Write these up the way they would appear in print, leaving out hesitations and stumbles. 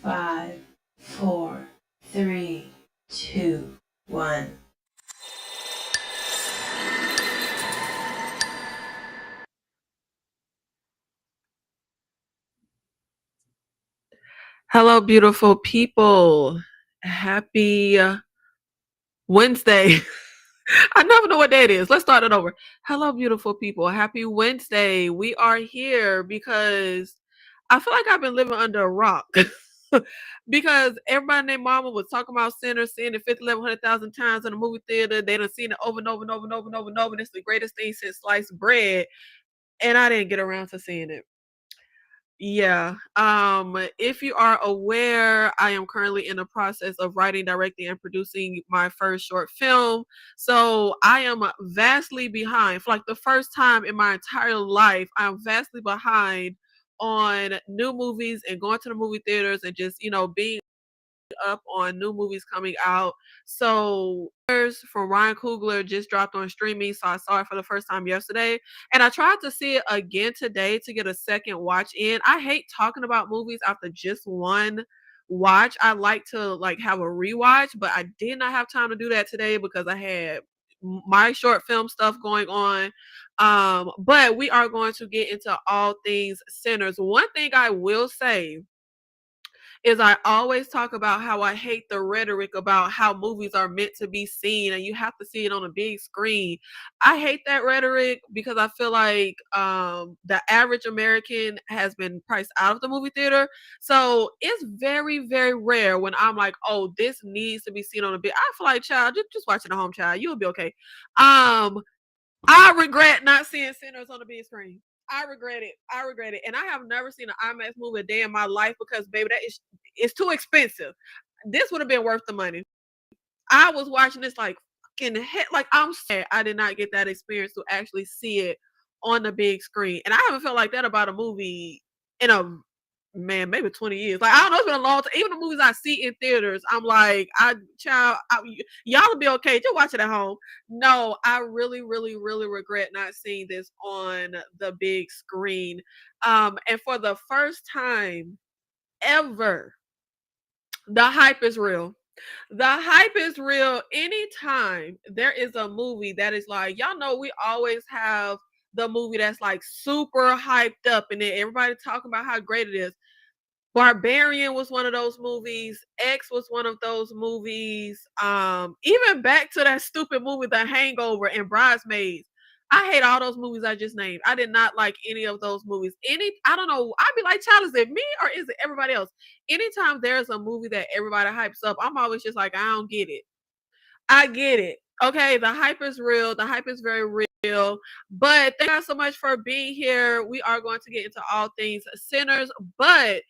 5, 4, 3, 2, 1. Hello, beautiful people. Happy Wednesday. I never know what day it is. Let's start it over. Hello, beautiful people. Happy Wednesday. We are here because I feel like I've been living under a rock. Because everybody named Mama was talking about Sinners, seeing it 50, 100,000 times in the movie theater. They done seen it over and over and over and over and over and over. And it's the greatest thing since sliced bread. And I didn't get around to seeing it. Yeah. If you are aware, I am currently in the process of writing, directing, and producing my first short film. So I am vastly behind. For like the first time in my entire life, I'm vastly behind on new movies and going to the movie theaters and just, being up on new movies coming out. So from Ryan Coogler just dropped on streaming, so I saw it for the first time yesterday, and I tried to see it again today to get a second watch in. I hate talking about movies after just one watch. I like to have a rewatch, but I did not have time to do that today because I had my short film stuff going on. But we are going to get into all things Sinners. One thing I will say is I always talk about how I hate the rhetoric about how movies are meant to be seen and you have to see it on a big screen. I hate that rhetoric because I feel like the average American has been priced out of the movie theater. So it's very, very rare when I'm like, oh, this needs to be seen on a big. I feel like, child, just watching a home, child. You'll be okay. Um, I regret not seeing Sinners on the big screen. I regret it. I regret it. And I have never seen an IMAX movie a day in my life because, baby, that is it's too expensive. This would have been worth the money. I was watching this like fucking head. Like I'm sad I did not get that experience to actually see it on the big screen. And I haven't felt like that about a movie in a maybe 20 years. Like I don't know, it's been a long time. Even the movies I see in theaters, I'm like, y'all will be okay. Just watch it at home. No, I really, really, really regret not seeing this on the big screen. And for the first time ever, the hype is real. The hype is real. Anytime there is a movie that is like, y'all know, we always have the movie that's like super hyped up and then everybody talking about how great it is. Barbarian was one of those movies. X was one of those movies. Even back to that stupid movie, The Hangover and Bridesmaids. I hate all those movies I just named. I did not like any of those movies. I don't know. I'd be like, child, is it me or is it everybody else? Anytime there's a movie that everybody hypes up, I'm always just like, I don't get it. I get it. Okay, the hype is real. The hype is very real. But thank you guys so much for being here. We are going to get into all things Sinners, but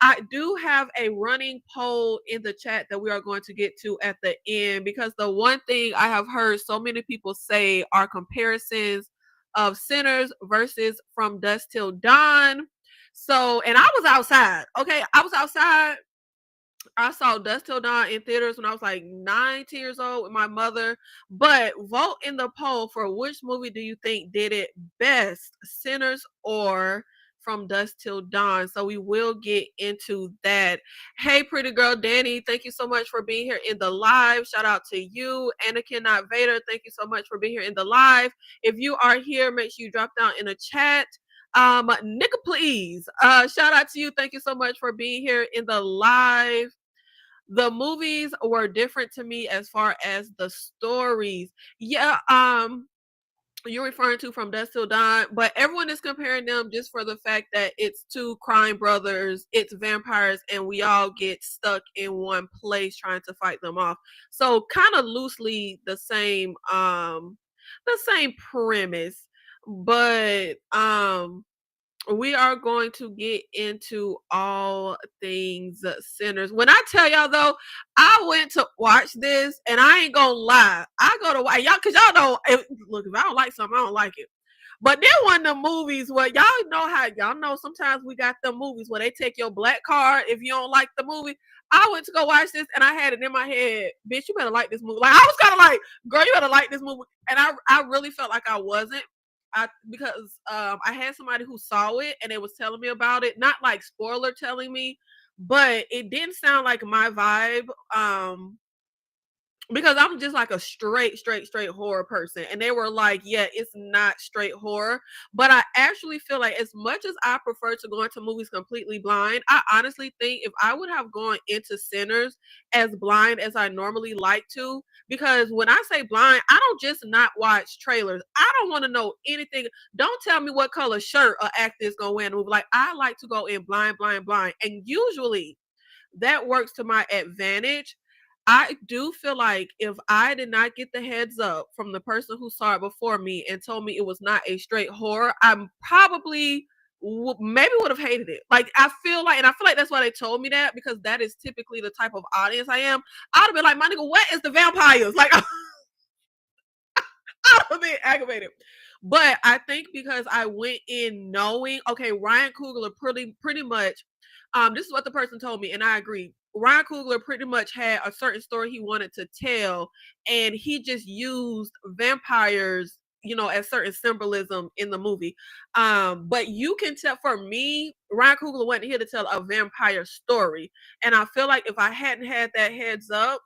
I do have a running poll in the chat that we are going to get to at the end because the one thing I have heard so many people say are comparisons of Sinners versus From Dusk Till Dawn. So, and I was outside. Okay, I was outside. I saw Dust Till Dawn in theaters when I was like 19 years old with my mother. But vote in the poll for which movie do you think did it best, Sinners or From Dusk Till Dawn. So we will get into that. Hey, pretty girl Danny, thank you so much for being here in the live. Shout out to you, Anakin Not Vader. Thank you so much for being here in the live. If you are here, make sure you drop down in the chat. Nika, please. Shout out to you. Thank you so much for being here in the live. The movies were different to me as far as the stories. Yeah, you're referring to From Dusk Till Dawn, but everyone is comparing them just for the fact that it's two crime brothers, it's vampires, and we all get stuck in one place trying to fight them off. So kind of loosely the same premise, but we are going to get into all things Sinners. When I tell y'all though, I went to watch this and I ain't gonna lie. I go to watch y'all because y'all know. Look, if I don't like something, I don't like it. But then one of the movies where y'all know how y'all know sometimes we got the movies where they take your black card if you don't like the movie. I went to go watch this and I had it in my head, bitch, you better like this movie. Like I was kind of like, girl, you better like this movie. And I really felt like I wasn't. Because I had somebody who saw it and they was telling me about it, not like spoiler telling me, but it didn't sound like my vibe. Because I'm just like a straight horror person. And they were like, yeah, it's not straight horror. But I actually feel like, as much as I prefer to go into movies completely blind, I honestly think if I would have gone into Sinners as blind as I normally like to, because when I say blind, I don't just not watch trailers. I don't want to know anything. Don't tell me what color shirt or actor is going to wear in the movie. Like, I like to go in blind. And usually that works to my advantage. I do feel like if I did not get the heads up from the person who saw it before me and told me it was not a straight horror, I'm probably maybe would have hated it. Like, I feel like, and I feel like that's why they told me that, because that is typically the type of audience I am. I'd have been like, my nigga, what is the vampires? Like, I would have been aggravated. But I think because I went in knowing, okay, Ryan Coogler pretty much, this is what the person told me, and I agree. Ryan Coogler pretty much had a certain story he wanted to tell, and he just used vampires, as certain symbolism in the movie. But you can tell, for me, Ryan Coogler wasn't here to tell a vampire story. And I feel like if I hadn't had that heads up,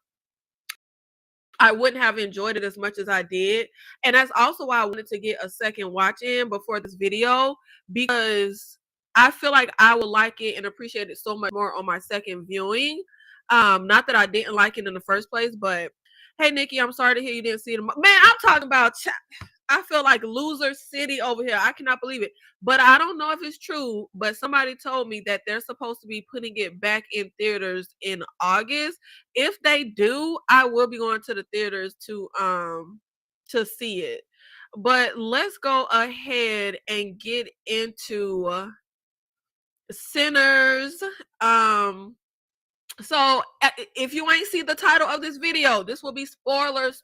I wouldn't have enjoyed it as much as I did. And that's also why I wanted to get a second watch in before this video, because I feel like I would like it and appreciate it so much more on my second viewing. Not that I didn't like it in the first place, but hey, Nikki, I'm sorry to hear you didn't see it. Man, I'm talking about, I feel like loser city over here. I cannot believe it. But I don't know if it's true, but somebody told me that they're supposed to be putting it back in theaters in August. If they do, I will be going to the theaters to see it. But let's go ahead and get into Sinners. So if you ain't seen the title of this video, this will be spoilers,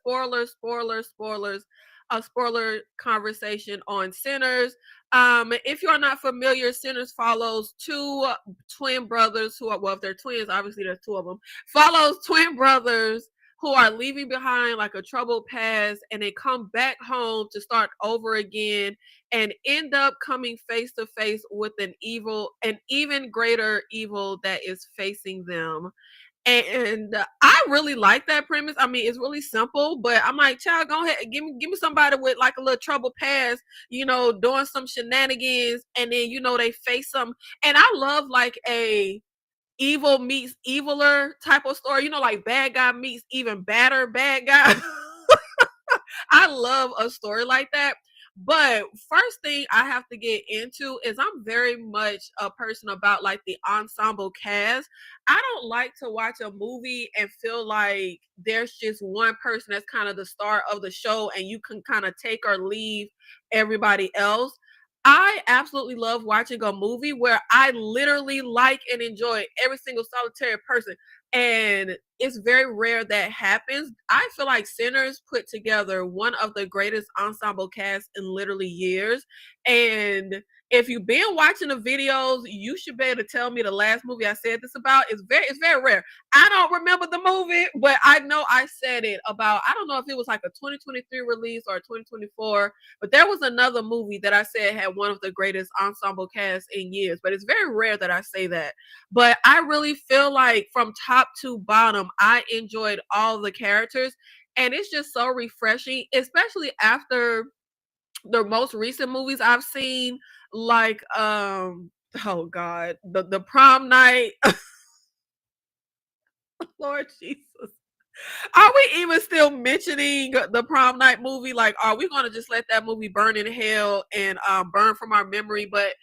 a spoiler conversation on Sinners. If you are not familiar, Sinners follows two twin brothers who are, well, if they're twins, obviously there's two of them, follows twin brothers who are leaving behind like a troubled past, and they come back home to start over again and end up coming face to face with an even greater evil that is facing them. And I really like that premise. I mean, it's really simple, but I'm like, child, go ahead, give me somebody with like a little trouble past, doing some shenanigans, and then they face some. And I love like a evil meets eviler type of story, like bad guy meets even badder bad guy. I love a story like that. But first thing I have to get into is I'm very much a person about like the ensemble cast. I don't like to watch a movie and feel like there's just one person that's kind of the star of the show and you can kind of take or leave everybody else. I absolutely love watching a movie where I literally like and enjoy every single solitary person. And it's very rare that happens. I feel like Sinners put together one of the greatest ensemble casts in literally years. And if you've been watching the videos, you should be able to tell me the last movie I said this about. It's very rare. I don't remember the movie, but I know I said it about, I don't know if it was like a 2023 release or 2024, but there was another movie that I said had one of the greatest ensemble casts in years. But it's very rare that I say that. But I really feel like from top to bottom, I enjoyed all the characters. And it's just so refreshing, especially after the most recent movies I've seen, like oh God, the prom night. Lord Jesus. Are we even still mentioning the prom night movie? Like, are we gonna just let that movie burn in hell and burn from our memory? But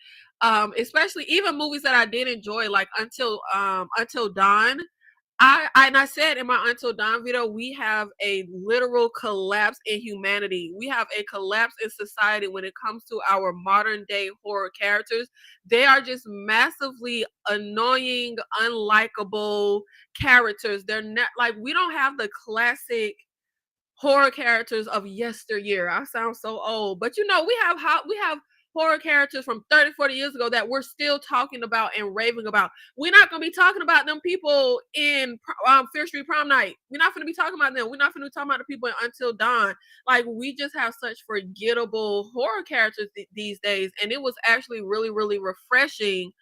especially even movies that I did enjoy, like Until Dawn. I said in my Until Dawn video, we have a literal collapse in humanity. We have a collapse in society when it comes to our modern day horror characters. They are just massively annoying, unlikable characters. They're not like, we don't have the classic horror characters of yesteryear. I sound so old, but we have horror characters from 30, 40 years ago that we're still talking about and raving about. We're not going to be talking about them people in Fear Street Prom Night. We're not going to be talking about them. We're not going to be talking about the people in Until Dawn. Like, we just have such forgettable horror characters these days, and it was actually really, really refreshing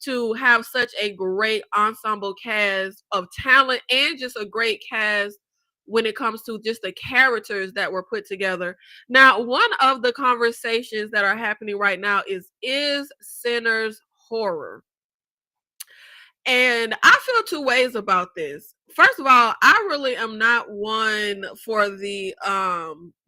to have such a great ensemble cast of talent and just a great cast when it comes to just the characters that were put together. Now, one of the conversations that are happening right now is Sinners horror? And I feel two ways about this. First of all, I really am not one for the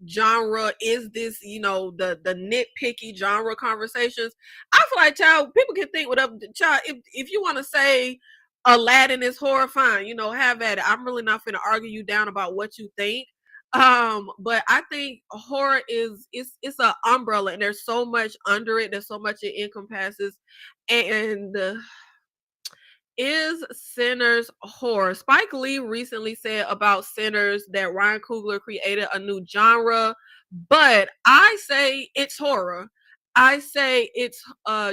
genre. Is this, the nitpicky genre conversations? I feel like, child, people can think whatever. Child, if you want to say Aladdin is horror, fine, have at it. I'm really not going to argue you down about what you think. But I think horror it's an umbrella, and there's so much under it. There's so much it encompasses, and is Sinners horror? Spike Lee recently said about Sinners that Ryan Coogler created a new genre, but I say it's horror. I say it's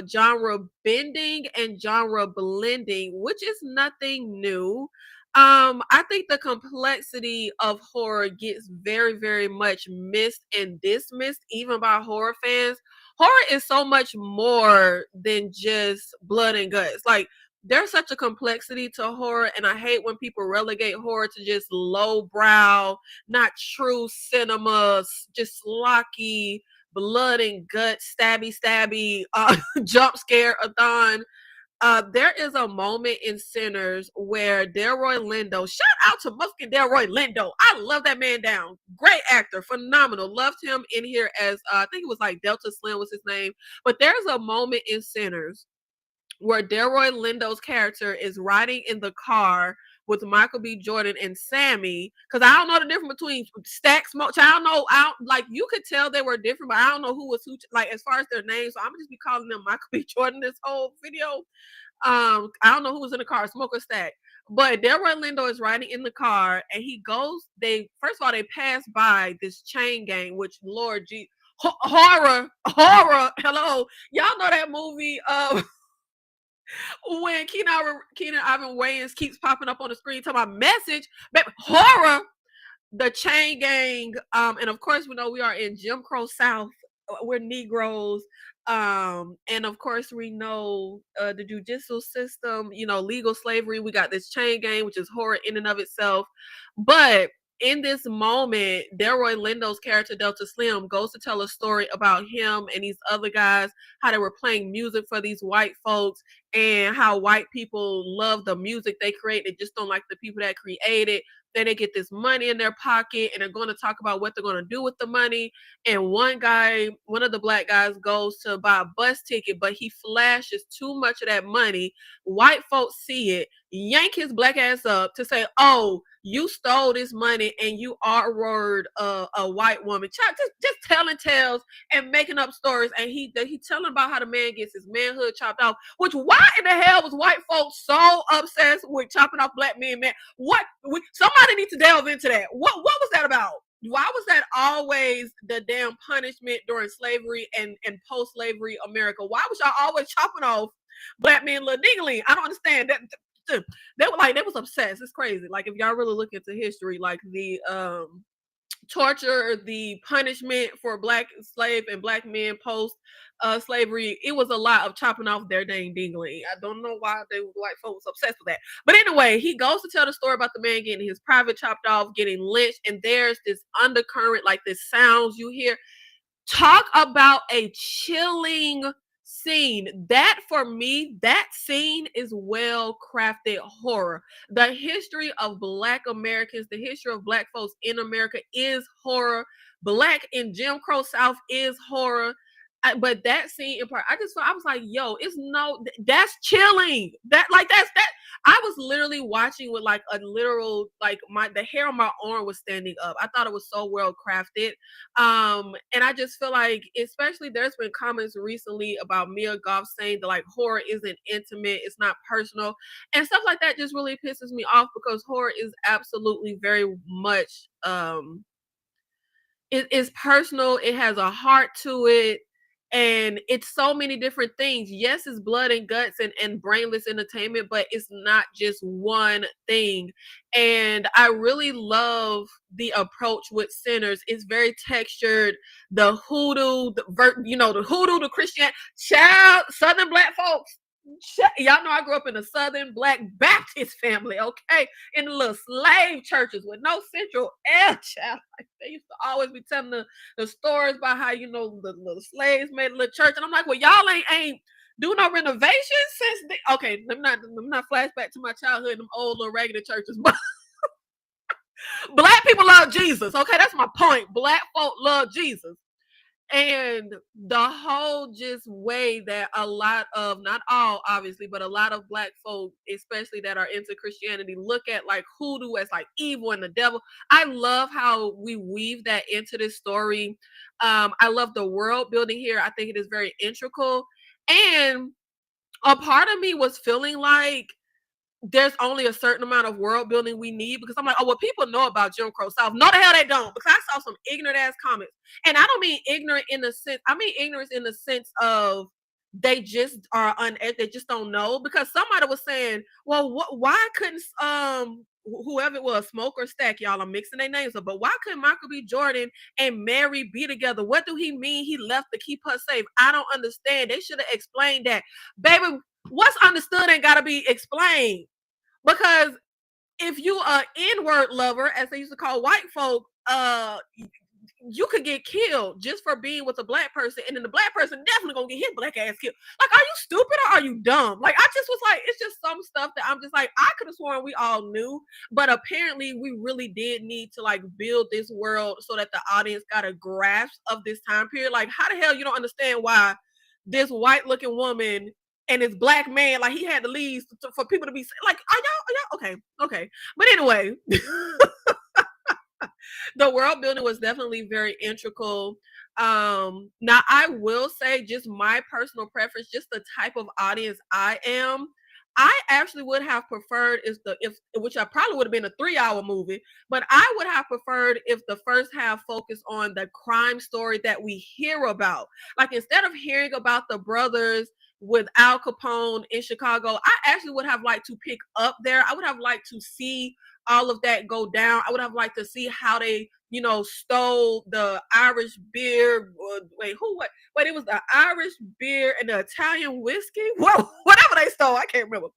genre bending and genre blending, which is nothing new. I think the complexity of horror gets very, very much missed and dismissed, even by horror fans. Horror is so much more than just blood and guts. Like, there's such a complexity to horror, and I hate when people relegate horror to just lowbrow, not true cinema, just slocky blood and guts, stabby, jump scare a thon. There is a moment in Sinners where Delroy Lindo, shout out to Muskin Delroy Lindo. I love that man down. Great actor, phenomenal. Loved him in here as I think it was like Delta Slim was his name. But there's a moment in Sinners where Delroy Lindo's character is riding in the car with Michael B. Jordan and Sammy, because I don't know the difference between Stack Smoke. I don't know. Like, you could tell they were different, but I don't know who was who. Like, as far as their names, so I'm gonna just be calling them Michael B. Jordan this whole video. I don't know who was in the car, Smoke or Stack. But Delroy Lindo is riding in the car, and he goes. They first of all they pass by this chain gang, which Lord G horror. Hello, y'all know that movie. When Keenan Ivan Wayans keeps popping up on the screen talking about message, but horror, the chain gang, and of course we know we are in Jim Crow South. We're Negroes, and of course we know the judicial system, legal slavery. We got this chain gang, which is horror in and of itself. But in this moment, Delroy Lindo's character Delta Slim goes to tell a story about him and these other guys, how they were playing music for these white folks, and how white people love the music they create. They just don't like the people that create it. Then they get this money in their pocket, and they're going to talk about what they're going to do with the money. And one of the black guys goes to buy a bus ticket, but he flashes too much of that money. White folks see it, yank his black ass up to say, "Oh, you stole this money and you R-word a white woman." Just telling tales and making up stories. And he telling about how the man gets his manhood chopped off. Which, why in the hell was white folks so obsessed with chopping off black men, man? Somebody needs to delve into that. What was that about? Why was that always the damn punishment during slavery and post-slavery America? Why was y'all always chopping off black men legally? I don't understand that. They was obsessed. It's crazy. Like, if y'all really look into history, like the torture, the punishment for black slave and black men post slavery, it was a lot of chopping off their dang dingling. I don't know why they white folks obsessed with that. But anyway, he goes to tell the story about the man getting his private chopped off, getting lynched, and there's this undercurrent, like this sounds you hear. Talk about a chilling scene. That, for me, that scene is well crafted horror. The history of black Americans, the history of black folks in America is horror. Black in Jim Crow South is horror. But that scene in part, I was like, yo, that's chilling. That's I was literally watching with like a literal, like, the hair on my arm was standing up. I thought it was so well crafted. And I just feel like, especially there's been comments recently about Mia Goth saying that like horror isn't intimate, it's not personal, and stuff like that just really pisses me off, because horror is absolutely very much it is personal. It has a heart to it. And it's so many different things. Yes, it's blood and guts and brainless entertainment, but it's not just one thing. And I really love the approach with Sinners. It's very textured. The hoodoo, the hoodoo, the Christian child, Southern black folks. Y'all know I grew up in a Southern Black Baptist family, okay? In the little slave churches with no central air, child. Like, they used to always be telling the stories about how, the little slaves made a little church. And I'm like, well, y'all ain't do no renovations since okay, let me not flash back to my childhood in them old little regular churches. But Black people love Jesus, okay? That's my point. Black folk love Jesus. And the whole just way that a lot of, not all obviously, but a lot of Black folk, especially that are into Christianity, look at like hoodoo as like evil and the devil. I love how we weave that into this story. I love the world building here. I think it is very integral. And a part of me was feeling like there's only a certain amount of world building we need, because I'm like, oh, well, people know about Jim Crow South. No, the hell they don't, because I saw some ignorant ass comments. And I don't mean ignorant in the sense, I mean ignorance in the sense of they just are they just don't know. Because somebody was saying, well, why couldn't whoever it was, Smoke or Stack, y'all, I'm mixing their names up, but why couldn't Michael B. Jordan and Mary be together? What do he mean he left to keep her safe? I don't understand. They should have explained that. Baby, what's understood ain't gotta be explained. Because if you are N-word lover, as they used to call white folk, you could get killed just for being with a Black person, and then the Black person definitely gonna get his Black ass killed. Like, are you stupid or are you dumb? Like, I just was like, it's just some stuff that I'm just like, I could have sworn we all knew, but apparently we really did need to like build this world so that the audience got a grasp of this time period. Like, how the hell you don't understand why this white looking woman and this Black man, like, he had to leave for people to be like, are y'all okay. But anyway, the world building was definitely very integral. Now I will say, just my personal preference, just the type of audience I am, I actually would have preferred which I probably would have been a 3-hour movie, but I would have preferred if the first half focused on the crime story that we hear about. Like, instead of hearing about the brothers with Al Capone in Chicago, I actually would have liked to pick up there. I would have liked to see all of that go down. I would have liked to see how they, stole the Irish beer. Wait, it was the Irish beer and the Italian whiskey. Whoa, whatever they stole, I can't remember.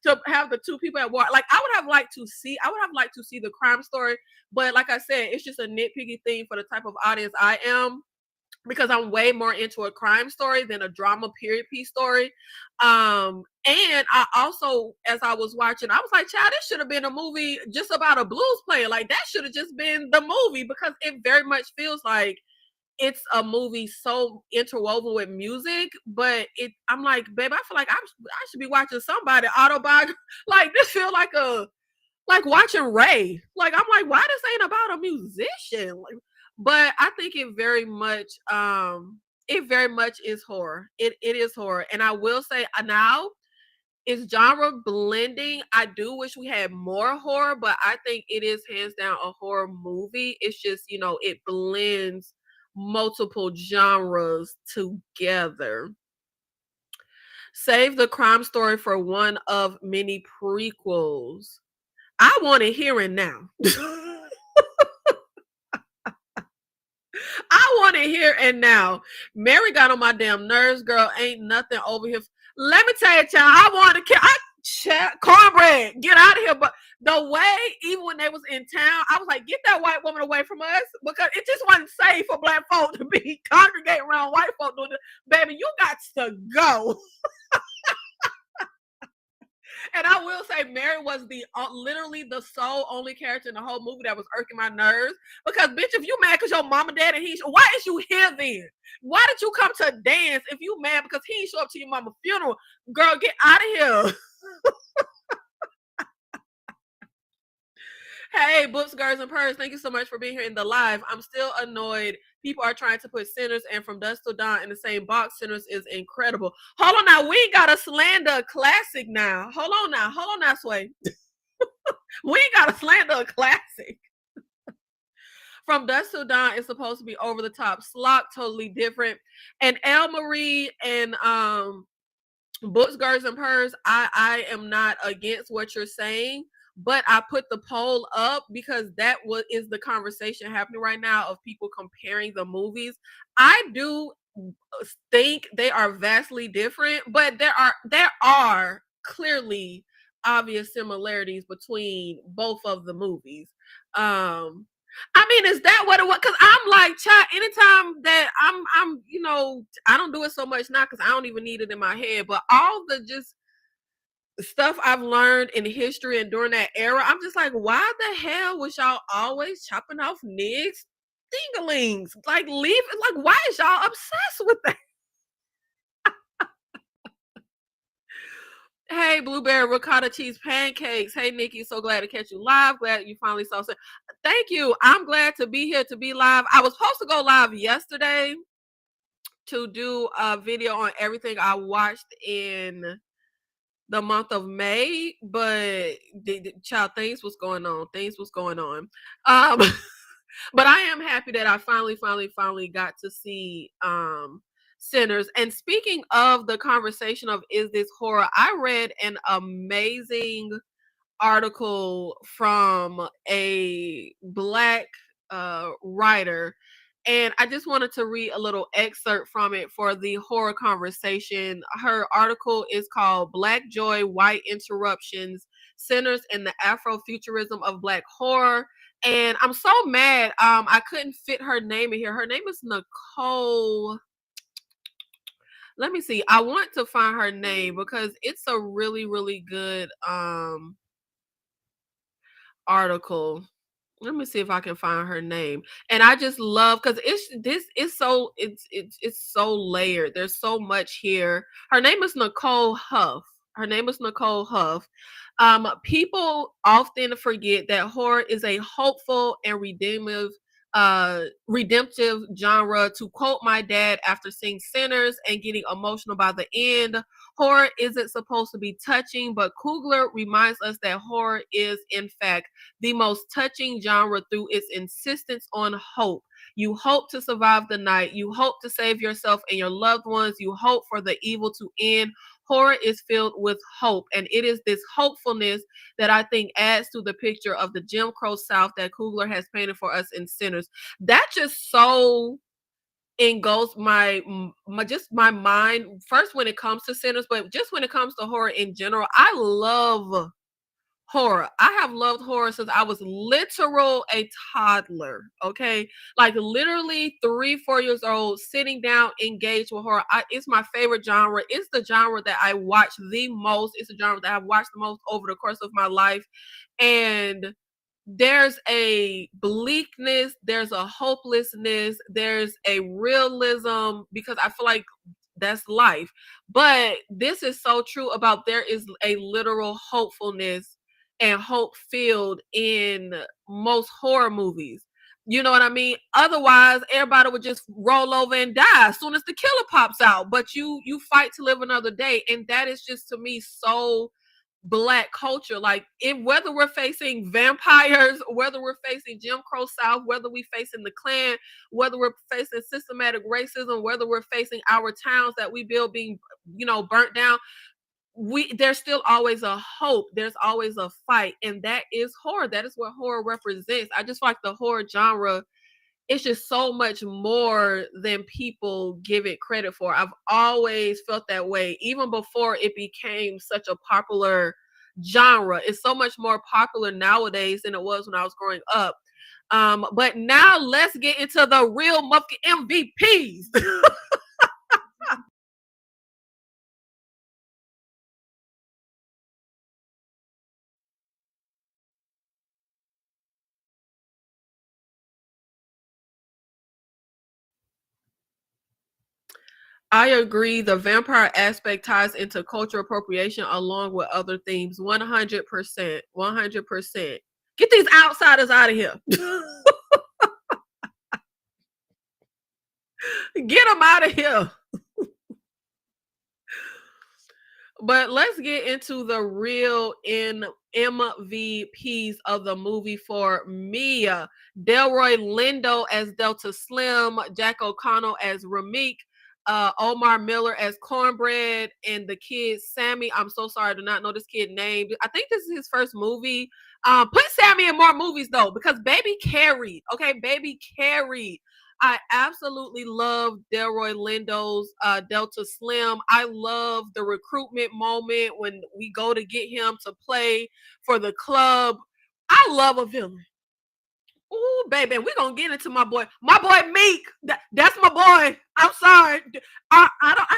To have the two people at war, like, I would have liked to see the crime story. But like I said, it's just a nitpicky thing for the type of audience I am, because I'm way more into a crime story than a drama period piece story. And I also, as I was watching, I was like, child, this should have been a movie just about a blues player. Like, that should have just been the movie, because it very much feels like it's a movie so interwoven with music. But I'm like, babe, I feel like I should be watching somebody autobiography. Like, this feel like watching Ray. Like, I'm like, why this ain't about a musician? Like, but I think it very much is horror. It is horror. And I will say, now it's genre blending. I do wish we had more horror, but I think it is hands down a horror movie. It's just, it blends multiple genres together. Save the crime story for one of many prequels. I want it here and now. I want it here and now. Mary got on my damn nerves, girl. Ain't nothing over here. Let me tell you, child, I want to kill cornbread. Get out of here. But the way, even when they was in town, I was like, get that white woman away from us, because it just wasn't safe for Black folk to be congregating around white folk doing this. Baby, you got to go. And I will say, Mary was literally the sole only character in the whole movie that was irking my nerves. Because, bitch, if you mad because your mama, dad, and why is you here then? Why did you come to dance if you mad because he didn't show up to your mama's funeral? Girl, get out of here. Hey, Books, Girls, and Purrs, thank you so much for being here in the live. I'm still annoyed. People are trying to put Sinners and From Dusk Till Dawn in the same box. Sinners is incredible. Hold on now. We ain't got to slander a classic now. Hold on now, Sway. We ain't got to slander a classic. From Dusk Till Dawn is supposed to be over the top. Slock, totally different. And Elle Marie and Books, Girls, and Purrs, I am not against what you're saying. But I put the poll up because that is the conversation happening right now of people comparing the movies. I do think they are vastly different, but there are clearly obvious similarities between both of the movies. Um I mean, is that what it was? Because I'm like, child, anytime that I don't do it so much now because I don't even need it in my head. But all the just stuff I've learned in history and during that era, I'm just like, why the hell was y'all always chopping off niggas' dinglings? Like, leave it. Like, why is y'all obsessed with that? Hey, blueberry ricotta cheese pancakes. Hey, Nikki, so glad to catch you live. Glad you finally saw. Thank you. I'm glad to be here to be live. I was supposed to go live yesterday to do a video on everything I watched in the month of May, but child, things was going on. Things was going on. Um, but I am happy that I finally got to see Sinners. And speaking of the conversation of is this horror, I read an amazing article from a Black writer, and I just wanted to read a little excerpt from it for the horror conversation. Her article is called Black Joy, White Interruptions, Sinners and the Afrofuturism of Black Horror. And I'm so mad I couldn't fit her name in here. Her name is Nicole. Let me see. I want to find her name because it's a really good article. Let me see if I can find her name. And I just love because it's so layered. There's so much here. Her name is Nicole Huff. Her name is Nicole Huff. People often forget that horror is a hopeful and redemptive genre. To quote my dad after seeing Sinners and getting emotional by the end, horror isn't supposed to be touching, but Coogler reminds us that horror is, in fact, the most touching genre through its insistence on hope. You hope to survive the night. You hope to save yourself and your loved ones. You hope for the evil to end. Horror is filled with hope, and it is this hopefulness that I think adds to the picture of the Jim Crow South that Coogler has painted for us in Sinners. That just so engulfs my mind first when it comes to Sinners, but just when it comes to horror in general. I love horror. I have loved horror since I was literal a toddler. Okay, like literally 3-4 years old, sitting down engaged with horror. It's my favorite genre. It's the genre that I watch the most. It's the genre that I've watched the most over the course of my life. And there's a bleakness, there's a hopelessness, there's a realism because I feel like that's life. But this is so true about there is a literal hopefulness and hope filled in most horror movies. You know what I mean? Otherwise, everybody would just roll over and die as soon as the killer pops out. But you fight to live another day, and that is just to me so Black culture. Like, whether we're facing vampires, whether we're facing Jim Crow South, whether we're facing the Klan, whether we're facing systematic racism, whether we're facing our towns that we build being burnt down, there's still always a hope, there's always a fight, and that is horror. That is what horror represents. I just like the horror genre. It's just so much more than people give it credit for. I've always felt that way, even before it became such a popular genre. It's so much more popular nowadays than it was when I was growing up. But now let's get into the real motherfucking MVPs. I agree. The vampire aspect ties into cultural appropriation along with other themes. 100%. 100%. Get these outsiders out of here. Get them out of here. But let's get into the real MVPs of the movie for me. Delroy Lindo as Delta Slim, Jack O'Connell as Ramik, Omar Miller as Cornbread, and the kid Sammy. I'm so sorry, I do not know this kid name. I think this is his first movie. Put Sammy in more movies though, because baby carried. Okay, baby carried. I absolutely love Delroy Lindo's Delta Slim. I love the recruitment moment when we go to get him to play for the club. I love a villain. Ooh, baby, we're gonna get into my boy Meek. That's my boy. I'm sorry. I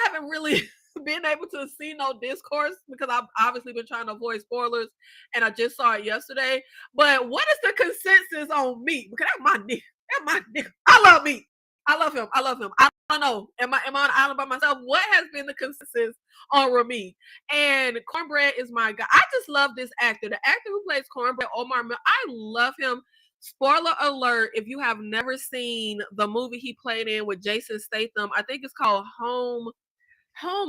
haven't really been able to see no discourse because I've obviously been trying to avoid spoilers, and I just saw it yesterday. But what is the consensus on Meek? Because that's my nigga. That's my nigga. I love Meek. I love him. I love him. I don't know. Am I on an island by myself? What has been the consensus on Rami? And Cornbread is my guy. I just love this actor. The actor who plays Cornbread, Omar Miller, I love him. Spoiler alert, if you have never seen the movie he played in with Jason Statham, I think it's called Home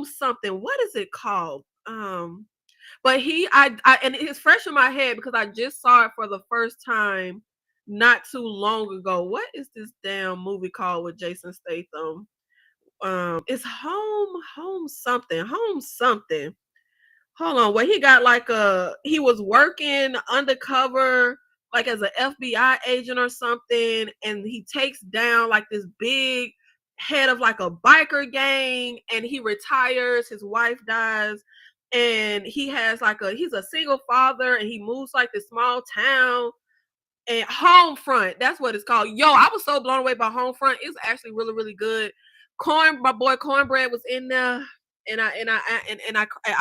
something. What is it called? But I and it's fresh in my head because I just saw it for the first time not too long ago. What is this damn movie called with Jason Statham? It's Home something. Home something. Hold on, where he got like he was working undercover like as an FBI agent or something, and he takes down like this big head of like a biker gang, and he retires, his wife dies, and he has like he's a single father, and he moves like this small town. And Homefront, that's what it's called. Yo, I was so blown away by Homefront. It's actually really, really good. My boy Cornbread was in there, and I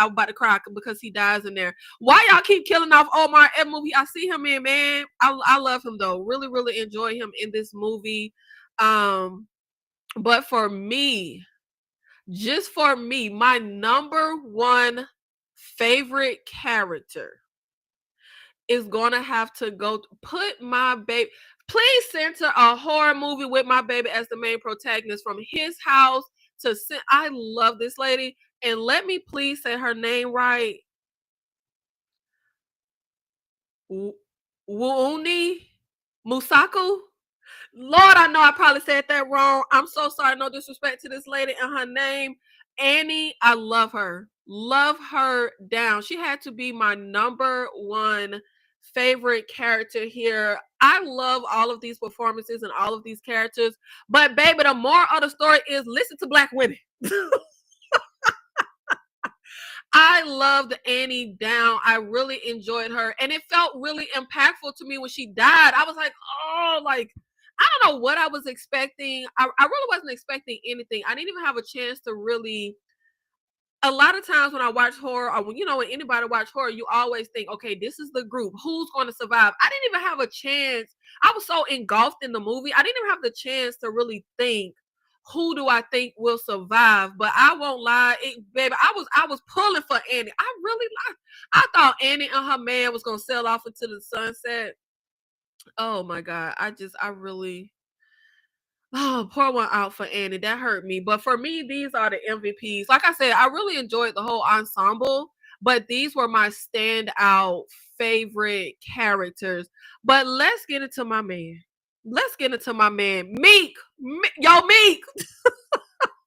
was about to cry because he dies in there. Why y'all keep killing off Omar every movie I see him in, man? I love him though. Really, really enjoy him in this movie. But for me, just for me, my number one favorite character is gonna have to go put my baby. Please center a horror movie with my baby as the main protagonist from his house to. I love this lady, and let me please say her name right. Wuuni Musaku. Lord, I know I probably said that wrong. I'm so sorry. No disrespect to this lady and her name. Annie, I love her. Love her down. She had to be my number one favorite character here. I love all of these performances and all of these characters. But baby, the moral of the story is listen to Black women. I loved Annie down. I really enjoyed her. And it felt really impactful to me when she died. I was like, oh, like, I don't know what I was expecting. I really wasn't expecting anything. I didn't even have a chance to really. A lot of times when I watch horror, or when anybody watch horror, you always think, okay, this is the group. Who's going to survive? I didn't even have a chance. I was so engulfed in the movie. I didn't even have the chance to really think, who do I think will survive? But I won't lie, baby, I was pulling for Annie. I thought Annie and her man was gonna sail off into the sunset. Oh my God. I really, oh, pour one out for Annie. That hurt me. But for me, these are the MVPs. Like I said, I really enjoyed the whole ensemble, but these were my standout favorite characters. But let's get into my man. Let's get into my man, Meek. Yo, Meek.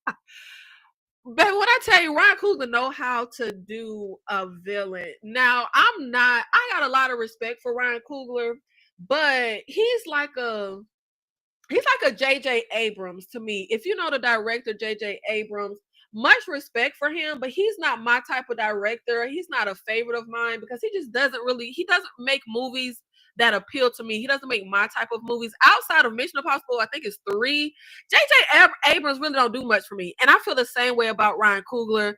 But when I tell you, Ryan Coogler know how to do a villain. Now, I got a lot of respect for Ryan Coogler, but he's like a J.J. Abrams to me. If you know the director J.J. Abrams, much respect for him, but he's not my type of director. He's not a favorite of mine because he doesn't make movies that appeal to me. He doesn't make my type of movies. Outside of Mission Impossible, I think it's 3. J.J. Abrams really don't do much for me. And I feel the same way about Ryan Coogler.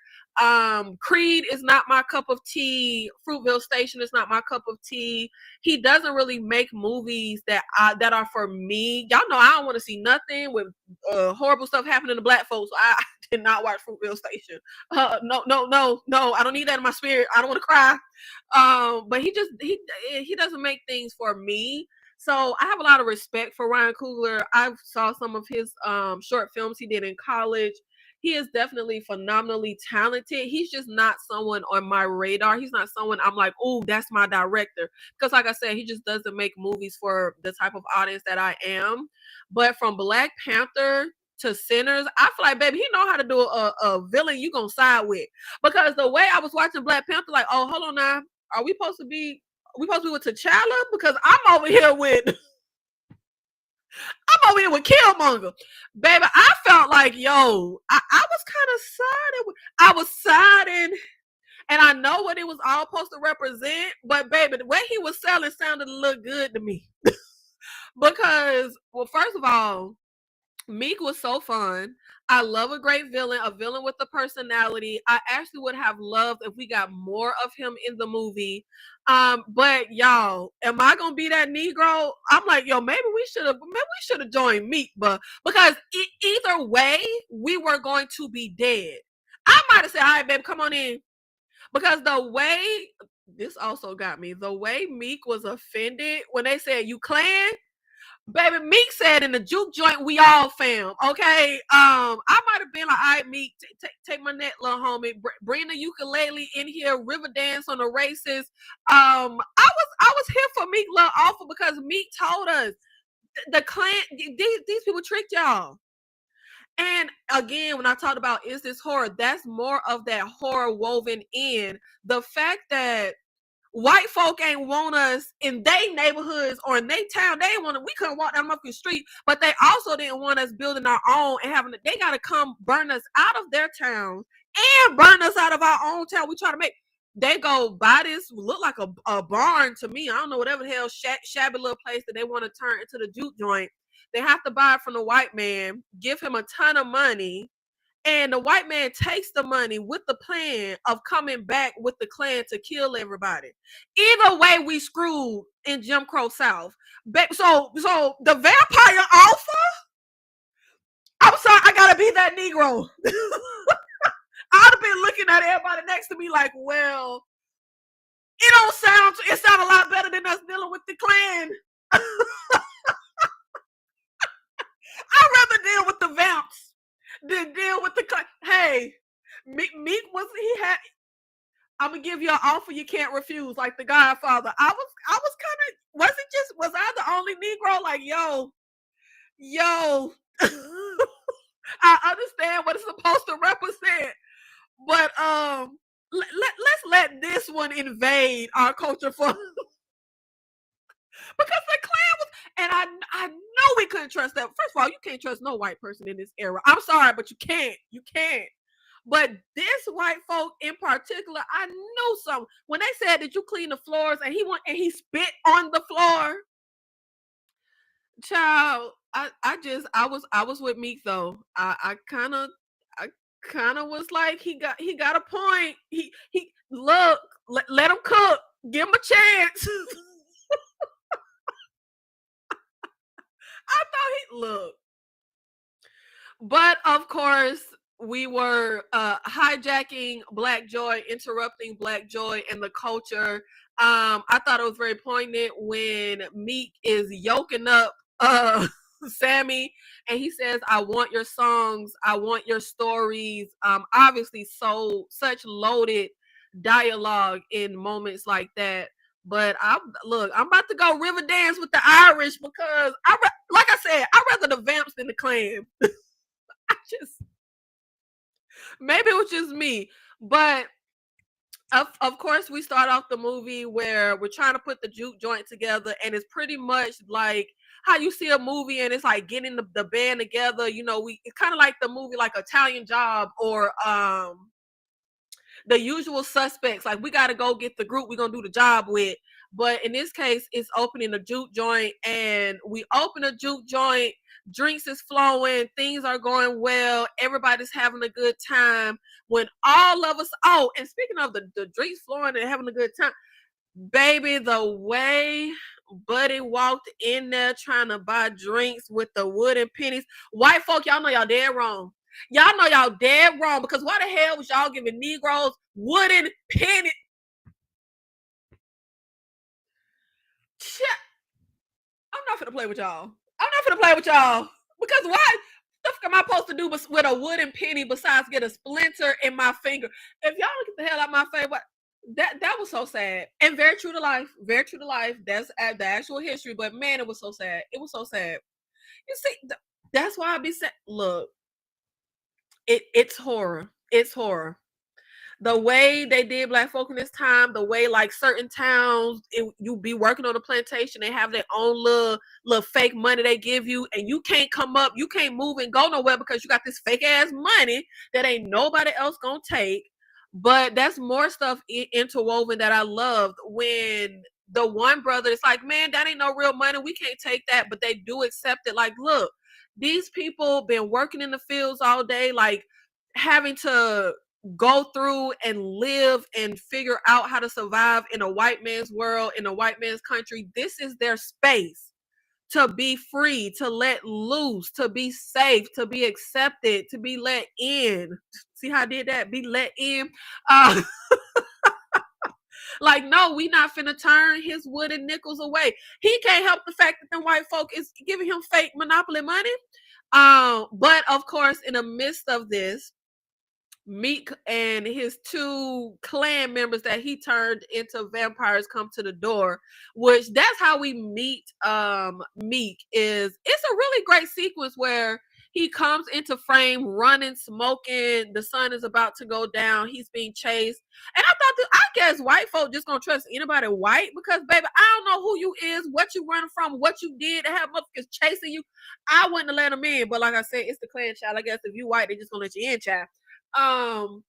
Creed is not my cup of tea. Fruitvale Station is not my cup of tea. He doesn't really make movies that are for me. Y'all know I don't want to see nothing with horrible stuff happening to Black folks. So I did not watch Fruitvale Station. No. I don't need that in my spirit. I don't want to cry. But he doesn't make things for me. So I have a lot of respect for Ryan Coogler. I saw some of his short films he did in college. He is definitely phenomenally talented. He's just not someone on my radar. He's not someone I'm like, oh, that's my director. Because like I said, he just doesn't make movies for the type of audience that I am. But from Black Panther to Sinners, I feel like, baby, he know how to do a villain you gonna side with. Because the way I was watching Black Panther, like, oh, hold on now. Are we supposed to be with T'Challa? Because I'm over here with I'm over here with Killmonger. Baby, I felt like, yo, I was kind of siding. I was siding, and I know what it was all supposed to represent, but baby, the way he was selling sounded a little good to me. Because, well, first of all, Meek was so fun. I love a villain with a personality. I actually would have loved if we got more of him in the movie. But y'all, am I gonna be that Negro? I'm like, yo, maybe we should have joined Meek, but because either way, we were going to be dead. I might have said, all right, babe, come on in. Because the way this also got me, the way Meek was offended when they said you clan, baby, Meek said in the juke joint, we all fam. Okay. I might have been like, all right, Meek, take my net, little homie. Bring the ukulele in here, river dance on the races. I was here for Meek little offer because Meek told us the clan, these people tricked y'all. And again, when I talked about is this horror, that's more of that horror woven in the fact that white folk ain't want us in their neighborhoods or in their town. They didn't want to, we couldn't walk down the street, but they also didn't want us building our own and having they got to come burn us out of their towns and burn us out of our own town. We try to make they go buy this look like a barn to me. I don't know whatever the hell shabby little place that they want to turn into the juke joint. They have to buy it from the white man, give him a ton of money, and the white man takes the money with the plan of coming back with the Klan to kill everybody. Either way, we screwed in Jim Crow South. So the vampire alpha. I'm sorry, I gotta be that Negro. I'd have been looking at everybody next to me like, well, it don't sound. It sound a lot better than us dealing with the Klan. I'd rather deal with the vamps than deal with the Klan. Hey, Meek was he had. I'm gonna give you an offer you can't refuse, like the Godfather. I was kind of was I the only Negro? Like, yo, I understand what it's supposed to represent, but let's let this one invade our culture for because the Klan was, and I know we couldn't trust that. First of all, you can't trust no white person in this era. I'm sorry, but you can't. But this white folk in particular, I knew something. When they said that you clean the floors and he spit on the floor. Child, I was with Meek though. I kind of was like he got a point. He look, let him cook. Give him a chance. I thought he look. But of course, we were hijacking Black Joy, interrupting Black Joy and the culture. I thought it was very poignant when Meek is yoking up Sammy and he says, I want your songs, I want your stories. Obviously such loaded dialogue in moments like that. But I'm about to go river dance with the Irish because like I said, I'd rather the vamps than the Klan. I just maybe it was just me, but of course we start off the movie where we're trying to put the juke joint together, and it's pretty much like how you see a movie and it's like getting the band together. You know, it's kind of like the movie like Italian Job or The Usual Suspects. Like, we got to go get the group we're gonna do the job with. But in this case, it's opening a juke joint, and we open a juke joint. Drinks is flowing, things are going well, everybody's having a good time. When all of us, oh, and speaking of the drinks flowing and having a good time, baby, the way Buddy walked in there trying to buy drinks with the wooden pennies, white folk, y'all know y'all dead wrong. Y'all know y'all dead wrong because why the hell was y'all giving Negroes wooden pennies? I'm not gonna play with y'all. Because why the fuck am I supposed to do with a wooden penny besides get a splinter in my finger? If y'all don't get the hell out of my face, what that was so sad and very true to life. Very true to life. That's the actual history. But man, it was so sad. It was so sad. You see, that's why I be saying, look, it's horror. It's horror. the way they did black folk in this time, the way like certain towns, you be working on a plantation, they have their own little fake money they give you, and you can't come up, you can't move and go nowhere because you got this fake ass money that ain't nobody else gonna take. But that's more stuff interwoven that I loved when the one brother is like, man, that ain't no real money, we can't take that, but they do accept it. Like, look, these people been working in the fields all day, like having to go through and live and figure out how to survive in a white man's world, in a white man's country. This is their space to be free, to let loose, to be safe, to be accepted, to be let in. See how I did that? Be let in. Uh, like, no, we not finna turn his wooden nickels away. He can't help the fact that them white folk is giving him fake monopoly money. But of course, in the midst of this, Meek and his two clan members that he turned into vampires come to the door, which that's how we meet Meek. It's a really great sequence where he comes into frame running, smoking, the sun is about to go down, he's being chased. And I guess white folk just gonna trust anybody white because baby, I don't know who you is, what you running from, what you did to have motherfuckers chasing you. I wouldn't have let them in, but like I said, it's the clan child. I guess if you white, they just gonna let you in, child. Um,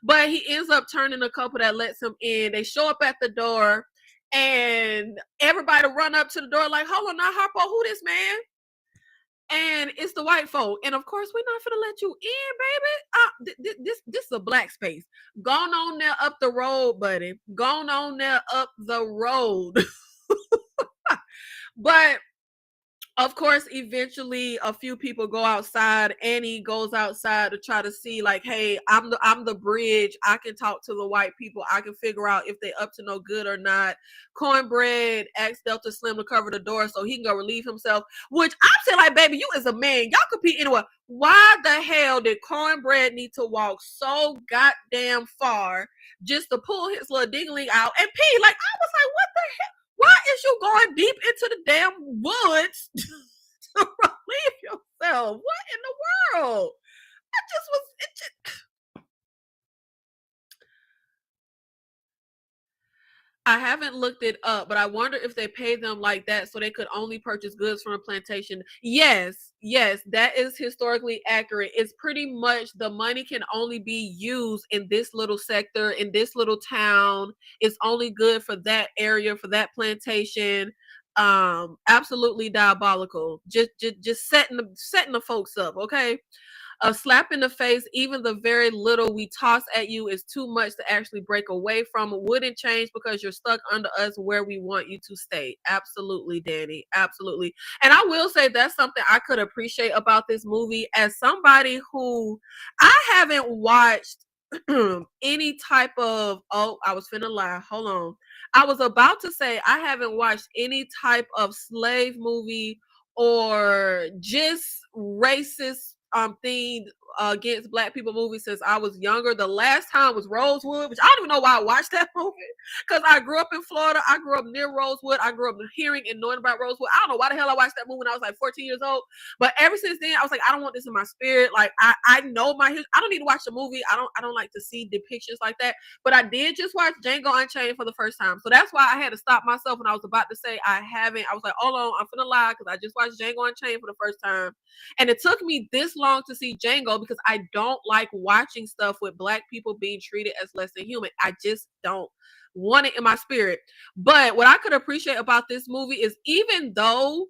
but he ends up turning a couple that lets him in. They show up at the door, and everybody run up to the door like, hold on, now Harpo, who this man? And it's the white folk. And of course, we're not gonna let you in, baby. This is a black space. Gone on there up the road, buddy. Gone on there up the road. But of course, eventually a few people go outside. Annie goes outside to try to see, like, hey, I'm the bridge. I can talk to the white people. I can figure out if they up to no good or not. Cornbread asks Delta Slim to cover the door so he can go relieve himself. Which I'm saying, like, baby, you as a man, y'all compete anywhere. Why the hell did Cornbread need to walk so goddamn far just to pull his little dingling out and pee? Like, I was like, what the hell? Why is you going deep into the damn woods to relieve yourself? What in the world? I haven't looked it up, but I wonder if they paid them like that so they could only purchase goods from a plantation. Yes, that is historically accurate. It's pretty much the money can only be used in this little sector, in this little town. It's only good for that area, for that plantation. Absolutely diabolical. Just setting the folks up, okay? A slap in the face, even the very little we toss at you is too much to actually break away from. It wouldn't change because you're stuck under us where we want you to stay. Absolutely, Danny. Absolutely. And I will say that's something I could appreciate about this movie as somebody who I haven't watched any type of, oh, I was finna lie. Hold on. I was about to say I haven't watched any type of slave movie or just racist themed against black people movies since I was younger. The last time was Rosewood, which I don't even know why I watched that movie because I grew up in Florida. I grew up near Rosewood. I grew up hearing and knowing about Rosewood. I don't know why the hell I watched that movie when I was like 14 years old. But ever since then, I was like, I don't want this in my spirit. Like I know my history. I don't need to watch the movie. I don't like to see depictions like that. But I did just watch Django Unchained for the first time. So that's why I had to stop myself when I was about to say I haven't. I was like, hold on, I'm finna lie because I just watched Django Unchained for the first time. And it took me this long to see Django because I don't like watching stuff with black people being treated as less than human. I just don't want it in my spirit. But what I could appreciate about this movie is even though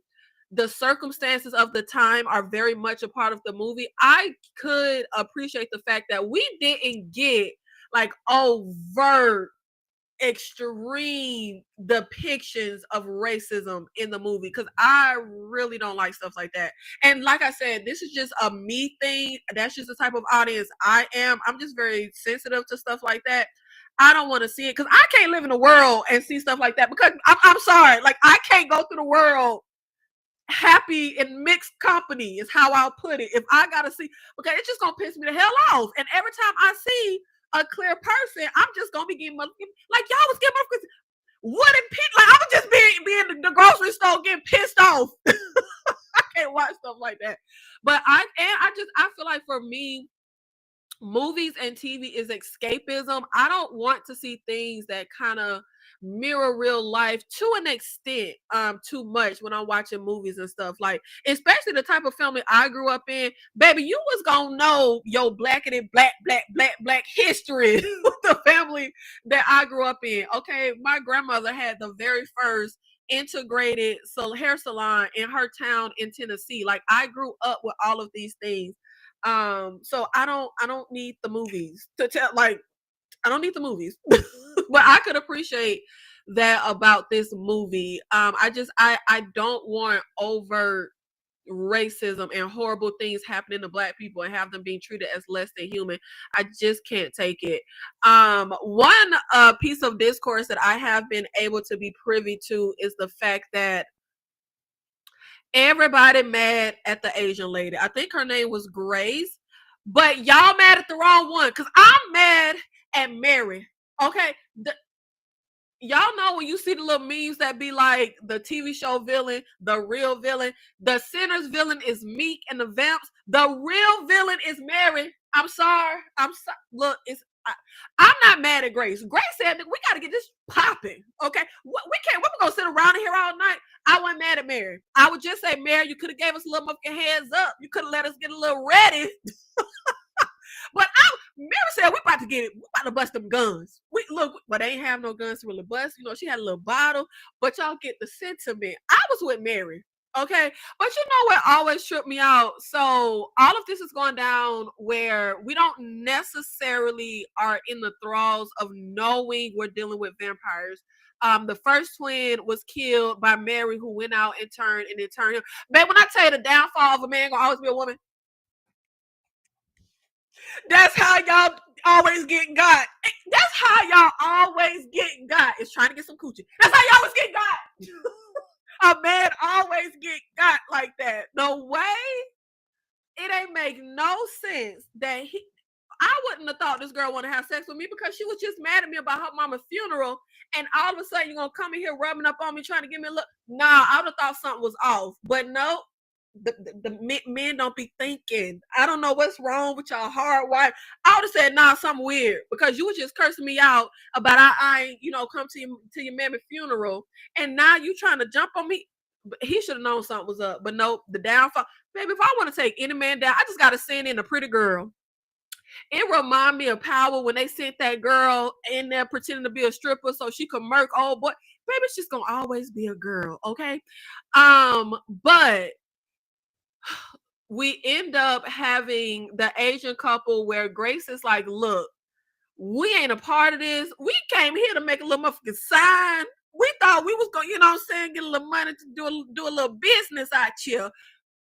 the circumstances of the time are very much a part of the movie, I could appreciate the fact that we didn't get like overt extreme depictions of racism in the movie because I really don't like stuff like that. And like I said, this is just a me thing. That's just the type of audience I am. I'm just very sensitive to stuff like that. I don't want to see it because I can't live in the world and see stuff like that because I'm sorry. Like, I can't go through the world happy in mixed company is how I'll put it. If I gotta see, okay, it's just gonna piss me the hell off. And every time I see a clear person, I'm just gonna be getting like y'all was getting wooden pit. Like I was just being in the grocery store getting pissed off. I can't watch stuff like that. But I feel like for me, movies and TV is escapism. I don't want to see things that kind of mirror real life to an extent, too much when I'm watching movies and stuff. Like, especially the type of family I grew up in, baby, you was gonna know your blackity black history with the family that I grew up in. Okay, my grandmother had the very first integrated hair salon in her town in Tennessee. Like, I grew up with all of these things. So I don't need the movies to tell, like, I don't need the movies. But I could appreciate that about this movie. I don't want overt racism and horrible things happening to black people and have them being treated as less than human. I just can't take it. One piece of discourse that I have been able to be privy to is the fact that everybody mad at the Asian lady. I think her name was Grace, but y'all mad at the wrong one, because I'm mad at Mary. Okay, y'all know when you see the little memes that be like the TV show villain, the real villain, the sinner's villain is Meek and the Vamps. The real villain is Mary. I'm sorry. Look, I'm not mad at Grace. Grace said that we got to get this popping. Okay, we can't. We're gonna sit around here all night. I wasn't mad at Mary. I would just say, Mary, you could have gave us a little motherfucking heads up. You could have let us get a little ready. But Mary said, we about to bust them guns. But they ain't have no guns to really bust. You know, she had a little bottle, but y'all get the sentiment. I was with Mary, okay? But you know what always tripped me out? So all of this is going down where we don't necessarily are in the thralls of knowing we're dealing with vampires. The first twin was killed by Mary, who went out and turned him. Babe, when I tell you the downfall of a man gonna always be a woman, that's how y'all always get got. That's how y'all always get got. Is trying to get some coochie. That's how y'all always get got. A man always get got like that. No way. It ain't make no sense that I wouldn't have thought this girl wanted to have sex with me, because she was just mad at me about her mama's funeral, and all of a sudden you're gonna come in here rubbing up on me trying to give me a look. Nah, I would have thought something was off. But no, the men don't be thinking. I don't know what's wrong with y'all hard wife. I would have said, nah, something weird, because you was just cursing me out about I come to your mammy funeral, and now you trying to jump on me. He should have known something was up. But no, the downfall. Baby, if I want to take any man down, I just gotta send in a pretty girl. It remind me of Power when they sent that girl in there pretending to be a stripper so she could murk old boy. Baby, she's gonna always be a girl, okay? But we end up having the Asian couple where Grace is like, look, we ain't a part of this. We came here to make a little motherfucking sign. We thought we was going, you know what I'm saying, get a little money to do a little business out here.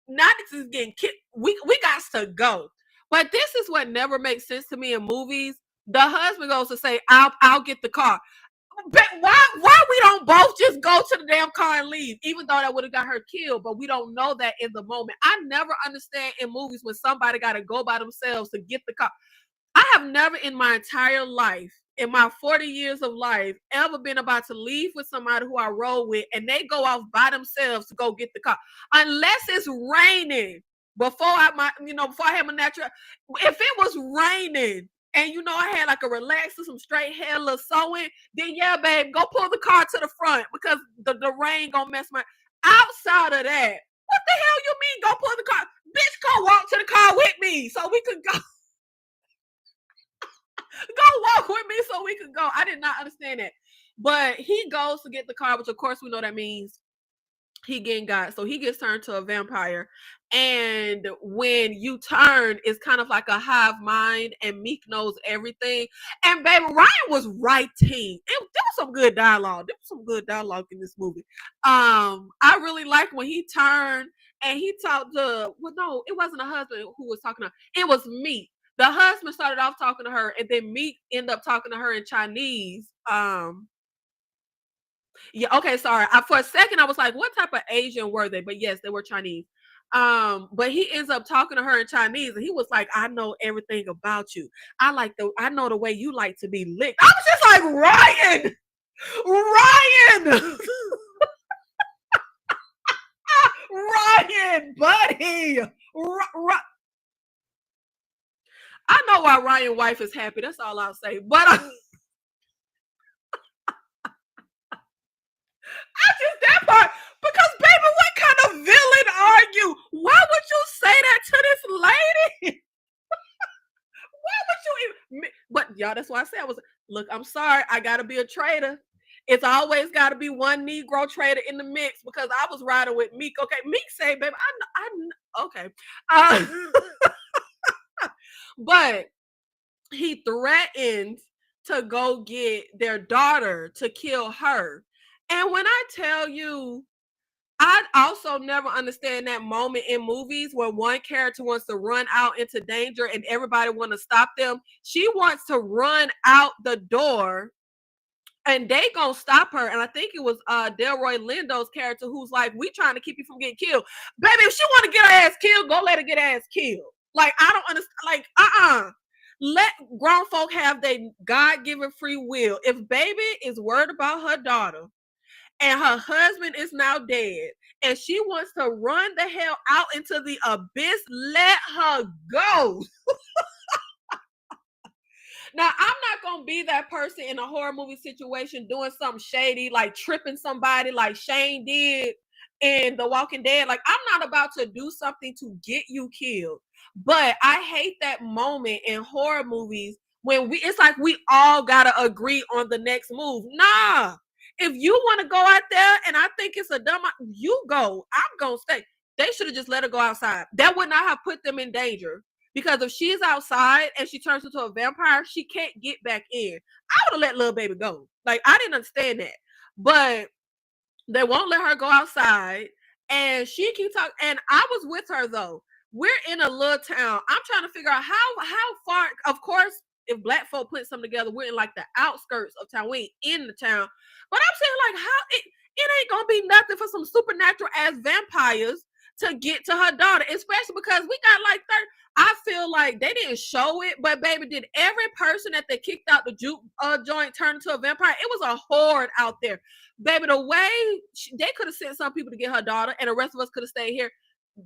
Now this is getting kicked. We got to go. But this is what never makes sense to me in movies. The husband goes to say, I'll get the car. But why we don't both just go to the damn car and leave, even though that would have got her killed? But we don't know that in the moment. I never understand in movies when somebody got to go by themselves to get the car. I have never in my entire life, in my 40 years of life, ever been about to leave with somebody who I roll with and they go off by themselves to go get the car. Unless it's raining. Before I had my natural, if it was raining and I had like a relaxer, some straight hair, a little sewing, then yeah, babe, go pull the car to the front, because the rain gonna mess my. Outside of that, what the hell you mean go pull the car? Bitch, go walk to the car with me so we could go. Go walk with me so we could go. I did not understand that. But he goes to get the car, which of course we know that means he getting got. So he gets turned to a vampire. And when you turn, it's kind of like a hive mind, and Meek knows everything. And baby, Ryan was writing. There was some good dialogue. There was some good dialogue in this movie. I really like when he turned and he talked to, well, no, it wasn't a husband who was talking to her. It was Meek. The husband started off talking to her, and then Meek ended up talking to her in Chinese. Yeah, okay, sorry. For a second, I was like, what type of Asian were they? But yes, they were Chinese. But he ends up talking to her in Chinese, and he was like, I know everything about you. I know the way you like to be licked. I was just like, Ryan, Ryan, buddy. I know why Ryan's wife is happy. That's all I'll say. But I just that part, because baby, what kind of villain are you? Why would you say that to this lady? Why would you even? But y'all, that's why I said look, I'm sorry, I gotta be a traitor. It's always got to be one Negro trader in the mix, because I was riding with Meek. Okay, Meek say, baby, okay. But he threatened to go get their daughter to kill her. And when I tell you, I also never understand that moment in movies where one character wants to run out into danger and everybody want to stop them. She wants to run out the door and they gonna stop her. And I think it was Delroy Lindo's character who's like, we trying to keep you from getting killed. Baby, if she want to get her ass killed, go let her get her ass killed. Like, I don't understand. Like, let grown folk have their God-given free will. If baby is worried about her daughter and her husband is now dead and she wants to run the hell out into the abyss, let her go. Now, I'm not going to be that person in a horror movie situation doing something shady, like tripping somebody like Shane did in The Walking Dead. Like, I'm not about to do something to get you killed. But I hate that moment in horror movies when it's like we all got to agree on the next move. Nah. If you want to go out there and I think it's a dumb, you go. I'm going to stay. They should have just let her go outside. That would not have put them in danger. Because if she's outside and she turns into a vampire, she can't get back in. I would have let little baby go. Like, I didn't understand that. But they won't let her go outside. And she keeps talking. And I was with her, though. We're in a little town. I'm trying to figure out how far. Of course, if black folk put something together, we're in like the outskirts of town. We ain't in the town. But I'm saying, like, how it ain't going to be nothing for some supernatural ass vampires to get to her daughter, especially because we got like 30. I feel like they didn't show it, but baby, did every person that they kicked out the juke joint turn into a vampire? It was a horde out there. Baby, the way they could have sent some people to get her daughter and the rest of us could have stayed here.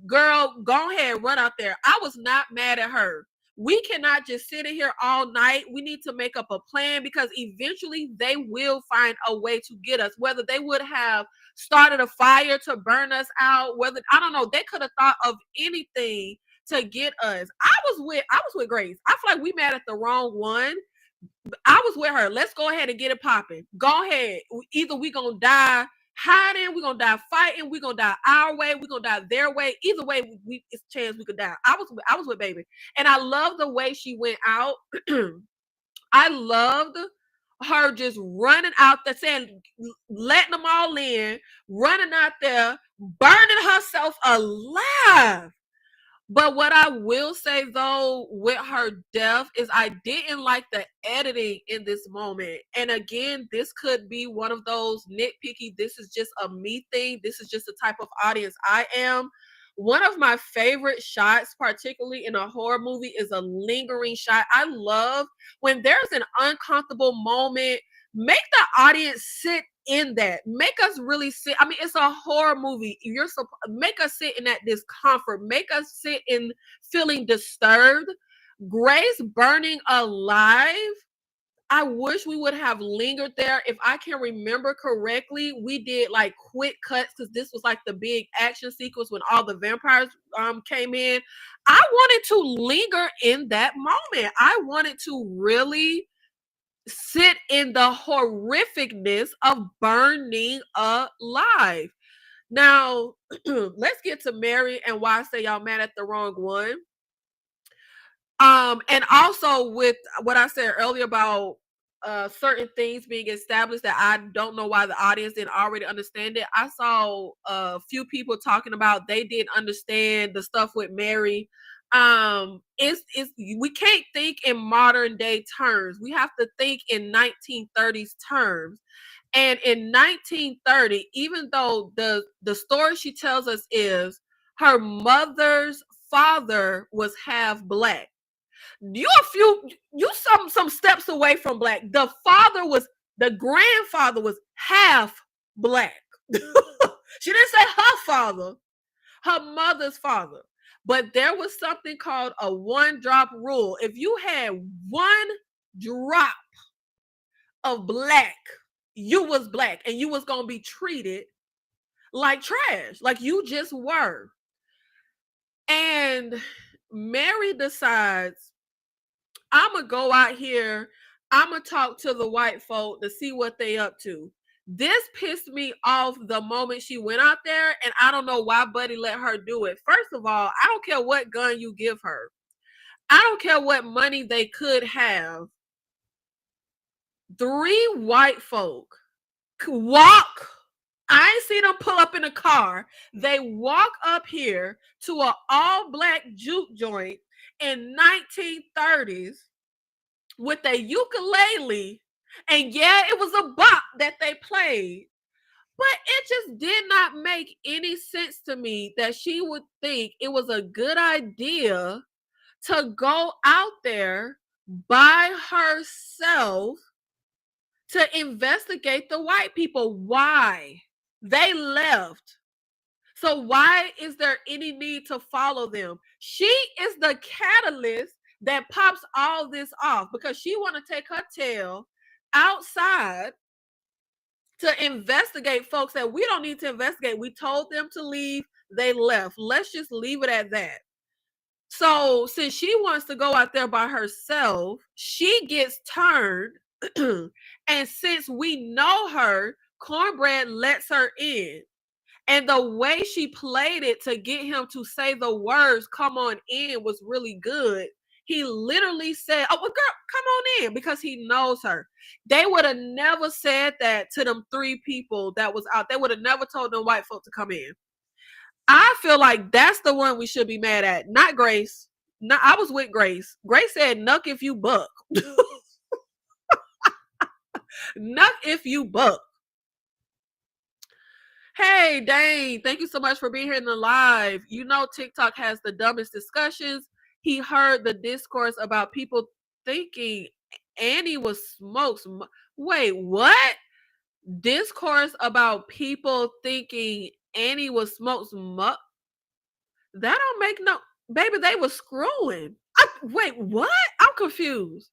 Girl, go ahead, run out there. I was not mad at her. We cannot just sit in here all night. We need to make up a plan because eventually they will find a way to get us. Whether they would have started a fire to burn us out, whether, I don't know, they could have thought of anything to get us. I was with Grace. I feel like we mad at the wrong one. I was with her. Let's go ahead and get it popping. Go ahead. Either we gonna die hiding, we gonna die fighting, we gonna die our way, we gonna die their way. Either way, it's a chance we could die. I was with baby, and I love the way she went out. I loved her just running out there, saying, letting them all in, running out there, burning herself alive. But what I will say, though, with her death is I didn't like the editing in this moment. And again, this could be one of those nitpicky, this is just a me thing. This is just the type of audience I am. One of my favorite shots, particularly in a horror movie, is a lingering shot. I love when there's an uncomfortable moment, make the audience sit in that. Make us really sit. I mean, it's a horror movie. Make us sit in that discomfort. Make us sit in feeling disturbed. Grace burning alive. I wish we would have lingered there. If I can remember correctly, we did like quick cuts because this was like the big action sequence when all the vampires came in. I wanted to linger in that moment. I wanted to really sit in the horrificness of burning alive. Now, let's get to Mary and why I say y'all mad at the wrong one. And also with what I said earlier about certain things being established that I don't know why the audience didn't already understand it. I saw a few people talking about they didn't understand the stuff with Mary. It's we can't think in modern day terms. We have to think in 1930s terms. And in 1930, even though the story she tells us is her mother's father was half black, you some steps away from black. The grandfather was half black. She didn't say her father, her mother's father. But there was something called a 1-drop rule. If you had 1 drop of black, you was black and you was going to be treated like trash, like you just were. And Mary decides, I'm going to go out here, I'm going to talk to the white folk to see what they up to. This pissed me off the moment she went out there, and I don't know why Buddy let her do it. First of all, I don't care what gun you give her. I don't care what money they could have. 3 white folk walk. I ain't seen them pull up in a car. They walk up here to an all-black juke joint in 1930s with a ukulele. And yeah, it was a bop that they played. But it just did not make any sense to me that she would think it was a good idea to go out there by herself to investigate the white people. Why? They left. So why is there any need to follow them? She is the catalyst that pops all this off because she want to take her tail outside to investigate folks that we don't need to investigate. We told them to leave. They left. Let's just leave it at that. So since she wants to go out there by herself, she gets turned. And since we know her, Cornbread lets her in. And the way she played it to get him to say the words, come on in, was really good. He literally said, oh, well, girl, come on in, because he knows her. They would have never said that to them 3 people that was out. They would have never told them white folk to come in. I feel like that's the one we should be mad at, not Grace. No, I was with Grace. Grace said, "Nuck if you buck." Nuck if you buck. Hey, Dane, thank you so much for being here in the live. You know, TikTok has the dumbest discussions. He heard the discourse about people thinking Annie was smoked. Wait, what? Discourse about people thinking Annie was smoked. That don't make no... Baby, they were screwing. Wait, what? I'm confused.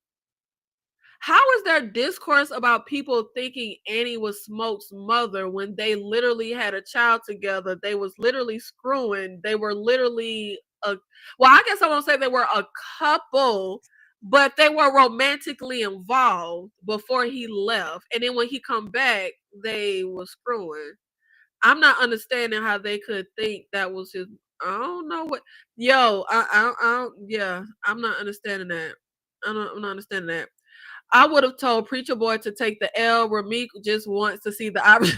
How is there discourse about people thinking Annie was Smoke's mother when they literally had a child together? They was literally screwing. They were literally I guess I won't say they were a couple, but they were romantically involved before he left. And then when he come back, they were screwing. I'm not understanding how they could think that was his... I don't know what... Yo, I'm not understanding that. I'm not understanding that. I would have told Preacher Boy to take the L. Rameek just wants to see the option.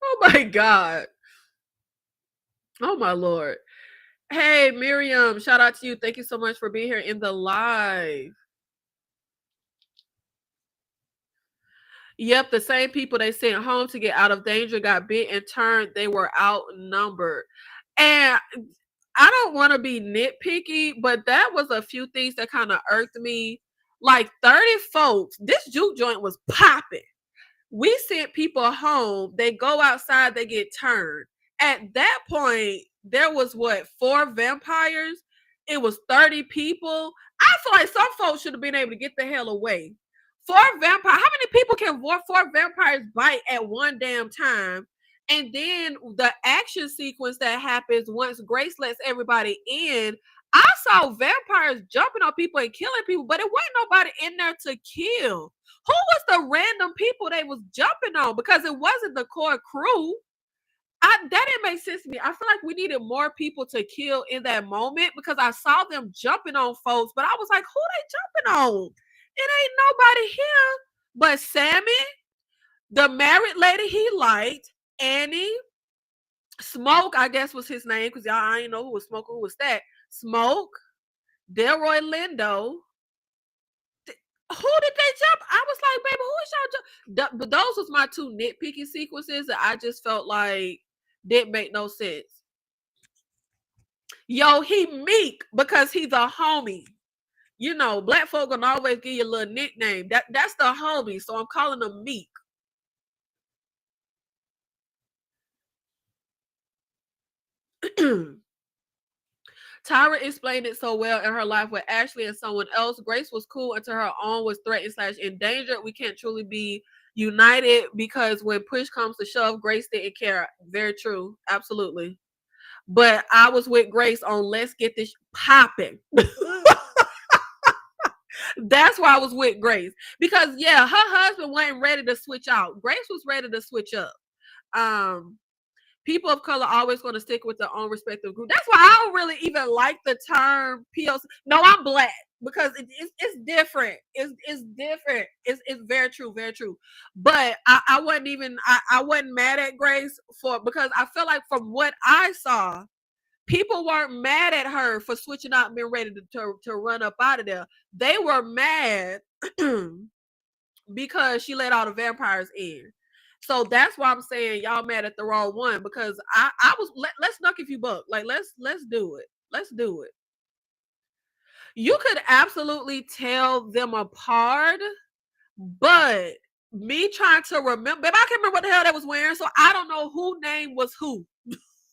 Oh my God. Oh my Lord. Hey, Miriam, shout out to you. Thank you so much for being here in the live. Yep, the same people they sent home to get out of danger got bit and turned. They were outnumbered. And I don't want to be nitpicky, but that was a few things that kind of irked me. Like 30 folks, this juke joint was popping. We sent people home. They go outside, they get turned. At that point, there was 4 vampires. It was 30 people. I feel like some folks should have been able to get the hell away. 4 vampires. How many people can 4 vampires bite at one damn time? And then the action sequence that happens once Grace lets everybody in, I saw vampires jumping on people and killing people, but it wasn't nobody in there to kill. Who was the random people they was jumping on? Because it wasn't the core crew. That didn't make sense to me. I feel like we needed more people to kill in that moment because I saw them jumping on folks, but I was like, who they jumping on? It ain't nobody here but Sammy, the married lady he liked, Annie, Smoke, I guess was his name, because y'all, I ain't know who was Smoke, who was that. Smoke, Delroy Lindo. Who did they jump? I was like, baby, who is y'all jump? But those was my 2 nitpicky sequences that I just felt like didn't make no sense. Yo, he Meek because he's a homie. You know, black folk gonna always give you a little nickname. That's the homie, so I'm calling him Meek. Tyra explained it so well in her life with Ashley and someone else. Grace was cool until her own was threatened / endangered. We can't truly be united because when push comes to shove, Grace didn't care. Very true. Absolutely. But I was with Grace on let's get this popping. That's why I was with Grace. Because yeah, her husband wasn't ready to switch out. Grace was ready to switch up. People of color always going to stick with their own respective group. That's why I don't really even like the term POC. No, I'm black because it's different. It's different. It's very true, very true. But I wasn't even I wasn't mad at Grace because I feel like from what I saw, people weren't mad at her for switching out and being ready to run up out of there. They were mad because she let all the vampires in. So that's why I'm saying y'all mad at the wrong one, because I was let's knock if you buck. Like let's do it. Let's do it. You could absolutely tell them apart, but me trying to remember, babe, I can't remember what the hell they was wearing, so I don't know who name was who.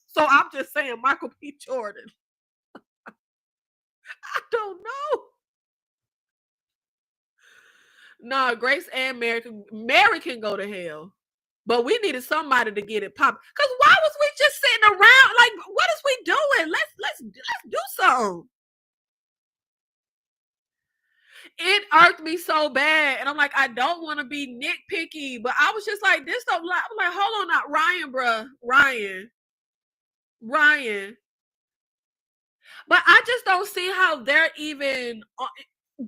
So I'm just saying Michael P. Jordan. I don't know. Nah, Grace and Mary can go to hell. But we needed somebody to get it popped. Cause why was we just sitting around? Like, what is we doing? Let's do something. It irked me so bad, and I'm like, I don't want to be nitpicky, but I was just like, this don't. I'm like, hold on, not Ryan, bruh, Ryan. But I just don't see how they're even.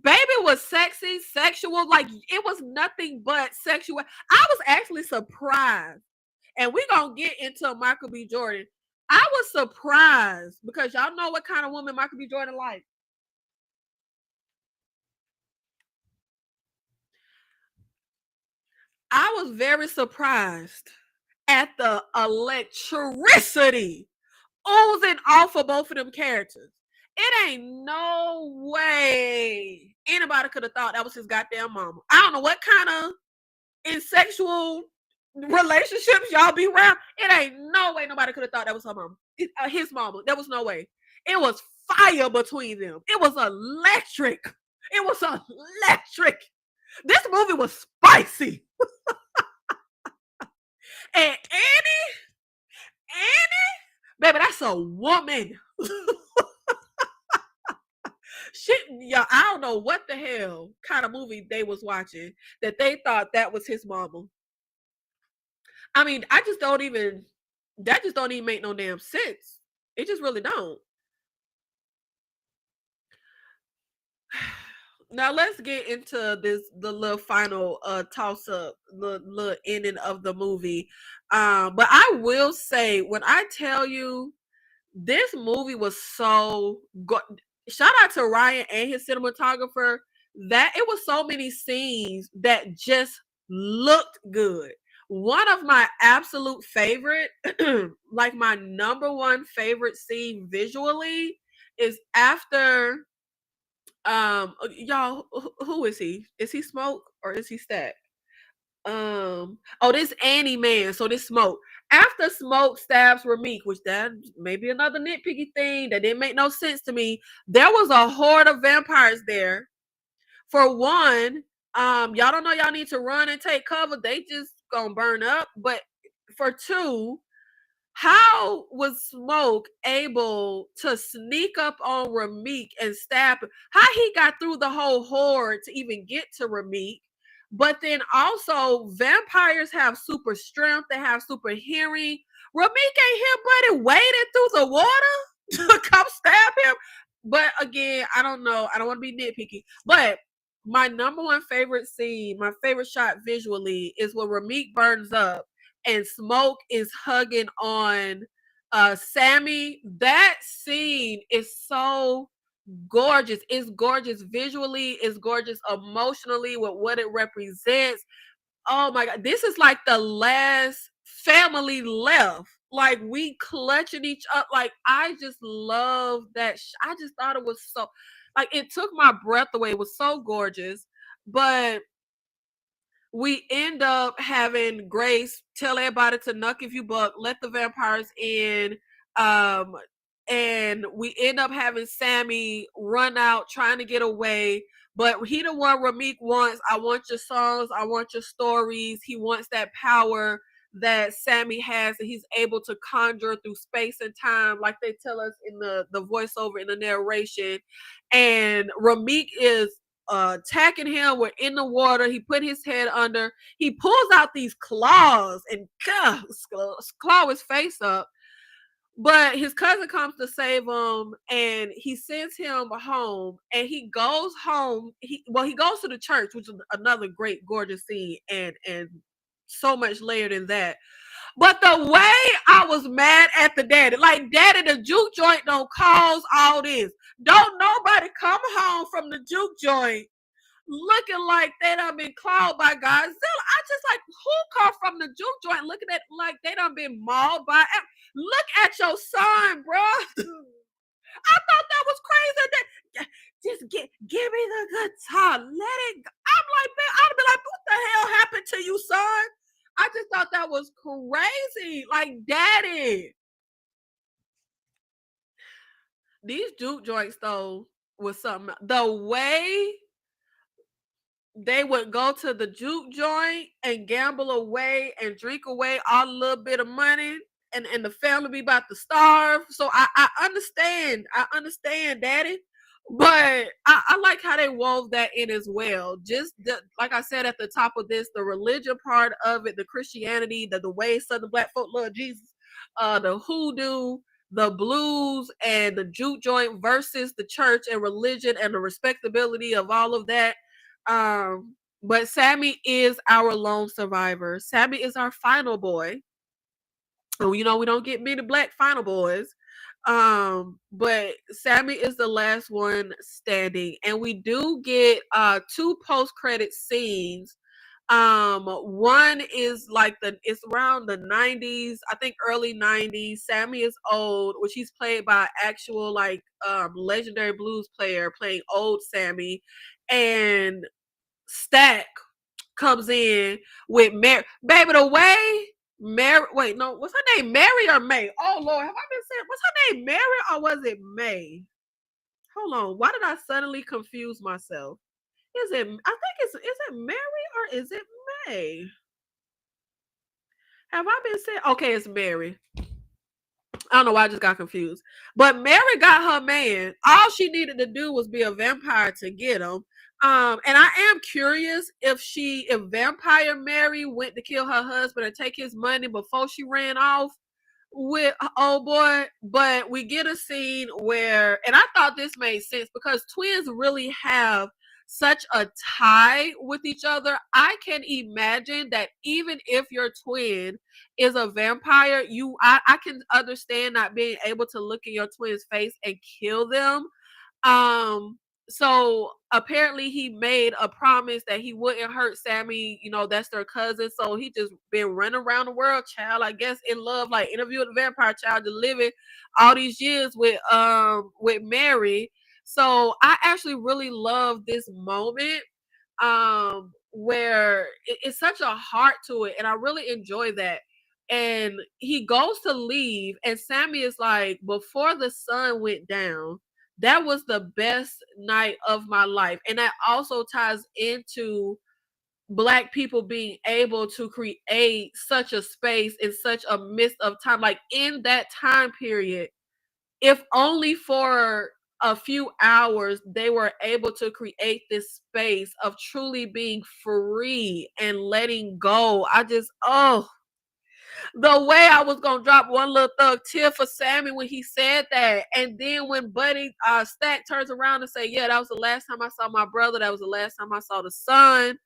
Baby was sexy, sexual, like it was nothing but sexual. I was actually surprised. And we're going to get into Michael B. Jordan. I was surprised because y'all know what kind of woman Michael B. Jordan like. I was very surprised at the electricity oozing off of both of them characters. It ain't no way anybody could have thought that was his goddamn mama. I don't know what kind of sexual relationships y'all be around. It ain't no way nobody could have thought that was her mama. His mama. There was no way. It was fire between them. It was electric. It was electric. This movie was spicy. And Annie, baby, that's a woman. Shit, y'all, I don't know what the hell kind of movie they was watching that they thought that was his mama. I mean, that just don't even make no damn sense. It just really don't. Now let's get into the little final toss up, the little ending of the movie. But I will say, when I tell you this movie was so good, shout out to Ryan and his cinematographer, that it was so many scenes that just looked good. One of my absolute favorite, like my number one favorite scene visually, is after y'all, who is he? Is he Smoke or is he Stack? This Annie man, so this Smoke. After Smoke stabs Ramik, which that may be another nitpicky thing that didn't make no sense to me, there was a horde of vampires there. For one, y'all don't know y'all need to run and take cover. They just gonna burn up. But for two, how was Smoke able to sneak up on Ramik and stab him? How he got through the whole horde to even get to Ramik? But then also, vampires have super strength. They have super hearing. Ramik ain't here, buddy, waded through the water to come stab him. But again, I don't know. I don't want to be nitpicky. But my number one favorite scene, my favorite shot visually, is when Ramik burns up and Smoke is hugging on Sammy. That scene is so gorgeous. It's gorgeous visually, it's gorgeous emotionally with what it represents. Oh my god, this is like the last family left. Like we clutching each up. Like I just love that. I just thought it was so, like, it took my breath away. It was so gorgeous. But we end up having Grace tell everybody to nuck if you buck, let the vampires in. And we end up having Sammy run out trying to get away. But he the one Rameek wants. I want your songs. I want your stories. He wants that power that Sammy has, and he's able to conjure through space and time, like they tell us in the voiceover in the narration. And Rameek is attacking him. We're in the water. He put his head under. He pulls out these claws and claw his face up. But his cousin comes to save him, and he sends him home. And he goes home. He goes to the church, which is another great, gorgeous scene, and so much layered in that. But the way I was mad at the daddy, like, daddy, the juke joint don't cause all this. Don't nobody come home from the juke joint looking like they done been clawed by Godzilla. I just like, who come from the juke joint looking at like they done been mauled by? Look at your son, bro. I thought that was crazy. That just give me the guitar, let it go. I'm like, man, I'd be like, what the hell happened to you, son? I just thought that was crazy. Like, daddy. These juke joints though was something. The way they would go to the juke joint and gamble away and drink away all a little bit of money, and the family be about to starve. So I understand, daddy. But I like how they wove that in as well. Just like I said at the top of this, the religion part of it, the Christianity, the way Southern Black folk love Jesus, the hoodoo, the blues, and the juke joint versus the church and religion and the respectability of all of that. But Sammy is our lone survivor. Sammy is our final boy. And we don't get many black final boys. But Sammy is the last one standing. And we do get two post-credit scenes. One is like it's around the 90s, I think early 90s. Sammy is old, which he's played by actual like legendary blues player playing old Sammy. And Stack comes in with Mary. Baby, the way Mary, wait, no, what's her name? Mary or May? Oh Lord, have I been saying what's her name? Mary or was it May? Hold on. Why did I suddenly confuse myself? Is it, I think is it Mary or is it May? Have I been saying, okay, it's Mary. I don't know why I just got confused. But Mary got her man. All she needed to do was be a vampire to get him. And I am curious if Vampire Mary went to kill her husband and take his money before she ran off with old boy. But we get a scene where, and I thought this made sense because twins really have such a tie with each other. I can imagine that even if your twin is a vampire, I can understand not being able to look in your twin's face and kill them. So apparently he made a promise that he wouldn't hurt Sammy, that's their cousin. So he just been running around the world, child, I guess in love, like Interview with the Vampire Child, to living all these years with Mary. So I actually really love this moment where it's such a heart to it, and I really enjoy that. And he goes to leave, and Sammy is like, before the sun went down, that was the best night of my life. And that also ties into Black people being able to create such a space in such a midst of time. Like in that time period, if only for a few hours, they were able to create this space of truly being free and letting go. The way I was gonna drop one little thug tear for Sammy when he said that, and then when Buddy Stack turns around and say, "Yeah, that was the last time I saw my brother. That was the last time I saw the son."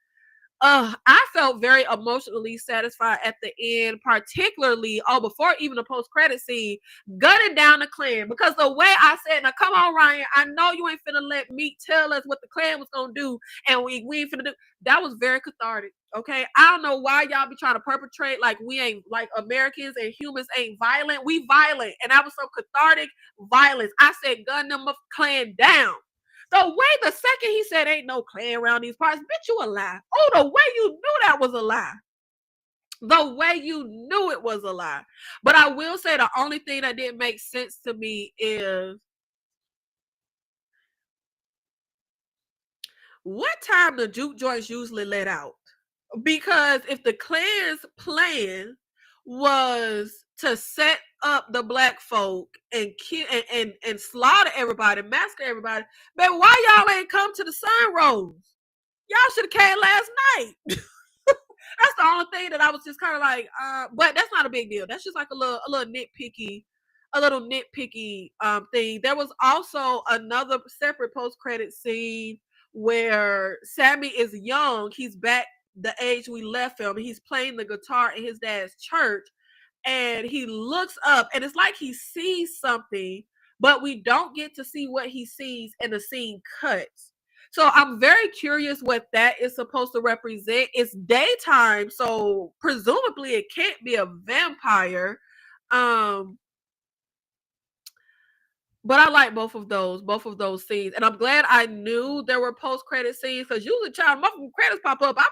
I felt very emotionally satisfied at the end, particularly before even the post-credit scene, gunning down the clan. Because the way I said, now come on, Ryan, I know you ain't finna let me tell us what the clan was gonna do, and we ain't finna do. That was very cathartic. Okay, I don't know why y'all be trying to perpetrate like we ain't, like Americans and humans ain't violent. We violent, and that was some cathartic violence. I said, gun them clan down. The way the second he said ain't no clan around these parts, bitch, you a lie. Oh, the way you knew that was a lie. The way you knew it was a lie. But I will say the only thing that didn't make sense to me is what time the juke joints usually let out. Because if the Klan's plan was to set up the black folk and kill and slaughter everybody, massacre everybody, man, why y'all ain't come to the sun rose? Y'all should have came last night. That's the only thing that I was just kind of like, but that's not a big deal. That's just like a little nitpicky thing. There was also another separate post credit scene where Sammy is young. He's back the age we left him. He's playing the guitar in his dad's church, and he looks up, and it's like he sees something, but we don't get to see what he sees, and the scene cuts. So I'm very curious what that is supposed to represent. It's daytime, so presumably it can't be a vampire. Um, but I like both of those scenes, and I'm glad I knew there were post credit scenes because usually, child, my credits pop up. I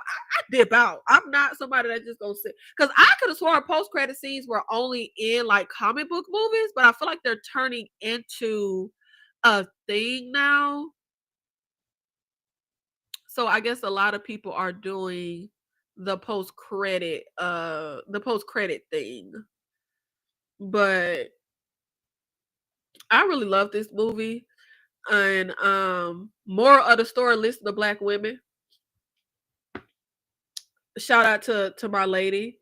dip out. I'm not somebody that just gonna sit because I could have sworn post credit scenes were only in like comic book movies, but I feel like they're turning into a thing now. So I guess a lot of people are doing the post credit thing. But I really love this movie. And more of the story, listen to black women. Shout out to my lady.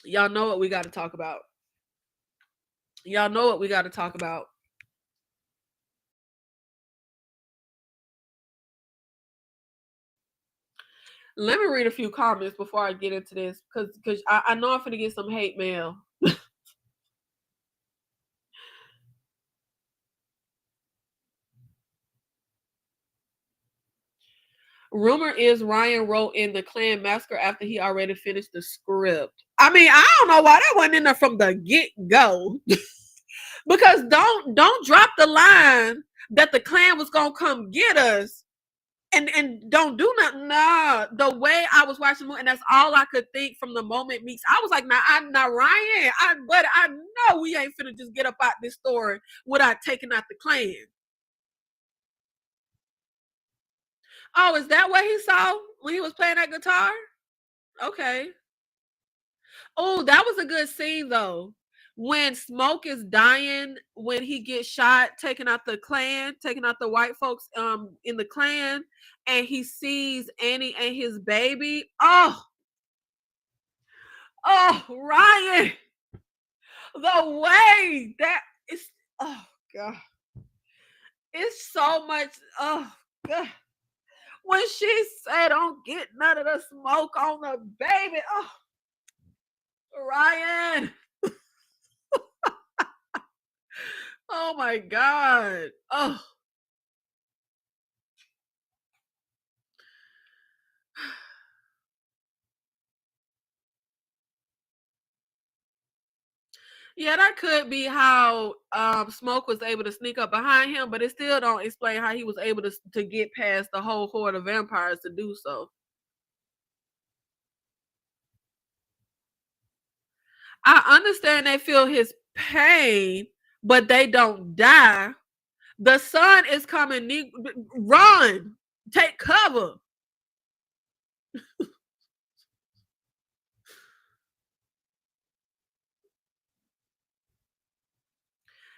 Y'all know what we got to talk about. Y'all know what we got to talk about. Let me read a few comments before I get into this because I know I'm going to get some hate mail. Rumor is Ryan wrote in the Klan Massacre after he already finished the script. I mean, I don't know why that wasn't in there from the get-go. Because don't drop the line that the Klan was gonna come get us and don't do nothing. Nah, the way I was watching the movie, and that's all I could think from the moment Meeks. I was like, nah, Ryan, but I know we ain't finna just get up out this story without taking out the Klan. Oh, is that what he saw when he was playing that guitar? Okay. Oh, that was a good scene though. When Smoke is dying, when he gets shot, taking out the Klan, taking out the white folks in the Klan, and he sees Annie and his baby. Oh, Ryan, the way that is, oh God, it's so much. Oh God, when she said, "Don't get none of the smoke on the baby," oh, Ryan. Oh my God. Oh. Yeah, that could be how Smoke was able to sneak up behind him, but it still don't explain how he was able to get past the whole horde of vampires to do so. I understand they feel his pain, but they don't die. The sun is coming. Run. Take cover.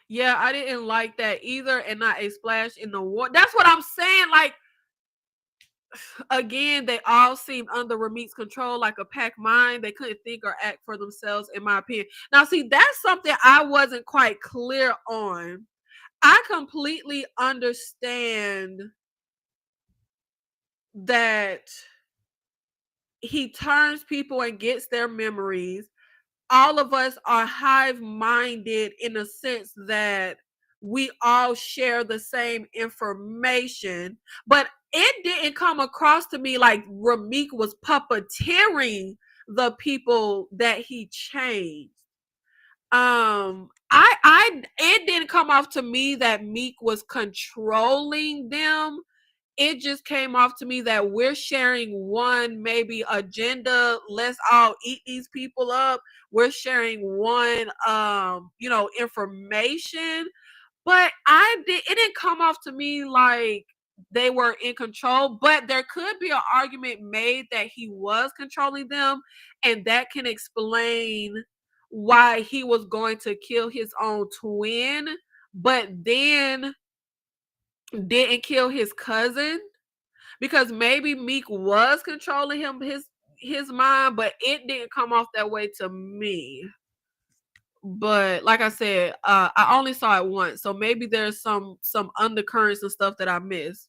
Yeah, I didn't like that either, and not a splash in the water. That's what I'm saying. Like, again, they all seemed under Ramik's control, like a pack mind. They couldn't think or act for themselves, in my opinion. Now, see, that's something I wasn't quite clear on. I completely understand that he turns people and gets their memories. All of us are hive minded in a sense that we all share the same information, but it didn't come across to me like Ramik was puppeteering the people that he changed. I it didn't come off to me that Meek was controlling them it just came off to me that we're sharing one maybe agenda. Let's all eat these people up. We're sharing one information. But it didn't come off to me like they were in control, but there could be an argument made that he was controlling them, and that can explain why he was going to kill his own twin, but then didn't kill his cousin, because maybe Meek was controlling his mind, but it didn't come off that way to me. But like I said, I only saw it once, so maybe there's some undercurrents and stuff that I missed.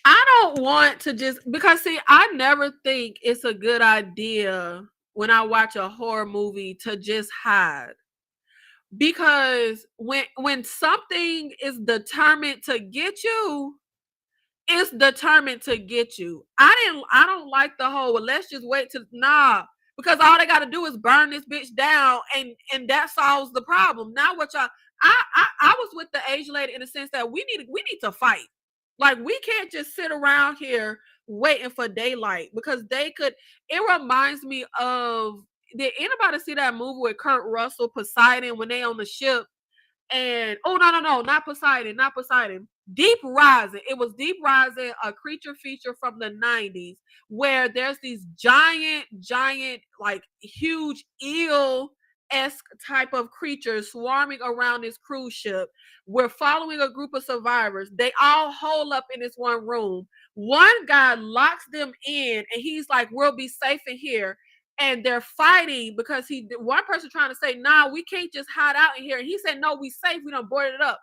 I don't want to just, because see, I never think it's a good idea when I watch a horror movie to just hide. Because when something is determined to get you, it's determined to get you. I don't like the whole, well, let's just wait to, nah, because all they got to do is burn this bitch down, and that solves the problem. Now what y'all, I was with the Asian lady in the sense that we need to fight. Like, we can't just sit around here waiting for daylight, because it reminds me of, did anybody see that movie with Kurt Russell, Poseidon, when they on the ship? And no, not Poseidon. Deep Rising. It was Deep Rising, a creature feature from the 90s, where there's these giant, like huge eel-esque type of creatures swarming around this cruise ship. We're following a group of survivors. They all hole up in this one room. One guy locks them in, and he's like, we'll be safe in here. And they're fighting because one person trying to say, nah, we can't just hide out in here. And he said, no, we safe. We done boarded it up.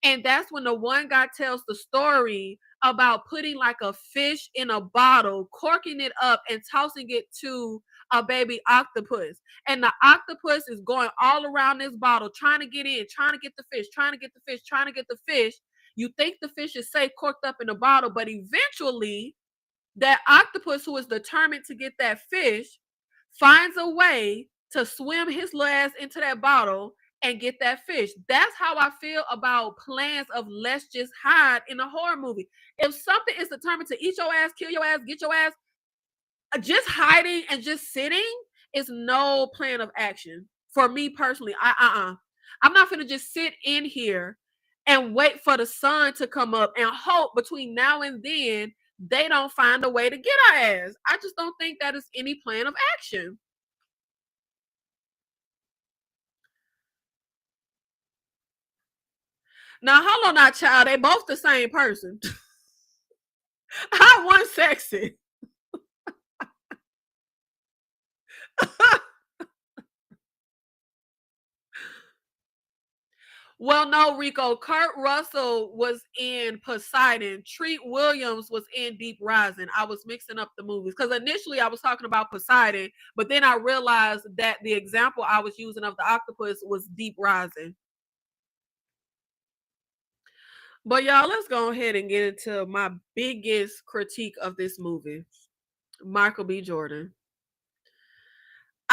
And that's when the one guy tells the story about putting like a fish in a bottle, corking it up, and tossing it to a baby octopus. And the octopus is going all around this bottle, trying to get in, trying to get the fish, trying to get the fish, trying to get the fish. You think the fish is safe corked up in a bottle, but eventually that octopus, who is determined to get that fish, finds a way to swim his little ass into that bottle and get that fish. That's how I feel about plans of let's just hide in a horror movie. If something is determined to eat your ass, kill your ass, get your ass, just hiding and just sitting is no plan of action for me personally. I'm not gonna just sit in here and wait for the sun to come up and hope between now and then they don't find a way to get our ass. I just don't think that is any plan of action. Now, hold on, now, child. They both the same person. How one sexy? Well, no, Rico. Kurt Russell was in Poseidon. Treat Williams was in Deep Rising. I was mixing up the movies because initially I was talking about Poseidon, but then I realized that the example I was using of the octopus was Deep Rising. But y'all, let's go ahead and get into my biggest critique of this movie. Michael B. Jordan.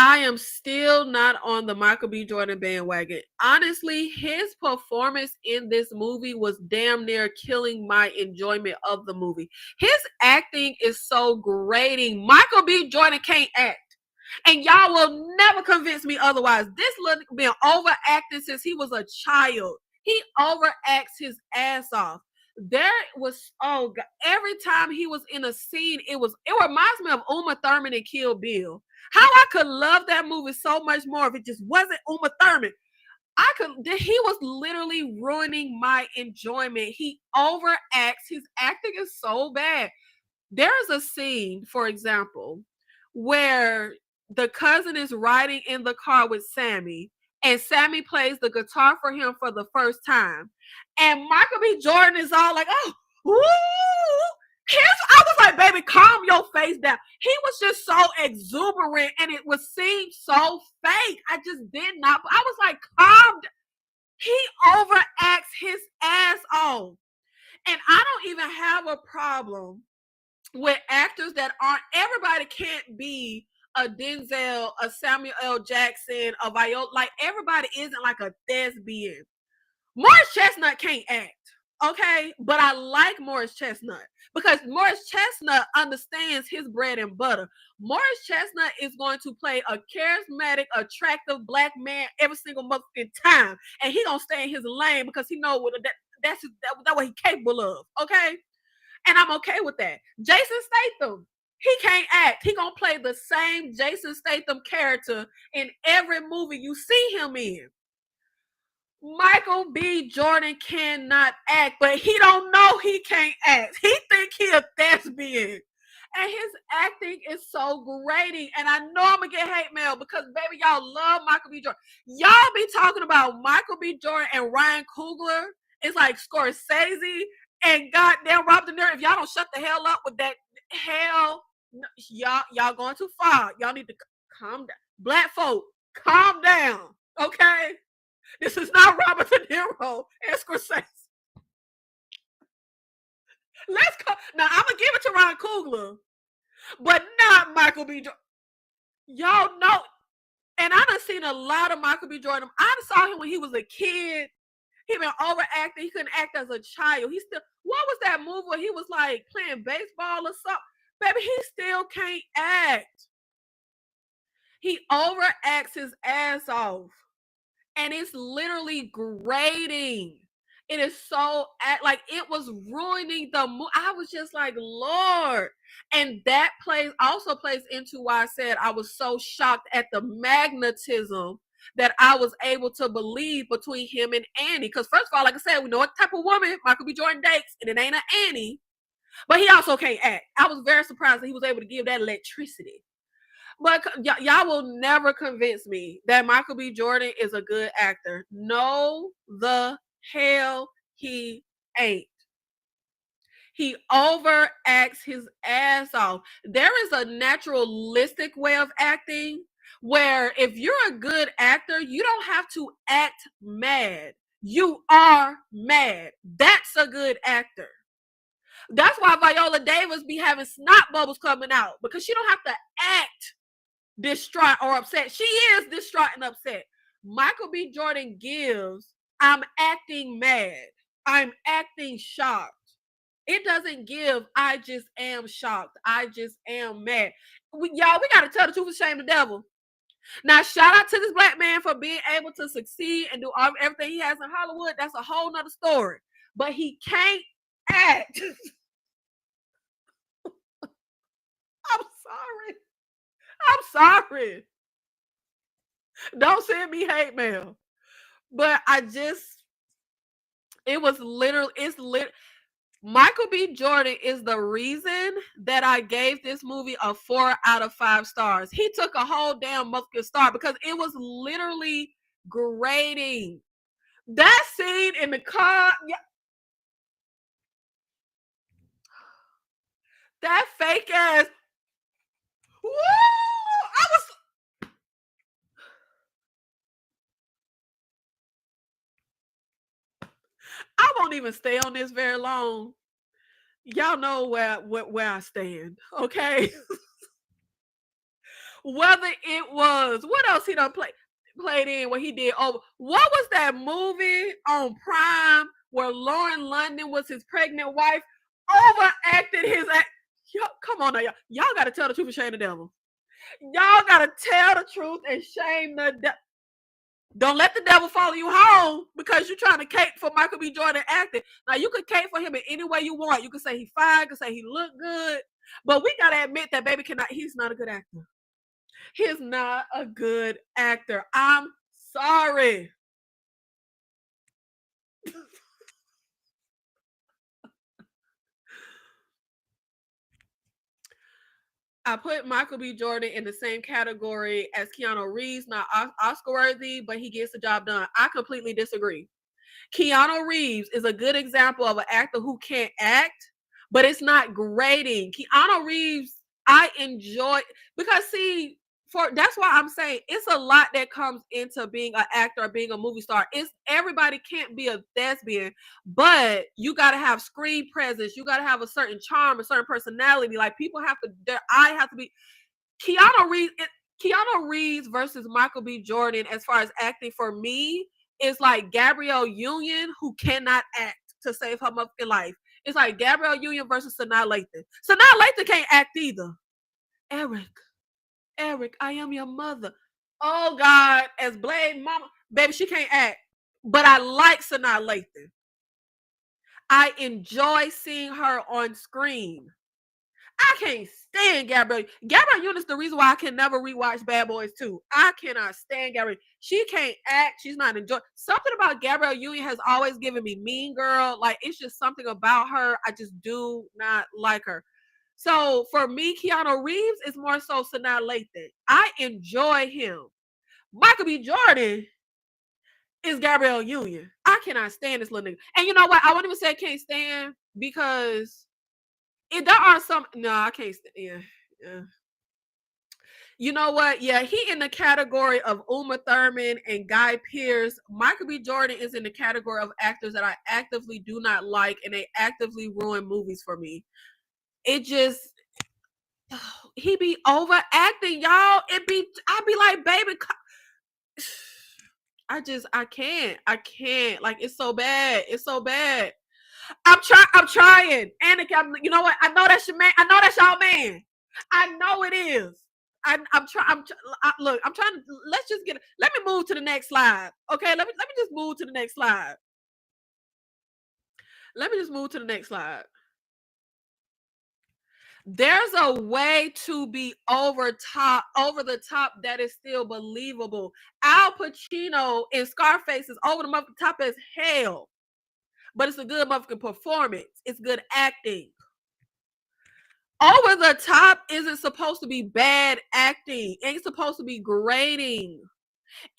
I am still not on the Michael B. Jordan bandwagon. Honestly, his performance in this movie was damn near killing my enjoyment of the movie. His acting is so grating. Michael B. Jordan can't act. And y'all will never convince me otherwise. This little been overacting since he was a child. He overacts his ass off. There was, oh God, every time he was in a scene, it reminds me of Uma Thurman and Kill Bill. How I could love that movie so much more if it just wasn't Uma Thurman. He was literally ruining my enjoyment. He overacts. His acting is so bad. There's a scene, for example, where the cousin is riding in the car with Sammy, and Sammy plays the guitar for him for the first time. And Michael B. Jordan is all like, oh, woo! I was like, baby, calm your face down. He was just so exuberant, and it seemed so fake. I just did not. I was like, calm down. He overacts his ass off. And I don't even have a problem with actors that aren't, everybody can't be a Denzel, a Samuel L. Jackson, a Viola. Like, everybody isn't like a thespian. Morris Chestnut can't act, okay? But I like Morris Chestnut because Morris Chestnut understands his bread and butter. Morris Chestnut is going to play a charismatic, attractive black man every single motherfucking time, and he gonna stay in his lane because he know that's what he's capable of, okay? And I'm okay with that. Jason Statham, he can't act. He gonna play the same Jason Statham character in every movie you see him in. Michael B. Jordan cannot act, but he don't know he can't act. He think he a thespian. And his acting is so grating. And I know I'm gonna get hate mail because baby, y'all love Michael B. Jordan. Y'all be talking about Michael B. Jordan and Ryan Coogler. It's like Scorsese and goddamn Robert De Niro. If y'all don't shut the hell up with that, hell, y'all going too far. Y'all need to calm down. Black folk, calm down. Okay? This is not Robert De Niro and Scorsese. Let's go. Now, I'm going to give it to Ryan Coogler, but not Michael B. Jordan. Y'all know, and I done seen a lot of Michael B. Jordan. I saw him when he was a kid. He been overacting. He couldn't act as a child. He still, what was that movie where he was like playing baseball or something? Baby, he still can't act. He overacts his ass off. And it's literally grating. It is so like it was ruining the movie. I was just like, Lord. And that also plays into why I said I was so shocked at the magnetism that I was able to believe between him and Annie. Because first of all, like I said, we know what type of woman Michael B. Jordan dates, and it ain't an Annie. But he also can't act. I was very surprised that he was able to give that electricity. But y'all will never convince me that Michael B. Jordan is a good actor. No, the hell he ain't. He overacts his ass off. There is a naturalistic way of acting where if you're a good actor, you don't have to act mad. You are mad. That's a good actor. That's why Viola Davis be having snot bubbles coming out because she don't have to act distraught or upset. She is distraught and upset. Michael B. Jordan gives, I'm acting mad. I'm acting shocked. It doesn't give, I just am shocked. I just am mad. Y'all, we got to tell the truth and shame the devil. Now, shout out to this black man for being able to succeed and do everything he has in Hollywood. That's a whole nother story. But he can't act. I'm sorry. I'm sorry. Don't send me hate mail. But it was literally, Michael B. Jordan is the reason that I gave this movie a 4 out of 5 stars. He took a whole damn motherfucking star because it was literally grating. That scene in the car, that fake ass, woo! I won't even stay on this very long. Y'all know where I stand, okay? Whether it was, what else he done played in what he did over. What was that movie on Prime where Lauren London was his pregnant wife? Overacted his come on now, y'all gotta tell the truth and shame the devil. Y'all gotta tell the truth and shame the devil. Don't let the devil follow you home because you're trying to cape for Michael B. Jordan acting. Now, you can cape for him in any way you want. You can say he's fine, you can say he look good. But we got to admit that baby he's not a good actor. He's not a good actor. I'm sorry. I put Michael B. Jordan in the same category as Keanu Reeves, not Oscar worthy, but he gets the job done. I completely disagree. Keanu Reeves is a good example of an actor who can't act, but it's not grating. Keanu Reeves, I enjoy because that's why I'm saying it's a lot that comes into being an actor or being a movie star. It's everybody can't be a thespian, but you got to have screen presence. You got to have a certain charm, a certain personality. Like people have to, their eye have to be. Keanu Reeves versus Michael B. Jordan, as far as acting for me, is like Gabrielle Union, who cannot act to save her motherfucking life. It's like Gabrielle Union versus Sanaa Lathan. Sanaa Lathan can't act either. Eric, I am your mother. Oh God, as Blade Mama, baby, she can't act. But I like Sanaa Lathan. I enjoy seeing her on screen. I can't stand Gabrielle. Gabrielle Union's the reason why I can never rewatch Bad Boys 2. I cannot stand Gabrielle. She can't act. She's not enjoying. Something about Gabrielle Union has always given me Mean Girl. Like, it's just something about her. I just do not like her. So for me, Keanu Reeves is more so Sanaa Lathan. I enjoy him. Michael B. Jordan is Gabrielle Union. I cannot stand this little nigga. And you know what? I won't even say I can't stand because there are some. No, I can't stand. Yeah. You know what? Yeah, he in the category of Uma Thurman and Guy Pearce. Michael B. Jordan is in the category of actors that I actively do not like, and they actively ruin movies for me. It just he be overacting, y'all. I be like, baby, I can't. Like, it's so bad. It's so bad. I'm trying. Anakin, you know what? I know that's your man. I know that's y'all man. I know it is. I'm trying. Look, I'm trying to. Let me move to the next slide. Okay, let me just move to the next slide. Let me just move to the next slide. There's a way to be over the top that is still believable. Al Pacino in Scarface is over the top as hell, but it's a good motherfucking performance. It's good acting. Over the top isn't supposed to be bad acting. It ain't supposed to be grating.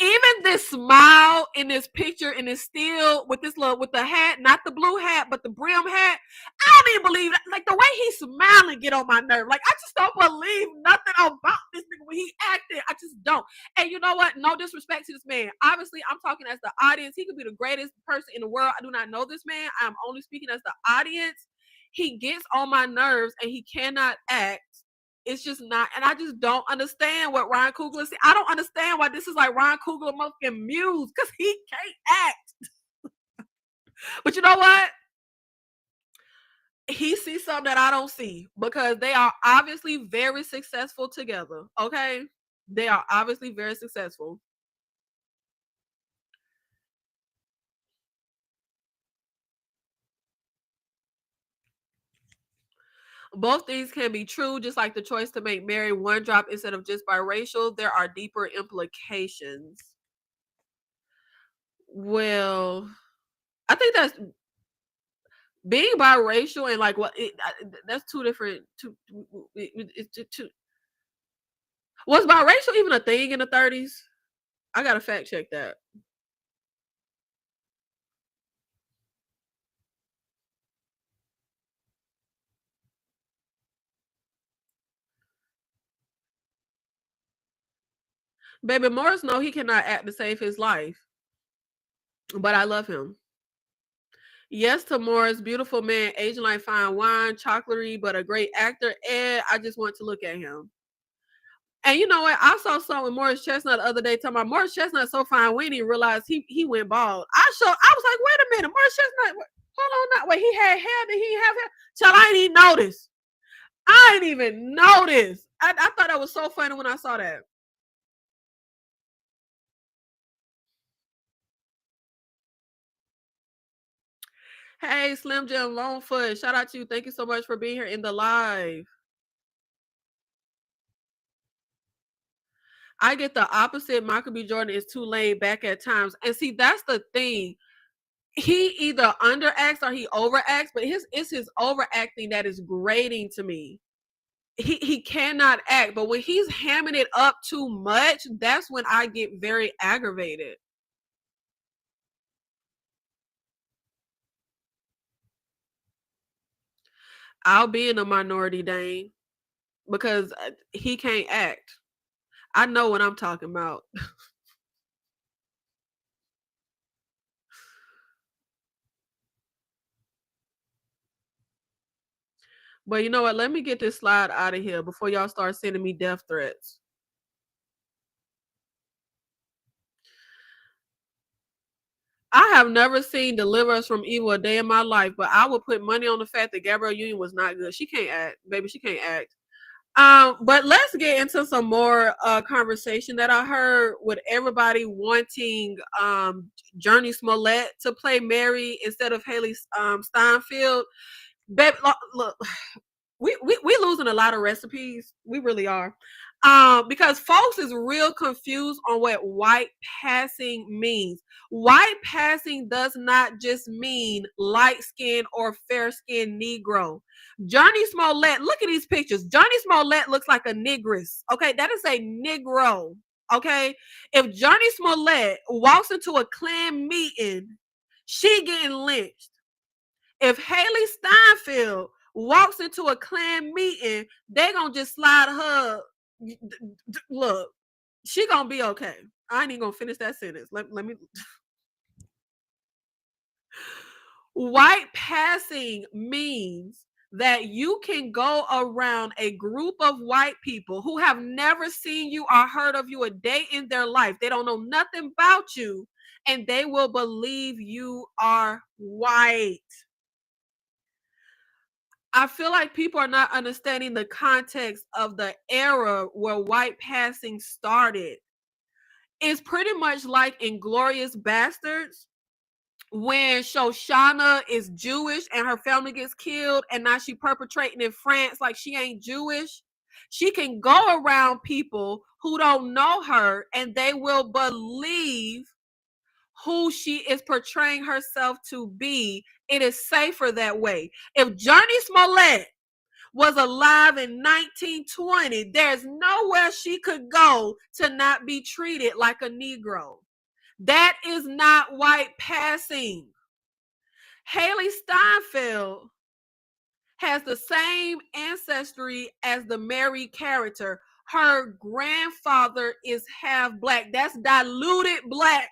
Even this smile in this picture in this still with the hat, not the blue hat, but the brim hat. I don't even believe that. Like, the way he's smiling get on my nerve. Like, I just don't believe nothing about this nigga when he acted. I just don't. And you know what? No disrespect to this man. Obviously, I'm talking as the audience. He could be the greatest person in the world. I do not know this man. I'm only speaking as the audience. He gets on my nerves and he cannot act. It's just not, and I just don't understand what Ryan Coogler said. I don't understand why this is like Ryan Coogler motherfucking muse, because he can't act. But you know what? He sees something that I don't see, because they are obviously very successful together. Okay? They are obviously very successful. Both things can be true, just like the choice to make Mary one drop instead of just biracial. There are deeper implications. Well, I think that's being biracial and like that's two different. It's two. Was biracial even a thing in the 30s? I gotta fact check that. Baby Morris, no, he cannot act to save his life, but I love him. Yes to Morris, beautiful man, aging like fine wine, chocolatey, but a great actor. And I just want to look at him. And you know what? I saw something with Morris Chestnut the other day talking about Morris Chestnut so fine we didn't realize he went bald. I was like, wait a minute, Morris Chestnut, hold on, not wait, he had hair, did he have hair? Child, I didn't even notice. I didn't even notice. I thought that was so funny when I saw that. Hey, Slim Jim Longfoot, shout out to you. Thank you so much for being here in the live. I get the opposite. Michael B. Jordan is too laid back at times. And see, that's the thing. He either underacts or he overacts, but it's his overacting that is grating to me. He cannot act, but when he's hamming it up too much, that's when I get very aggravated. I'll be in a minority, Dane, because he can't act. I know what I'm talking about. But you know what? Let me get this slide out of here before y'all start sending me death threats. I have never seen Deliver Us from Evil a day in my life, but I would put money on the fact that Gabrielle Union was not good. She can't act, baby. She can't act. But let's get into some more conversation that I heard with everybody wanting Journey Smollett to play Mary instead of Haley Steinfeld. Baby, look, we losing a lot of recipes. We really are. Because folks is real confused on what white passing means. White passing does not just mean light skin or fair skinned Negro. Johnny Smollett, look at these pictures. Johnny Smollett looks like a negress. Okay, that is a Negro. Okay, if Johnny Smollett walks into a Klan meeting, she getting lynched. If Haley Steinfeld walks into a Klan meeting, they gonna just slide her. Look, she gonna be okay. I ain't even gonna finish that sentence. Let me. White passing means that you can go around a group of white people who have never seen you or heard of you a day in their life. They don't know nothing about you, and they will believe you are white. I feel like people are not understanding the context of the era where white passing started. It's pretty much like in Glorious Bastards when Shoshana is Jewish and her family gets killed and now she perpetrating in France like she ain't Jewish. She can go around people who don't know her and they will believe who she is portraying herself to be. It is safer that way. If Journey Smollett was alive in 1920, there's nowhere she could go to not be treated like a Negro. That is not white passing. Haley Steinfeld has the same ancestry as the Mary character. Her grandfather is half black. That's diluted black.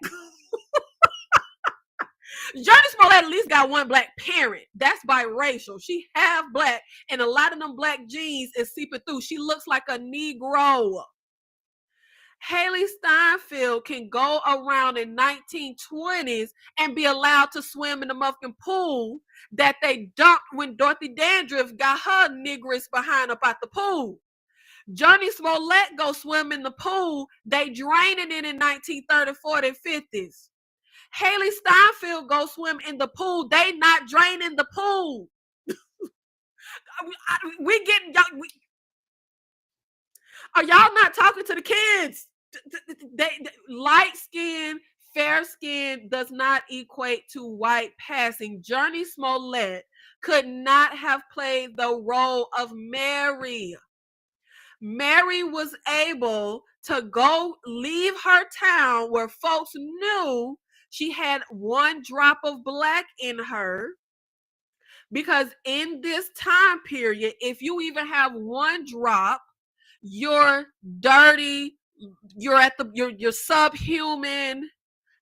Johnny Smollett at least got one black parent. That's biracial. She half black, and a lot of them black genes is seeping through. She looks like a Negro. Haley Steinfeld can go around in 1920s and be allowed to swim in the muffin pool that they dumped when Dorothy Dandridge got her negress behind up out the pool. Johnny Smollett go swim in the pool. They draining it in 1930s, 40s, 50s. Haley Steinfeld go swim in the pool. They not draining the pool. We getting y'all. Are y'all not talking to the kids? Light skin, fair skin does not equate to white passing. Journey Smollett could not have played the role of Mary. Mary was able to go leave her town where folks knew she had one drop of black in her. Because in this time period, if you even have one drop, you're dirty, you're subhuman,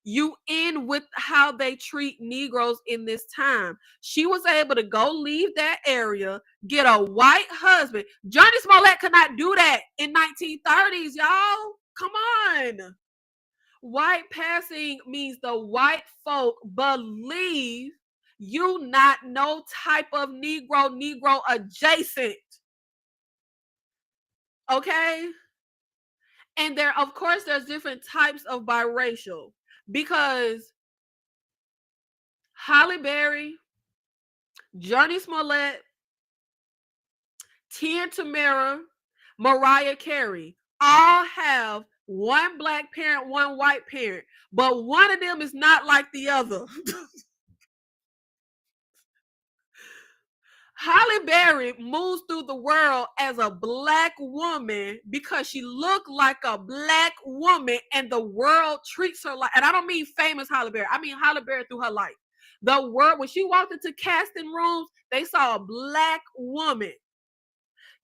you in with how they treat Negroes in this time. She was able to go leave that area, get a white husband. Johnny Smollett could not do that in 1930s, y'all. Come on. White passing means the white folk believe you not no type of Negro adjacent. Okay? And there, of course, there's different types of biracial because Halle Berry, Johnny Smollett, Tia Tamera, Mariah Carey all have one black parent, one white parent, but one of them is not like the other. Halle Berry moves through the world as a black woman because she looked like a black woman and the world treats her like, and I don't mean famous Halle Berry, I mean Halle Berry through her life. The world, when she walked into casting rooms, they saw a black woman.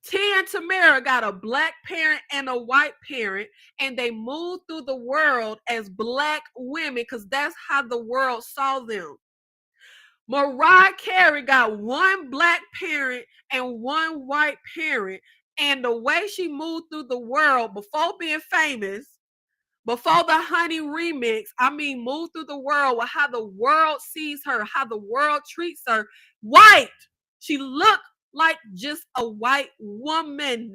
Tia and Tamera got a black parent and a white parent, and they moved through the world as black women because that's how the world saw them. Mariah Carey got one black parent and one white parent. And the way she moved through the world before being famous, before the Honey remix, I mean, moved through the world with how the world sees her, how the world treats her. White. She looked like just a white woman.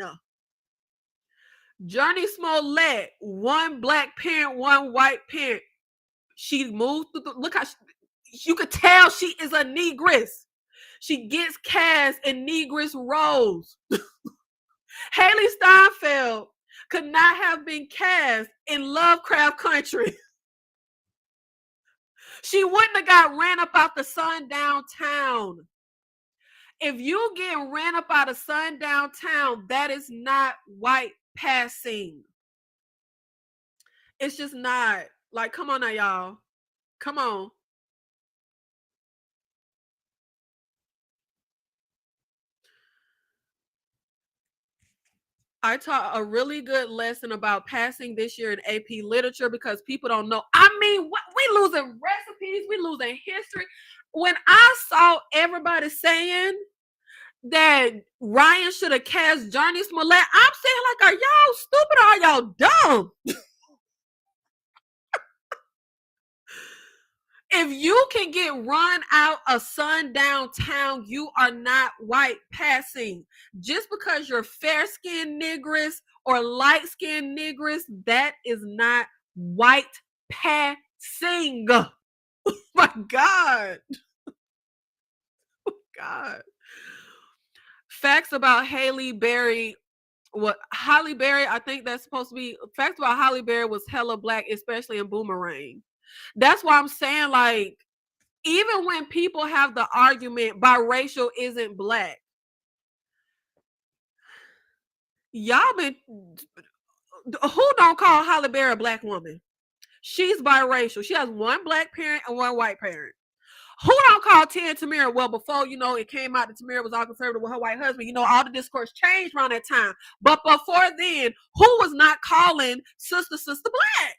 Journey Smollett, one black parent, one white parent. She moved through the, look how you could tell she is a negress. She gets cast in negress roles. Haley Steinfeld could not have been cast in Lovecraft Country. She wouldn't have got ran up out the sundown town. If you get ran up out of sundown town, that is not white passing. It's just not. Like, come on now, y'all. Come on. I taught a really good lesson about passing this year in AP literature because people don't know. I mean, we losing recipes, we losing history. When I saw everybody saying that Ryan should have cast Journey Smollett, I'm saying, like, are y'all stupid or are y'all dumb? If you can get run out of sundown town, you are not white passing. Just because you're fair-skinned negress or light-skinned negress, that is not white passing. Oh my God. Oh God. Facts about Halle Berry. What Halle Berry, I think that's supposed to be facts about Halle Berry was hella black, especially in Boomerang. That's why I'm saying, like, even when people have the argument biracial isn't black, y'all been, who don't call Halle Berry a black woman? She's biracial. She has one black parent and one white parent. Who don't call Tia Tamira? Well, before, it came out that Tamira was all conservative with her white husband. All the discourse changed around that time. But before then, who was not calling sister black?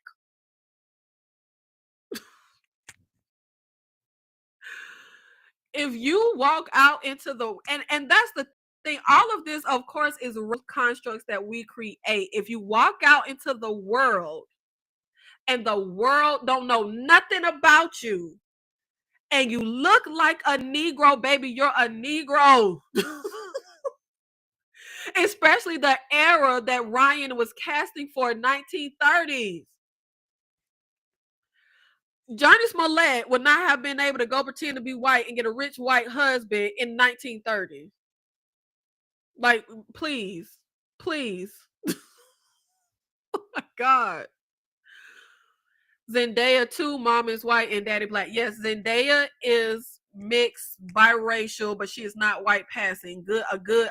If you walk out into the, and that's the thing, all of this, of course, is constructs that we create. If you walk out into the world and the world don't know nothing about you and you look like a Negro, baby, you're a Negro. Especially the era that Ryan was casting for, 1930s. Johnny Smollett would not have been able to go pretend to be white and get a rich white husband in 1930s. Like, please. Oh my God. Zendaya too, mom is white and daddy black. Yes, Zendaya is mixed biracial, but she is not white passing.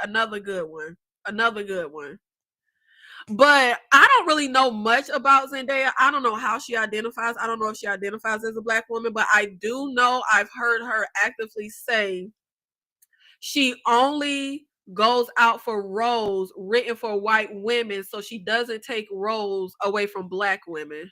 Another good one. But I don't really know much about Zendaya. I don't know how she identifies. I don't know if she identifies as a black woman, but I do know I've heard her actively say she only goes out for roles written for white women, so she doesn't take roles away from black women.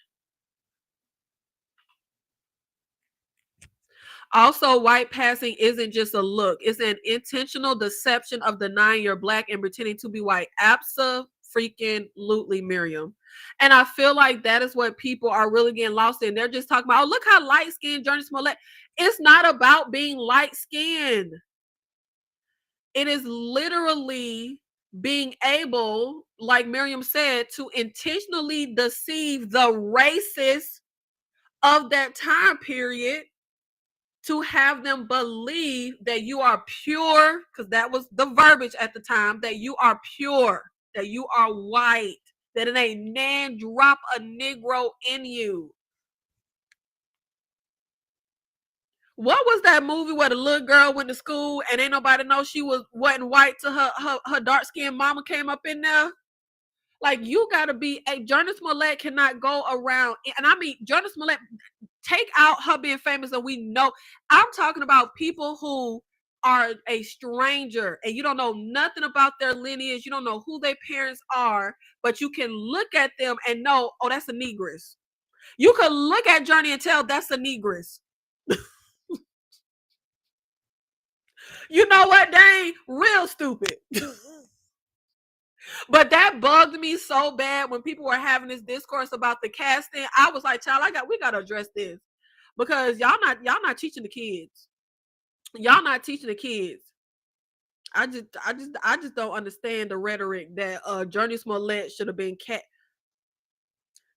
Also, white passing isn't just a look. It's an intentional deception of denying you're black and pretending to be white. Abso-freaking-lutely, Miriam. And I feel like that is what people are really getting lost in. They're just talking about, oh, look how light-skinned Journey Smollett. It's not about being light-skinned. It is literally being able, like Miriam said, to intentionally deceive the racists of that time period, to have them believe that you are pure, because that was the verbiage at the time, that you are pure, that you are white, that it ain't nan drop a Negro in you. What was that movie where the little girl went to school and ain't nobody know she wasn't white till her dark-skinned mama came up in there? Like, you gotta be Journey Smollett cannot go around, and I mean Journey Smollett, take out her being famous and we know. I'm talking about people who are a stranger and you don't know nothing about their lineage. You don't know who their parents are, but you can look at them and know, oh, that's a negress. You could look at Journey and tell that's a negress. You know what, Dang? Real stupid. But that bugged me so bad when people were having this discourse about the casting. I was like, child, we gotta address this. Because y'all not teaching the kids. Y'all not teaching the kids. I just don't understand the rhetoric that Journey Smollett should have been cat.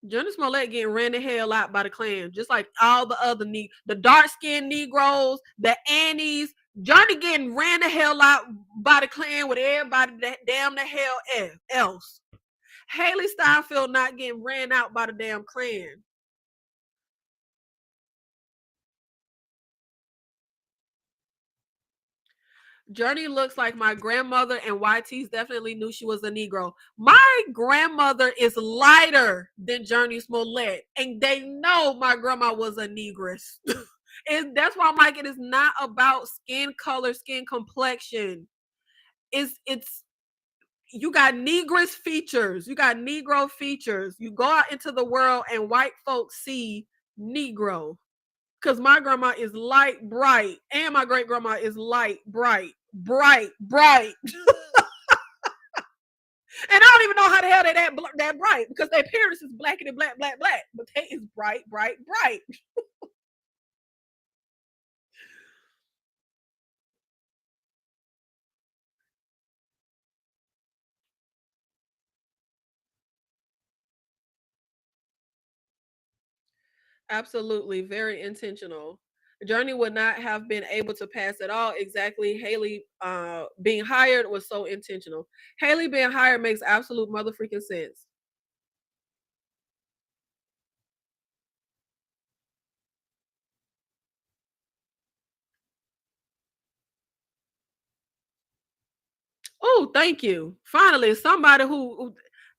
Journey Smollett getting ran the hell out by the Klan, just like all the other the dark skinned Negroes, the Annies. Johnny getting ran the hell out by the Klan with everybody that damn the hell else. Haley Steinfeld not getting ran out by the damn Klan. Journey looks like my grandmother, and YT's definitely knew she was a Negro. My grandmother is lighter than Journey Smollett, and they know my grandma was a Negress. And that's why I'm like, it is not about skin color, skin complexion. It's you got Negress features, you got Negro features. You go out into the world, and white folks see Negro. Because my grandma is light bright, and my great grandma is light bright. Bright. And I don't even know how the hell they that bright, because their parents is blackity black. But they is bright. Absolutely, very intentional. Journey would not have been able to pass at all. Exactly. Haley being hired was so intentional. Haley being hired makes absolute motherfucking sense. Oh, thank you. Finally, somebody who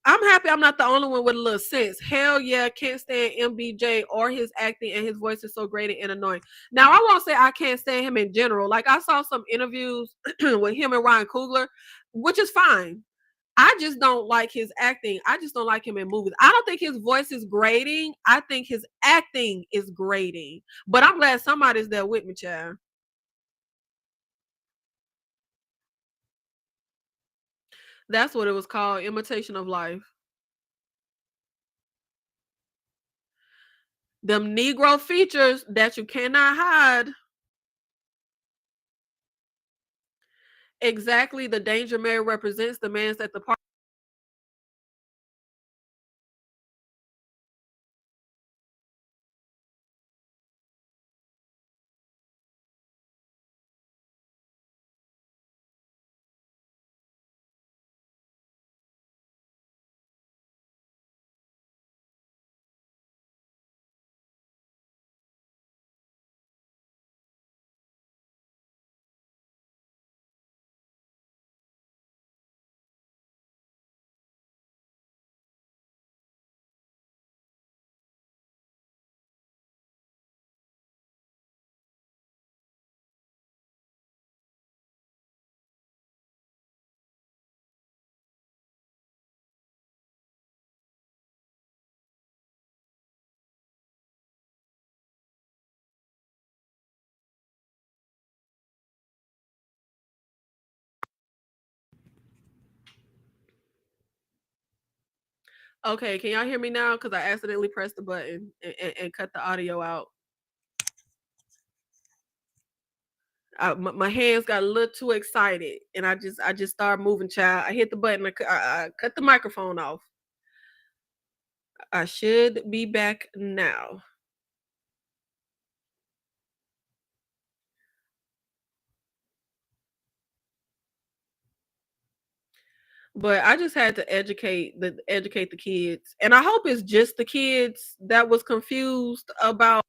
I'm happy I'm not the only one with a little sense. Hell yeah, can't stand MBJ or his acting, and his voice is so great and annoying. Now, I won't say I can't stand him in general. Like, I saw some interviews with him and Ryan Coogler, which is fine. I just don't like his acting. I just don't like him in movies. I don't think his voice is grating. I think his acting is grating. But I'm glad somebody's there with me, child. That's what it was called, Imitation of Life. Them Negro features that you cannot hide. Exactly, the danger Mary represents demands that the party. Okay, can y'all hear me now? Because I accidentally pressed the button and cut the audio out. My hands got a little too excited, and I just started moving. Child, I hit the button. I cut the microphone off. I should be back now. But I just had to educate the kids, and I hope it's just the kids that was confused about.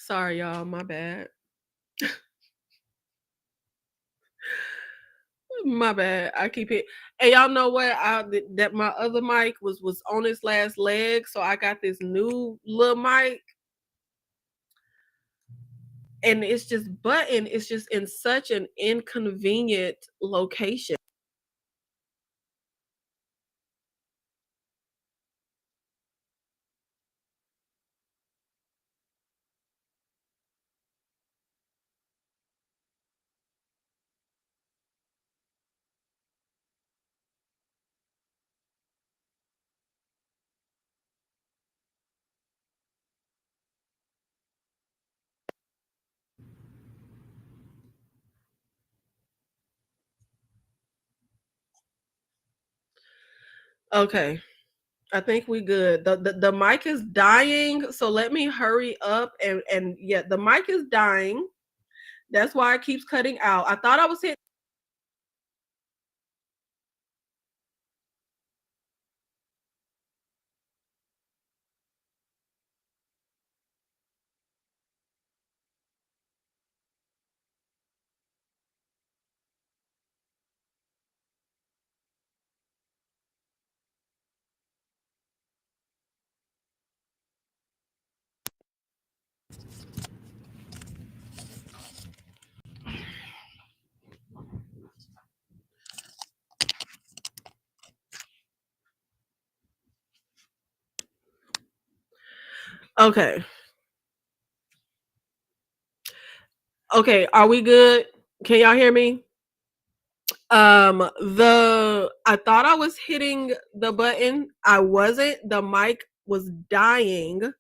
Sorry, y'all. My bad. My bad. I keep it. Hey, y'all know what? That my other mic was on its last leg, so I got this new little mic, and it's just button. It's just in such an inconvenient location. Okay. I think we good. The mic is dying, so let me hurry up and yeah, the mic is dying. That's why it keeps cutting out. I thought I was hitting. Okay. Okay, are we good? Can y'all hear me? The I thought I was hitting the button. I wasn't. The mic was dying.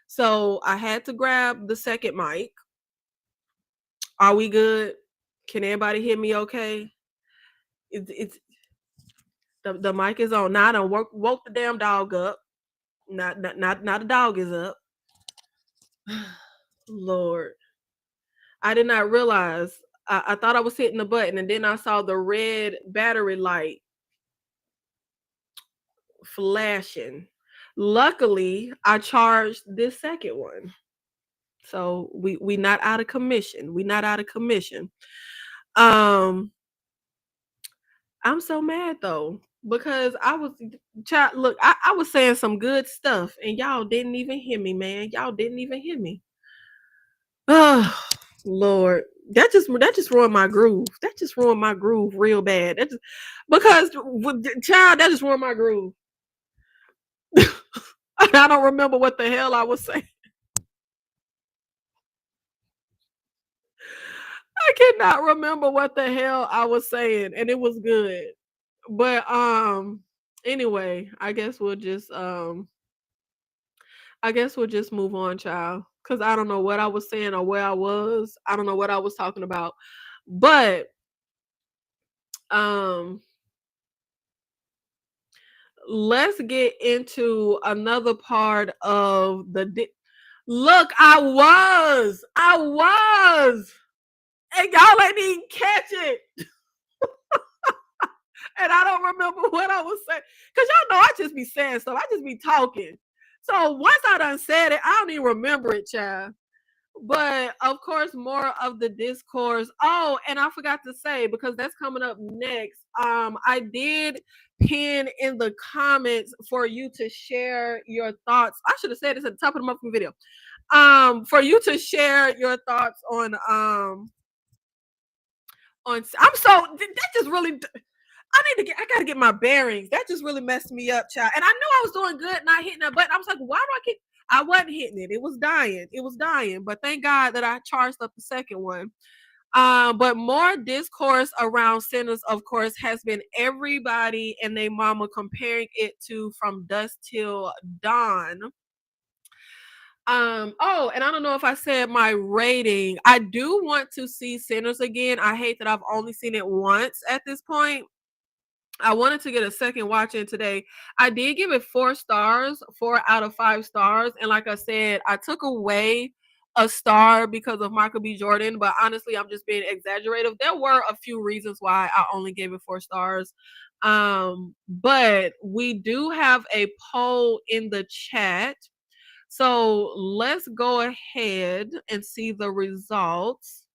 So I had to grab the second mic. Are we good? Can everybody hear me okay? It's the mic is on. Now I done woke the damn dog up. Not the dog is up. Lord. I did not realize. I thought I was hitting the button and then I saw the red battery light flashing. Luckily, I charged this second one. So we not out of commission. We not out of commission. Um I'm so mad though because I was child look, I was saying some good stuff and y'all didn't even hear me, man. Y'all didn't even hear me. Oh, Lord. That just ruined my groove. That just ruined my groove real bad. That just because child, that just ruined my groove. I don't remember what the hell I was saying. I cannot remember what the hell I was saying, and it was good. But anyway, I guess we'll just move on, child. Cause I don't know what I was saying or where I was. I don't know what I was talking about. But um let's get into another part of look, I was, and y'all ain't even catch it. And I don't remember what I was saying. Cause y'all know I just be saying stuff. I just be talking. So once I done said it, I don't even remember it, child. But of course, more of the discourse. Oh, and I forgot to say, because that's coming up next. I did pin in the comments for you to share your thoughts. I should have said this at the top of the motherfucking video. For you to share your thoughts on I'm so that just really I gotta get my bearings. That just really messed me up, child. And I knew I was doing good, not hitting that button. I was like, why do I keep I wasn't hitting it. It was dying. It was dying. But thank God that I charged up the second one. But more discourse around sinners, of course, has been everybody and their mama comparing it to From Dusk Till Dawn. Oh, and I don't know if I said my rating. I do want to see Sinners again. I hate that I've only seen it once at this point. I wanted to get a second watch in today. I did give it 4 stars, 4 out of 5 stars. And like I said, I took away a star because of Michael B. Jordan, but honestly, I'm just being exaggerative. There were a few reasons why I only gave it 4 stars. But we do have a poll in the chat. So let's go ahead and see the results.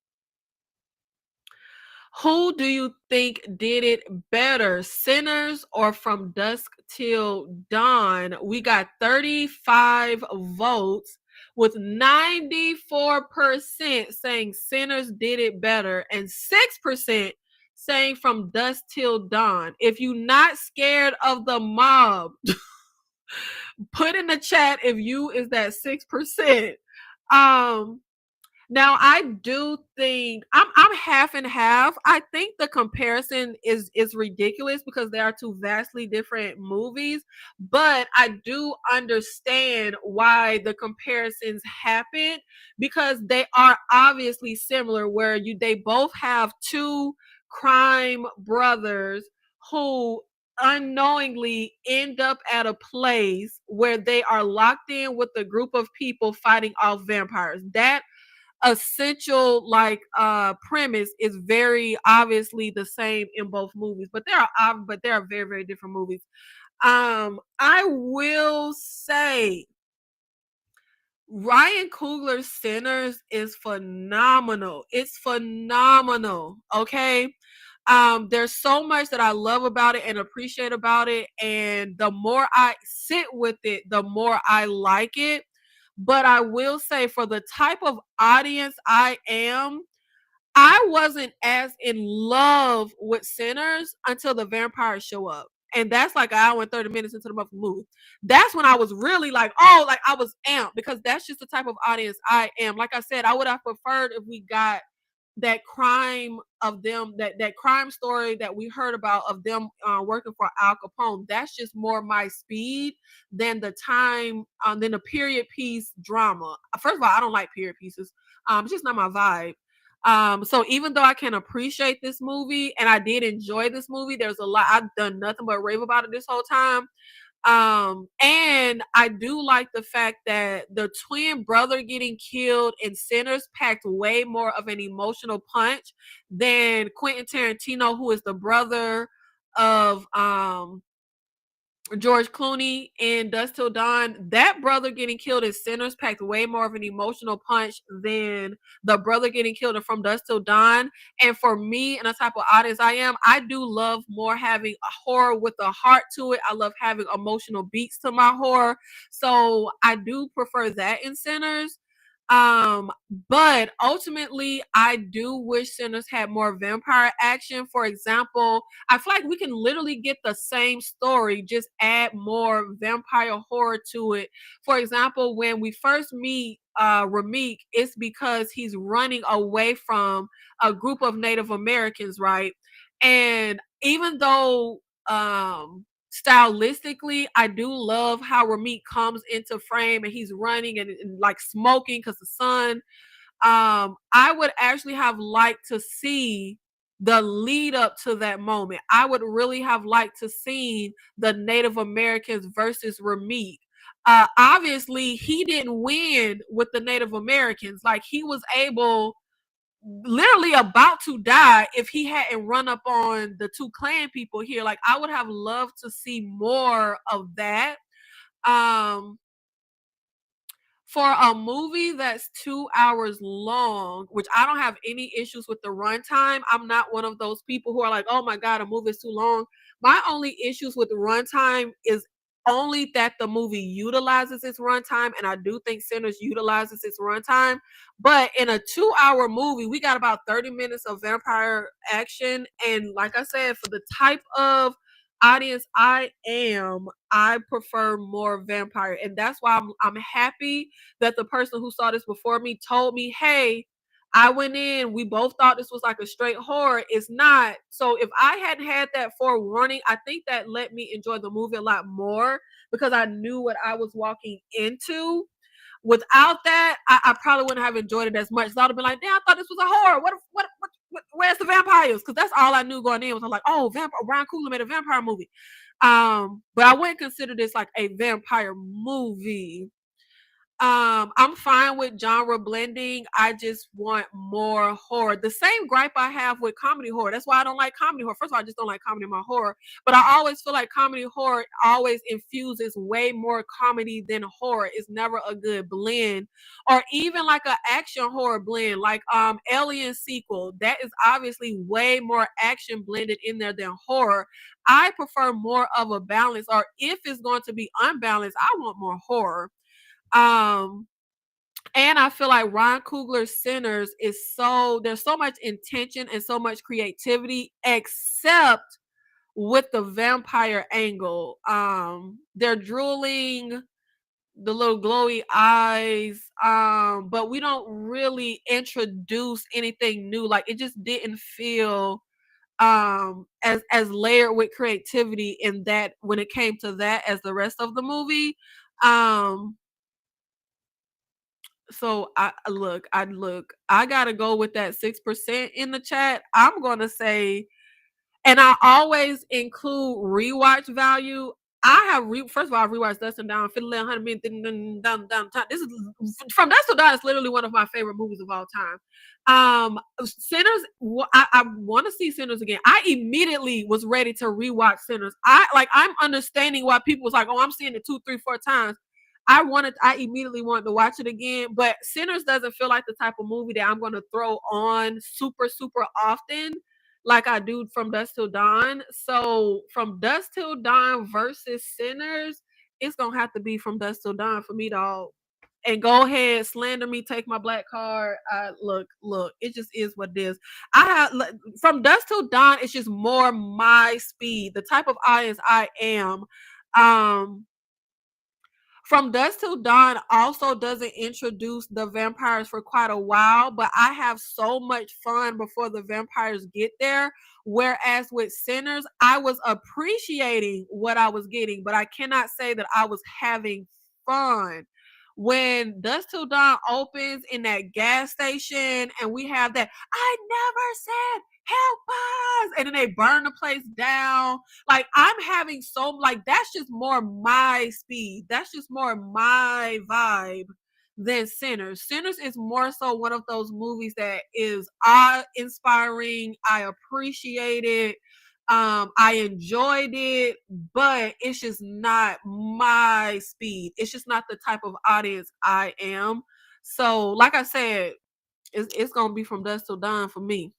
Who do you think did it better, Sinners or From Dusk Till Dawn? We got 35 votes with 94% saying Sinners did it better and 6% saying From Dusk Till Dawn. If you're not scared of the mob, put in the chat if you is that 6%. Now I do think I'm half and half. I think the comparison is ridiculous because they are two vastly different movies, but I do understand why the comparisons happen because they are obviously similar where they both have two crime brothers who unknowingly end up at a place where they are locked in with a group of people fighting off vampires. That essential premise is very obviously the same in both movies, but they are very, very different movies. I will say Ryan Coogler's Sinners is phenomenal. It's phenomenal. Okay. There's so much that I love about it and appreciate about it. And the more I sit with it, the more I like it. But I will say, for the type of audience I am, I wasn't as in love with Sinners until the vampires show up. And that's like an hour and 30 minutes into the movie. That's when I was really like, oh, like I was amped because that's just the type of audience I am. Like I said, I would have preferred if we got that crime of them, that crime story that we heard about of them working for Al Capone. That's just more my speed than the time, than the period piece drama. First of all, I don't like period pieces. It's just not my vibe. So even though I can appreciate this movie and I did enjoy this movie, there's a lot I've done nothing but rave about it this whole time. And I do like the fact that the twin brother getting killed in Sinners packed way more of an emotional punch than Quentin Tarantino, who is the brother of George Clooney in Dusk Till Dawn. That brother getting killed in Sinners packed way more of an emotional punch than the brother getting killed in From Dusk Till Dawn. And for me and the type of audience I am, I do love more having a horror with a heart to it. I love having emotional beats to my horror. So I do prefer that in Sinners. But ultimately, I do wish Sinners had more vampire action. For example, I feel like we can literally get the same story, just add more vampire horror to it. For example, when we first meet Ramik, it's because he's running away from a group of Native Americans, right? And even though stylistically, I do love how Ramik comes into frame and he's running and like smoking because the sun. I would actually have liked to see the lead up to that moment. I would really have liked to see the Native Americans versus Ramik. Obviously, he didn't win with the Native Americans. Like he was able, literally about to die if he hadn't run up on the two clan people here. Like I would have loved to see more of that. Um, for a movie that's 2 hours long, which I don't have any issues with the runtime. I'm not one of those people who are like, oh my God, a movie is too long. My only issues with the runtime is only that the movie utilizes its runtime, and I do think Sinners utilizes its runtime. But in a 2 hour movie, we got about 30 minutes of vampire action. And like I said, for the type of audience I am, I prefer more vampire. And that's why I'm happy that the person who saw this before me told me, hey, I went in, we both thought this was like a straight horror. It's not. So if I hadn't had that forewarning, I think that let me enjoy the movie a lot more because I knew what I was walking into. Without that, I probably wouldn't have enjoyed it as much. So I'd have been like, damn, I thought this was a horror. Where's the vampires? Because that's all I knew going in was I'm like, oh, Ryan Coogler made a vampire movie. But I wouldn't consider this like a vampire movie. I'm fine with genre blending. I just want more horror. The same gripe I have with comedy horror. That's why I don't like comedy horror. First of all, I just don't like comedy in my horror. But I always feel like comedy horror always infuses way more comedy than horror. It's never a good blend. Or even like an action horror blend, like Alien sequel. That is obviously way more action blended in there than horror. I prefer more of a balance, or if it's going to be unbalanced, I want more horror. Um, and I feel like Ryan Coogler's Sinners is there's so much intention and so much creativity, except with the vampire angle. They're drooling, the little glowy eyes, but we don't really introduce anything new. Like it just didn't feel as layered with creativity in that when it came to that as the rest of the movie. Um So I gotta go with that 6% in the chat. I'm gonna say, and I always include rewatch value. First of all, I rewatched Dustin Down, Fiddle 100 minutes down. This is from Dust to Dawn is literally one of my favorite movies of all time. Sinners, I want to see Sinners again. I immediately was ready to rewatch Sinners. I'm understanding why people was like, oh, I'm seeing it 2, 3, 4 times. I immediately wanted to watch it again, but Sinners doesn't feel like the type of movie that I'm going to throw on super, super often like I do from Dusk Till Dawn. So from Dusk Till Dawn versus Sinners, it's going to have to be from Dusk Till Dawn for me, dog. And go ahead, slander me, take my black card. Look, it just is what it is. From Dusk Till Dawn, it's just more my speed, the type of audience I am. From Dusk Till Dawn also doesn't introduce the vampires for quite a while, but I have so much fun before the vampires get there. Whereas with Sinners, I was appreciating what I was getting, but I cannot say that I was having fun. When Dusk Till Dawn opens in that gas station and we have that, I never said help us, and then they burn the place down. Like I'm having that's just more my speed. That's just more my vibe than Sinners. Sinners is more so one of those movies that is awe-inspiring. I appreciate it. I enjoyed it, but it's just not my speed. It's just not the type of audience I am. So, like I said, it's gonna be from Dusk Till Dawn for me.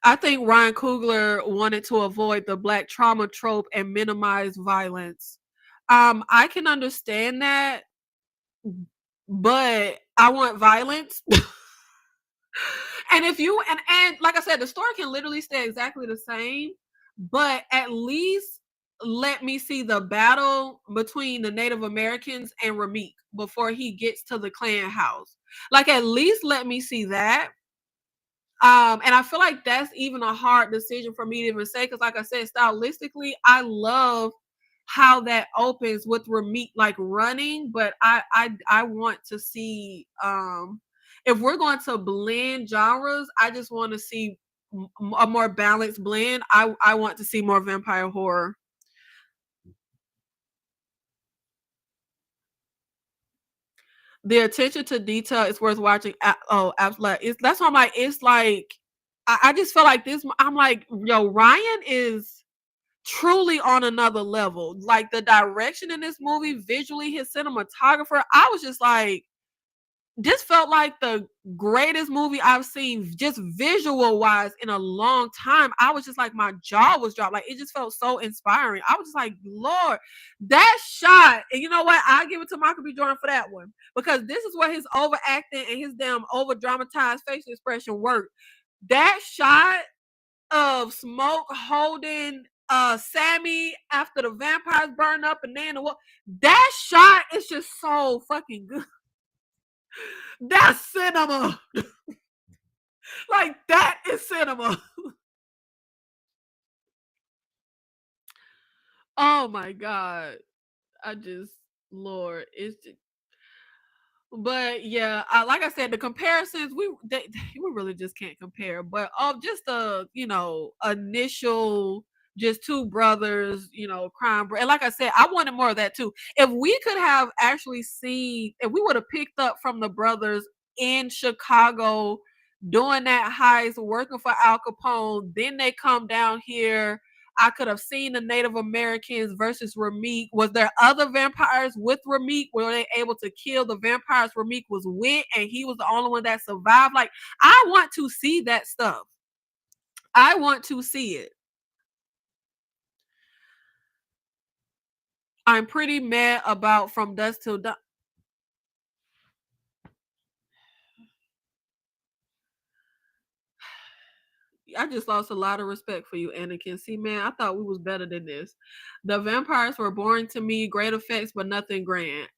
I think Ryan Coogler wanted to avoid the black trauma trope and minimize violence. I can understand that, but I want violence. And if you and like I said, the story can literally stay exactly the same, but at least let me see the battle between the Native Americans and Ramik before he gets to the clan house. Like at least let me see that. And I feel like that's even a hard decision for me to even say, because like I said, stylistically, I love how that opens with Ramit like running, but I want to see if we're going to blend genres, I just want to see a more balanced blend. I want to see more vampire horror. The attention to detail is worth watching. Oh, absolutely. That's why I'm like, it's like I just feel like this. I'm like, yo, Ryan is truly on another level. Like the direction in this movie, visually, his cinematographer, I was just like, this felt like the greatest movie I've seen just visual wise in a long time. I was just like, my jaw was dropped. Like it just felt so inspiring. I was just like, Lord, that shot. And you know what? I give it to Michael B. Jordan for that one. Because this is where his overacting and his damn over dramatized facial expression worked. That shot of Smoke holding Sammy after the vampires burn up and then that shot is just so fucking good. That's cinema. Like that is cinema. Oh my god. I just Lord, it's just, but yeah, like I said, the comparisons we really just can't compare. But just the initial just two brothers, crime. And like I said, I wanted more of that too. If we could have actually seen, if we would have picked up from the brothers in Chicago doing that heist, working for Al Capone, then they come down here. I could have seen the Native Americans versus Rameek. Was there other vampires with Rameek? Were they able to kill the vampires Rameek was with, and he was the only one that survived? Like, I want to see that stuff. I want to see it. I'm pretty mad about From Dusk Till Dawn. I just lost a lot of respect for you, Anakin. See, man, I thought we was better than this. The vampires were boring to me, great effects, but nothing grand.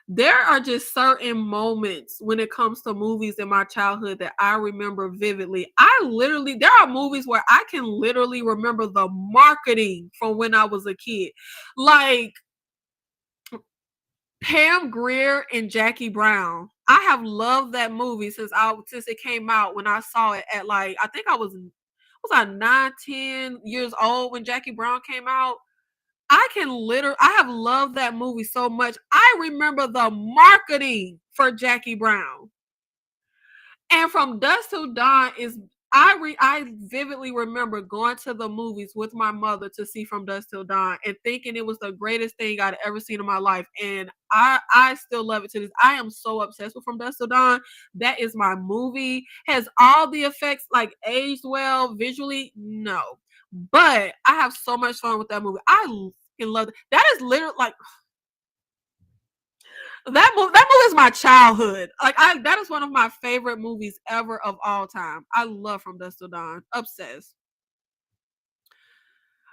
There are just certain moments when it comes to movies in my childhood that I remember vividly. There are movies where I can literally remember the marketing from when I was a kid. Like Pam Grier and Jackie Brown. I have loved that movie since it came out. When I saw it at, like, I think I was 9-10 years old when Jackie Brown came out. I have loved that movie so much. I remember the marketing for Jackie Brown. And From Dusk Till Dawn is I vividly remember going to the movies with my mother to see From Dusk Till Dawn and thinking it was the greatest thing I'd ever seen in my life. And I still love it to this. I am so obsessed with From Dusk Till Dawn. That is my movie. Has all the effects like aged well visually? No. But I have so much fun with that movie. I love it. That is literally like that movie is my childhood. Like that is one of my favorite movies ever of all time. I love From Dusk Till Dawn. Obsessed.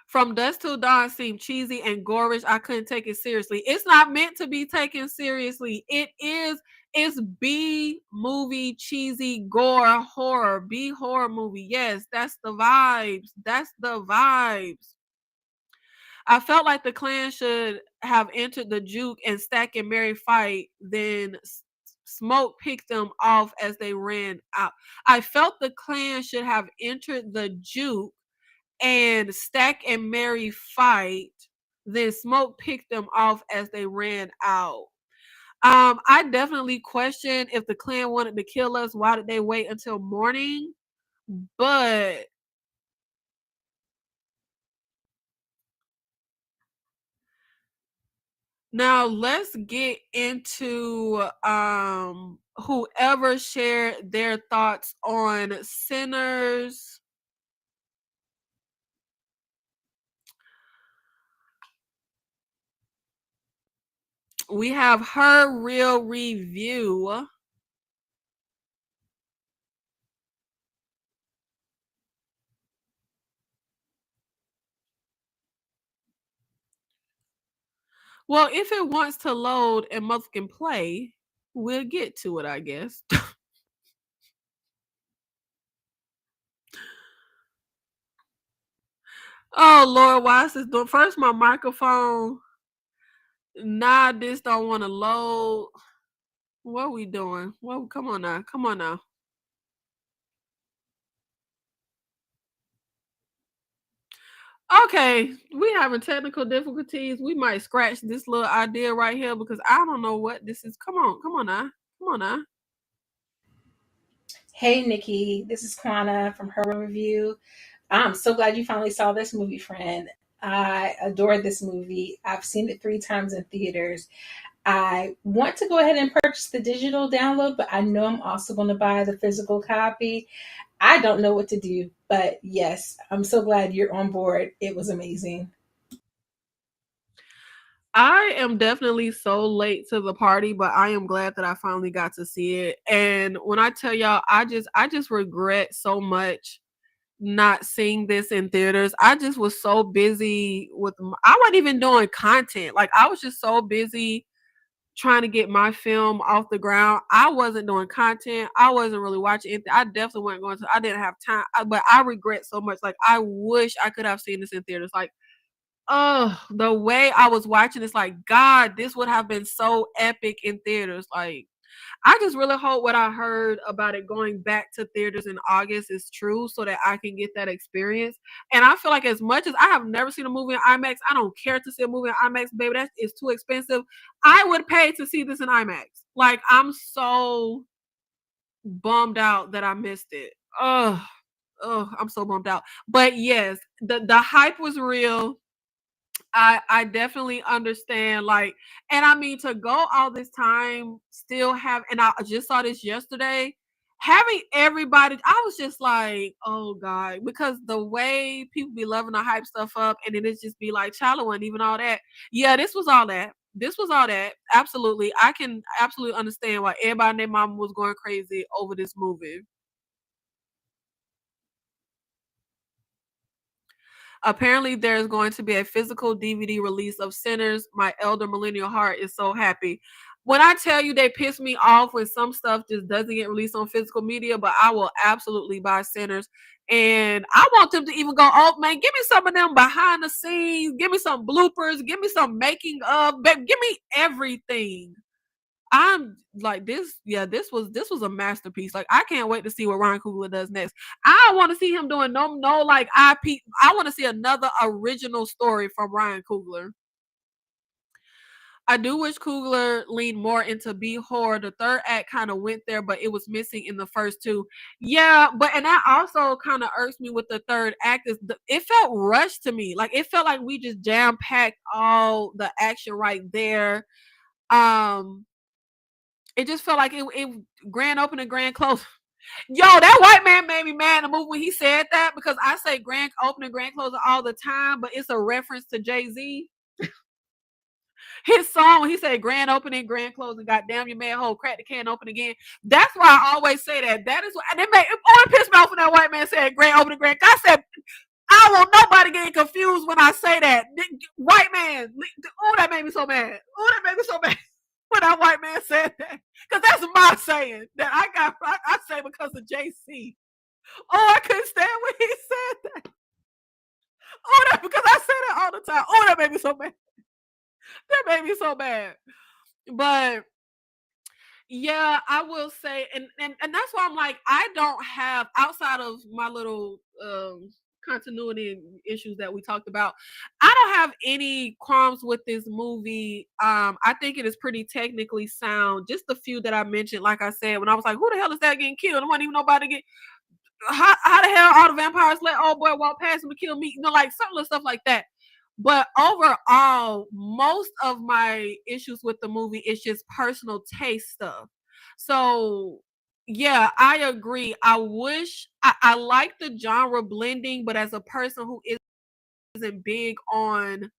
From Dusk Till Dawn seemed cheesy and gorish. I couldn't take it seriously. It's not meant to be taken seriously. It's B movie, cheesy, gore, horror. B horror movie. Yes, that's the vibes. That's the vibes. I felt like the clan should have entered the juke and Stack and Mary fight, then Smoke picked them off as they ran out. I felt the clan should have entered the juke and Stack and Mary fight, then Smoke picked them off as they ran out. I definitely question if the clan wanted to kill us, why did they wait until morning? But now let's get into whoever shared their thoughts on Sinners. We have Her Real Review. Well, if it wants to load and Mother can play, we'll get to it, I guess. Oh Lord, why is this doing? First my microphone. Nah, this don't want to load. What are we doing? Well, come on now. Come on now. Okay, we having technical difficulties. We might scratch this little idea right here because I don't know what this is. Come on now. Come on now. Hey, Nikki, this is Kwana from Her Review. I'm so glad you finally saw this movie, friend. I adored this movie. I've seen it 3 times in theaters. I want to go ahead and purchase the digital download, but I know I'm also going to buy the physical copy. I don't know what to do, but yes, I'm so glad you're on board. It was amazing. I am definitely so late to the party, but I am glad that I finally got to see it. And when I tell y'all, I just regret so much not seeing this in theaters. I just was so busy I wasn't even doing content. Like I was just so busy trying to get my film off the ground. I wasn't doing content. I wasn't really watching anything. I definitely wasn't going to. I didn't have time. But I regret so much. Like I wish I could have seen this in theaters. Like, oh, the way I was watching it's like, God, this would have been so epic in theaters. Like, I just really hope what I heard about it going back to theaters in August is true so that I can get that experience. And I feel like as much as I have never seen a movie in IMAX, I don't care to see a movie in IMAX, baby. That is too expensive. I would pay to see this in IMAX. Like, I'm so bummed out that I missed it. Oh, I'm so bummed out. But yes, the hype was real. I definitely understand, like, and I mean, to go all this time still have, and I just saw this yesterday, having everybody, I was just like, oh God, because the way people be loving to hype stuff up, and then it just be like shallow and even all that. Yeah, this was all that. This was all that. Absolutely. I can absolutely understand why everybody and their mama was going crazy over this movie. Apparently, there's going to be a physical DVD release of Sinners. My elder millennial heart is so happy. When I tell you they piss me off when some stuff just doesn't get released on physical media, but I will absolutely buy Sinners. And I want them to even go, oh man, give me some of them behind the scenes, give me some bloopers, give me some making of, give me everything. I'm like this. Yeah, this was a masterpiece. Like, I can't wait to see what Ryan Coogler does next. I want to see him doing no like IP. I want to see another original story from Ryan Coogler. I do wish Coogler leaned more into B horror. The third act kind of went there, but it was missing in the first two. Yeah, but and that also kind of irks me with the third act. It felt rushed to me. Like, it felt like we just jam packed all the action right there. Um, it just felt like it grand opening, grand close. Yo, that white man made me mad in the movie when he said that, because I say grand opening, grand closing all the time, but it's a reference to Jay-Z. His song, when he said grand opening, grand closing, goddamn your man hole, crack the can open again. That's why I always say that. That is what, and it only pissed me off when that white man said grand opening, grand. I said, I don't want nobody getting confused when I say that. White man, oh, that made me so mad. Oh, that made me so mad when that white man said that. Because that's my saying that I say because of JC. Oh, I couldn't stand when he said that. Oh, that, because I say that all the time. Oh, that made me so mad. That made me so mad. But yeah, I will say, and that's why I'm like, I don't have, outside of my little continuity issues that we talked about, I don't have any qualms with this movie. I think it is pretty technically sound. Just the few that I mentioned, like I said, when I was like, who the hell is that getting killed? There wasn't even nobody get. How the hell all the vampires let old boy walk past him and kill me? You know, like some little stuff like that. But overall, most of my issues with the movie is just personal taste stuff. So yeah, I agree. I wish I like the genre blending, but as a person who isn't big on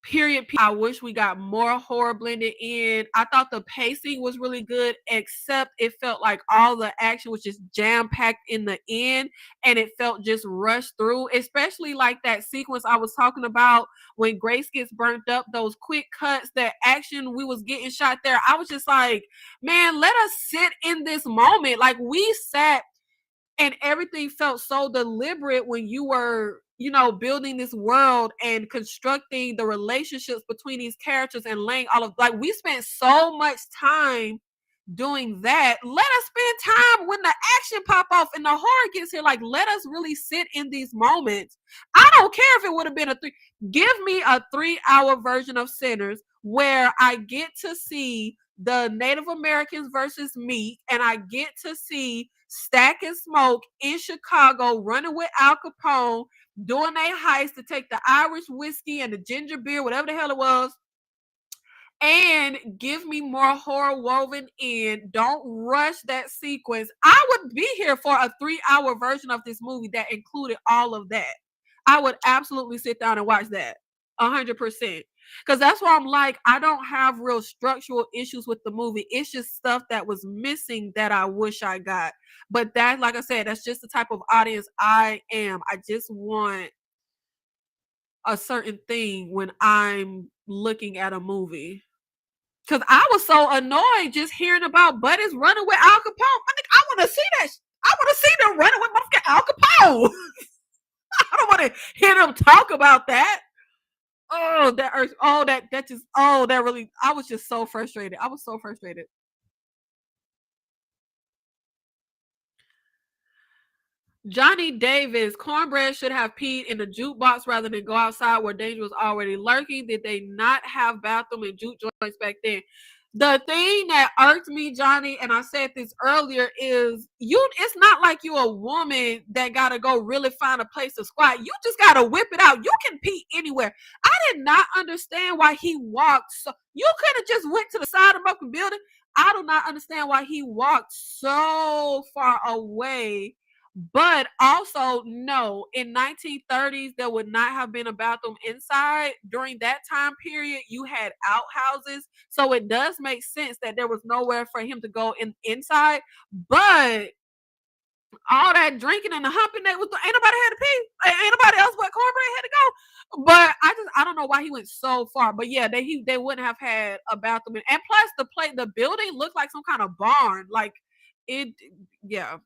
period, I wish we got more horror blended in. I thought the pacing was really good, except it felt like all the action was just jam packed in the end, and it felt just rushed through. Especially like that sequence I was talking about when Grace gets burnt up. Those quick cuts, that action we was getting shot there. I was just like, man, let us sit in this moment. Like, we sat and everything felt so deliberate when you were, you know, building this world and constructing the relationships between these characters and laying all of, like, we spent so much time doing that. Let us spend time when the action pop off and the horror gets here. Like, let us really sit in these moments. I don't care if it would have been give me a 3-hour version of Sinners where I get to see the Native Americans versus Meek, and I get to see Stack and Smoke in Chicago running with Al Capone, doing a heist to take the Irish whiskey and the ginger beer, whatever the hell it was, and give me more horror woven in. Don't rush that sequence. I would be here for a 3-hour version of this movie that included all of that. I would absolutely sit down and watch that 100%. Because that's why I'm like, I don't have real structural issues with the movie. It's just stuff that was missing that I wish I got. But that, like I said, that's just the type of audience I am. I just want a certain thing when I'm looking at a movie. Because I was so annoyed just hearing about buddies running with Al Capone. I think I want to see that. I want to see them running with motherfucking Al Capone. I don't want to hear them talk about that. Oh, that really, I was just so frustrated. I was so frustrated. Johnny Davis, cornbread should have peed in the jukebox rather than go outside where danger was already lurking. Did they not have bathroom and juke joints back then? The thing that irked me, Johnny, and I said this earlier, is it's not like you a woman that gotta go really find a place to squat. You just gotta whip it out. You can pee anywhere. I did not understand why he walked so you could have just went to the side of the fucking building. I do not understand why he walked so far away. But also, no, in 1930s, there would not have been a bathroom inside. During that time period, you had outhouses. So it does make sense that there was nowhere for him to go inside. But all that drinking and the humping that was ain't nobody had to pee. Ain't nobody else but cornbread had to go. But I don't know why he went so far. But yeah, they wouldn't have had a bathroom. And plus the building looked like some kind of barn. Like it yeah.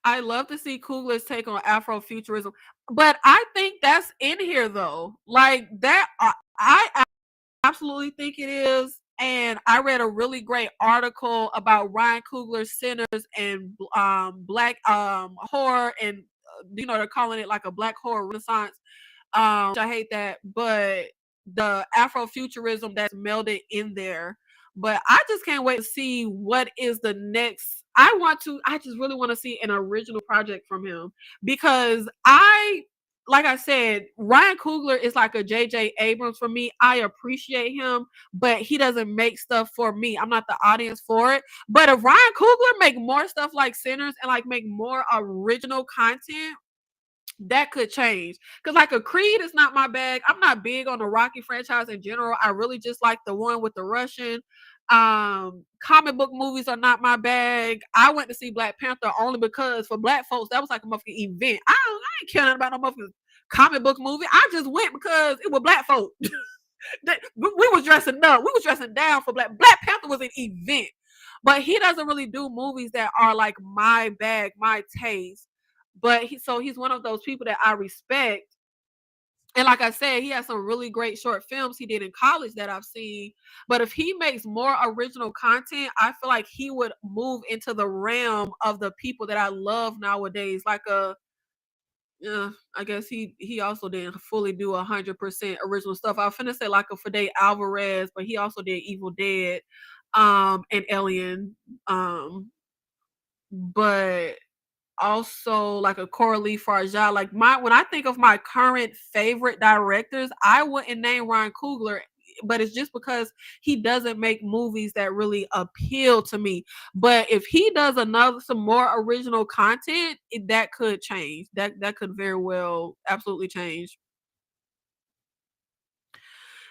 I love to see Coogler's take on Afrofuturism, but I think that's in here though. Like that, I absolutely think it is. And I read a really great article about Ryan Coogler's Sinners and black horror, and they're calling it like a black horror renaissance. I hate that, but the Afrofuturism that's melded in there. But I just can't wait to see what is the next. I just really want to see an original project from him, because like I said, Ryan Coogler is like a J.J. Abrams for me. I appreciate him, but he doesn't make stuff for me. I'm not the audience for it. But if Ryan Coogler make more stuff like Sinners and like make more original content, that could change. Because like a Creed is not my bag. I'm not big on the Rocky franchise in general. I really just like the one with the Russian. Comic book movies are not my bag. I went to see Black Panther only because for black folks that was like a motherfucking event. I ain't caring about no motherfucking comic book movie. I just went because it was black folk. We was dressing up. We was dressing down for Black Panther was an event. But he doesn't really do movies that are like my bag, my taste. But he's one of those people that I respect. And like I said, he has some really great short films he did in college that I've seen. But if he makes more original content, I feel like he would move into the realm of the people that I love nowadays. Like I guess he also didn't fully do 100% original stuff. I was finna say like a Fede Alvarez, but he also did Evil Dead, and Alien, but also like a Coralie Farjah. Like when I think of my current favorite directors, I wouldn't name Ryan Coogler, but it's just because he doesn't make movies that really appeal to me. But if he does some more original content, that could change. That could very well absolutely change.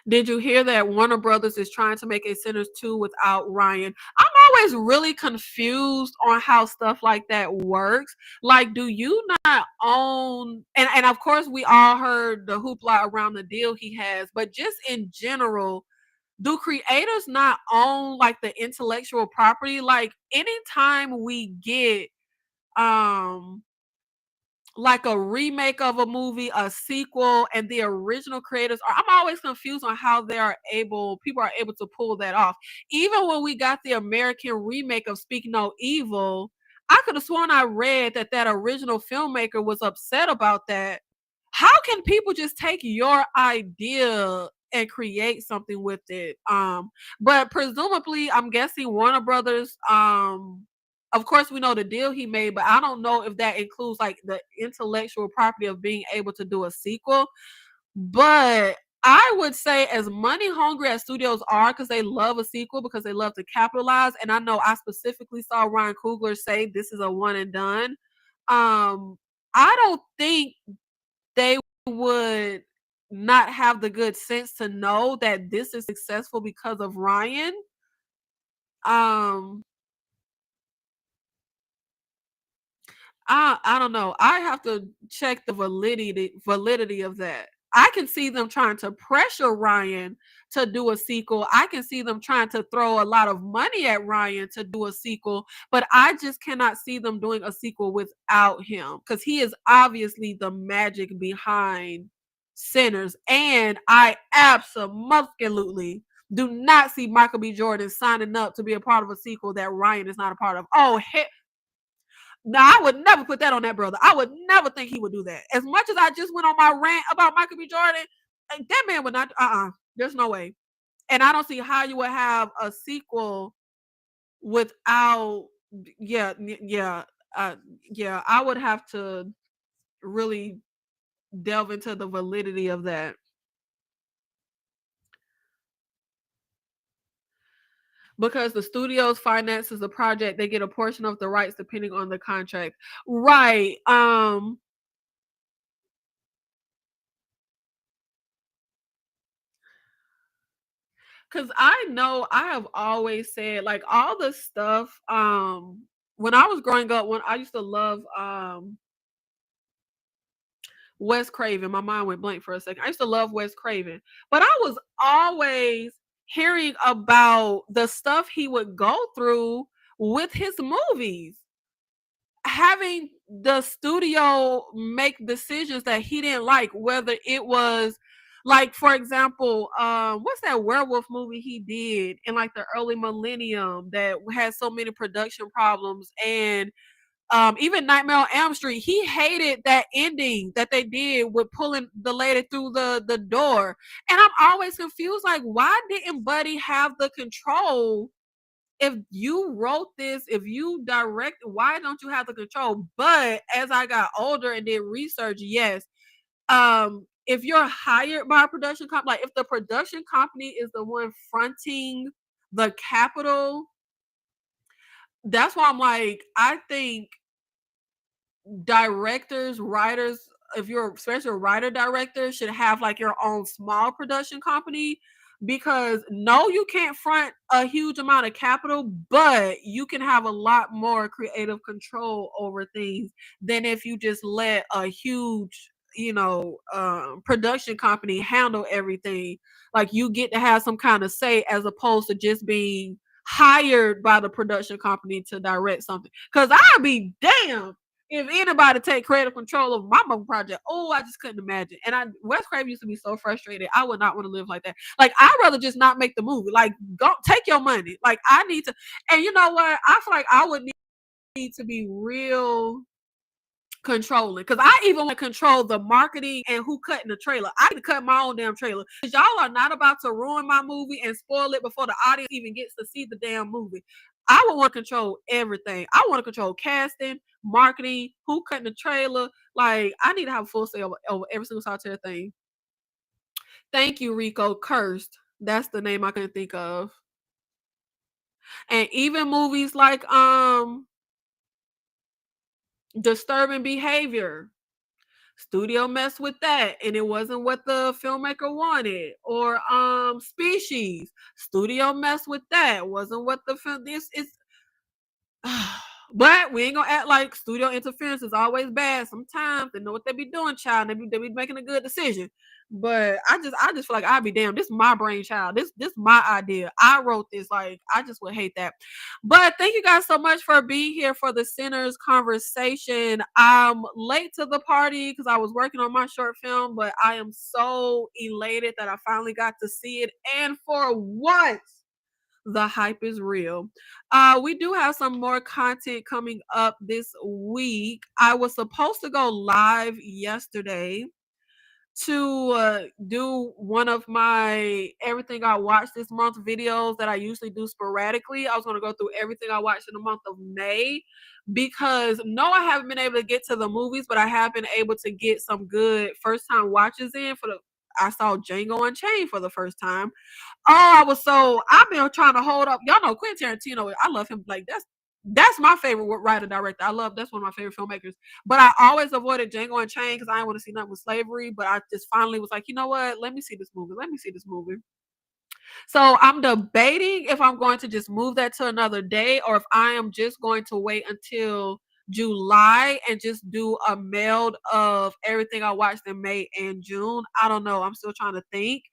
Did you hear that Warner Brothers is trying to make a Sinners 2 without Ryan? I'm always really confused on how stuff like that works. Like, do you not own, and of course we all heard the hoopla around the deal he has, but just in general, do creators not own like the intellectual property? Like anytime we get like a remake of a movie, a sequel, and the original creators I'm always confused on how people are able to pull that off. Even when we got the American remake of Speak No Evil, I could have sworn I read that original filmmaker was upset about that. How can people just take your idea and create something with it? But presumably I'm guessing Warner Brothers, of course we know the deal he made, but I don't know if that includes like the intellectual property of being able to do a sequel. But I would say as money hungry as studios are, because they love a sequel, because they love to capitalize, and I know I specifically saw Ryan Coogler say this is a one and done. I don't think they would not have the good sense to know that this is successful because of Ryan. Um I don't know. I have to check the validity of that. I can see them trying to pressure Ryan to do a sequel. I can see them trying to throw a lot of money at Ryan to do a sequel, but I just cannot see them doing a sequel without him, because he is obviously the magic behind Sinners. And I absolutely Do not see Michael B. Jordan signing up to be a part of a sequel that Ryan is not a part of. Oh, heck. No, I would never put that on that brother. I would never think he would do that. As much as I just went on my rant about Michael B. Jordan, that man would not. There's no way. And I don't see how you would have a sequel without. Yeah. I would have to really delve into the validity of that. Because the studio's finances the project, they get a portion of the rights depending on the contract. Right. Because I know I have always said, like, all the stuff, when I was growing up, when I used to love Wes Craven. My mind went blank for a second. I used to love Wes Craven, but I was always hearing about the stuff he would go through with his movies, having the studio make decisions that he didn't like, whether it was like, for example, what's that werewolf movie he did in like the early millennium that had so many production problems, and even Nightmare on Elm Street, he hated that ending that they did with pulling the lady through the door. And I'm always confused, like, why didn't Buddy have the control? If you wrote this, if you direct, why don't you have the control? But as I got older and did research, yes, if you're hired by a production company, like if the production company is the one fronting the capital, that's why I'm like, I think directors, writers, if you're especially a writer director, should have like your own small production company, because no, you can't front a huge amount of capital, but you can have a lot more creative control over things than if you just let a huge, production company handle everything. Like, you get to have some kind of say as opposed to just being hired by the production company to direct something. Because I'd be damned if anybody take creative control of my movie project. Oh, I just couldn't imagine. And Wes Craven used to be so frustrated. I would not want to live like that. Like, I'd rather just not make the movie. Like, go take your money. Like, I need to. And you know what? I feel like I would need to be real controlling, because I even want to control the marketing and who cutting the trailer. I need to cut my own damn trailer, because y'all are not about to ruin my movie and spoil it before the audience even gets to see the damn movie. I would want to control everything. I want to control casting, marketing, who cutting the trailer. Like, I need to have full say over every single solitary thing. Thank you, Rico. Cursed. That's the name I couldn't think of. And even movies like Disturbing Behavior, studio messed with that and it wasn't what the filmmaker wanted. Or Species, studio messed with that, wasn't what the film. This is but we ain't gonna act like studio interference is always bad. Sometimes they know what they be doing, child. They be making a good decision. But I just feel like I'd be damned. This is my brainchild. This my idea. I wrote this. Like, I just would hate that. But thank you guys so much for being here for the Sinners conversation. I'm late to the party because I was working on my short film, but I am so elated that I finally got to see it. And for once, the hype is real. We do have some more content coming up this week. I was supposed to go live yesterday to do one of my everything I watched this month videos that I usually do sporadically. I was going to go through everything I watched in the month of May, because no, I haven't been able to get to the movies, but I have been able to get some good first time watches in. I saw Django Unchained for the first time. Oh, I've been trying to hold up. Y'all know Quentin Tarantino. I love him. Like, that's my favorite writer director. That's one of my favorite filmmakers. But I always avoided Django Unchained because I didn't want to see nothing with slavery. But I just finally was like, you know what? Let me see this movie. So I'm debating if I'm going to just move that to another day, or if I am just going to wait until July and just do a meld of everything I watched in May and June. I don't know. I'm still trying to think.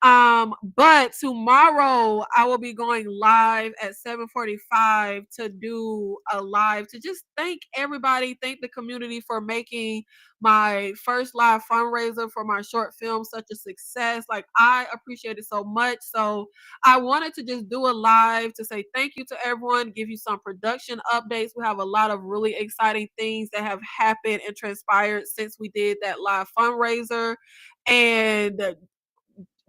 But tomorrow I will be going live at 7:45 to do a live to just thank everybody, thank the community for making my first live fundraiser for my short film such a success. Like, I appreciate it so much. So I wanted to just do a live to say thank you to everyone, give you some production updates. We have a lot of really exciting things that have happened and transpired since we did that live fundraiser. And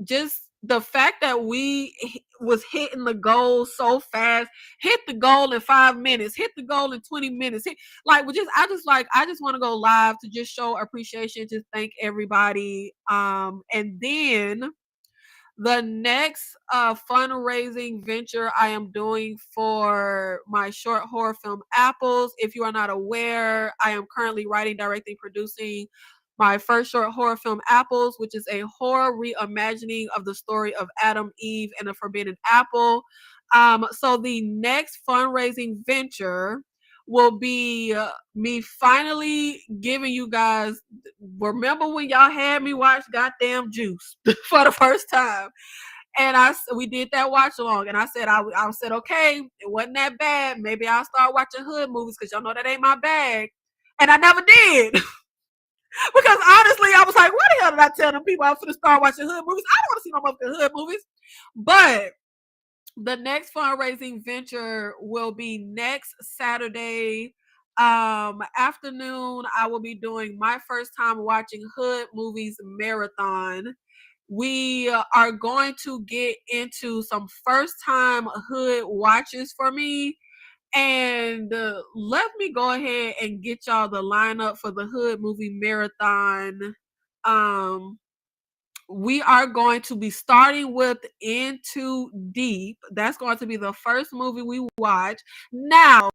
just the fact that we was hitting the goal so fast, hit the goal in 5 minutes, hit the goal in 20 minutes, I just want to go live to just show appreciation, just thank everybody. And then the next fundraising venture I am doing for my short horror film Apples. If you are not aware, I am currently writing, directing, producing my first short horror film Apples, which is a horror reimagining of the story of Adam, Eve, and the Forbidden Apple. So the next fundraising venture will be me finally giving you guys. Remember when y'all had me watch goddamn Juice for the first time? And we did that watch along, and I said, okay, it wasn't that bad. Maybe I'll start watching hood movies because y'all know that ain't my bag. And I never did. Because honestly, I was like, why the hell did I tell them people I was going to start watching hood movies? I don't want to see no motherfucking hood movies. But the next fundraising venture will be next Saturday afternoon. I will be doing my first time watching hood movies marathon. We are going to get into some first time hood watches for me. And let me go ahead and get y'all the lineup for the hood movie marathon. We are going to be starting with Into Deep. That's going to be the first movie we watch. Now,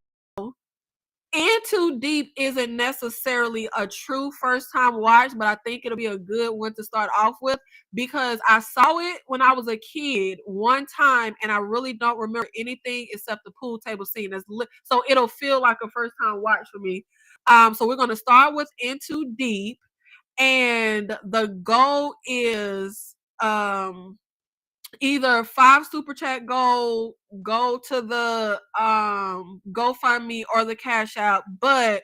Into Deep isn't necessarily a true first time watch, but I think it'll be a good one to start off with because I saw it when I was a kid one time and I really don't remember anything except the pool table scene. So it'll feel like a first time watch for me. So we're going to start with Into Deep, and the goal is either 5 super chat goal, go to the GoFundMe or the Cash App, but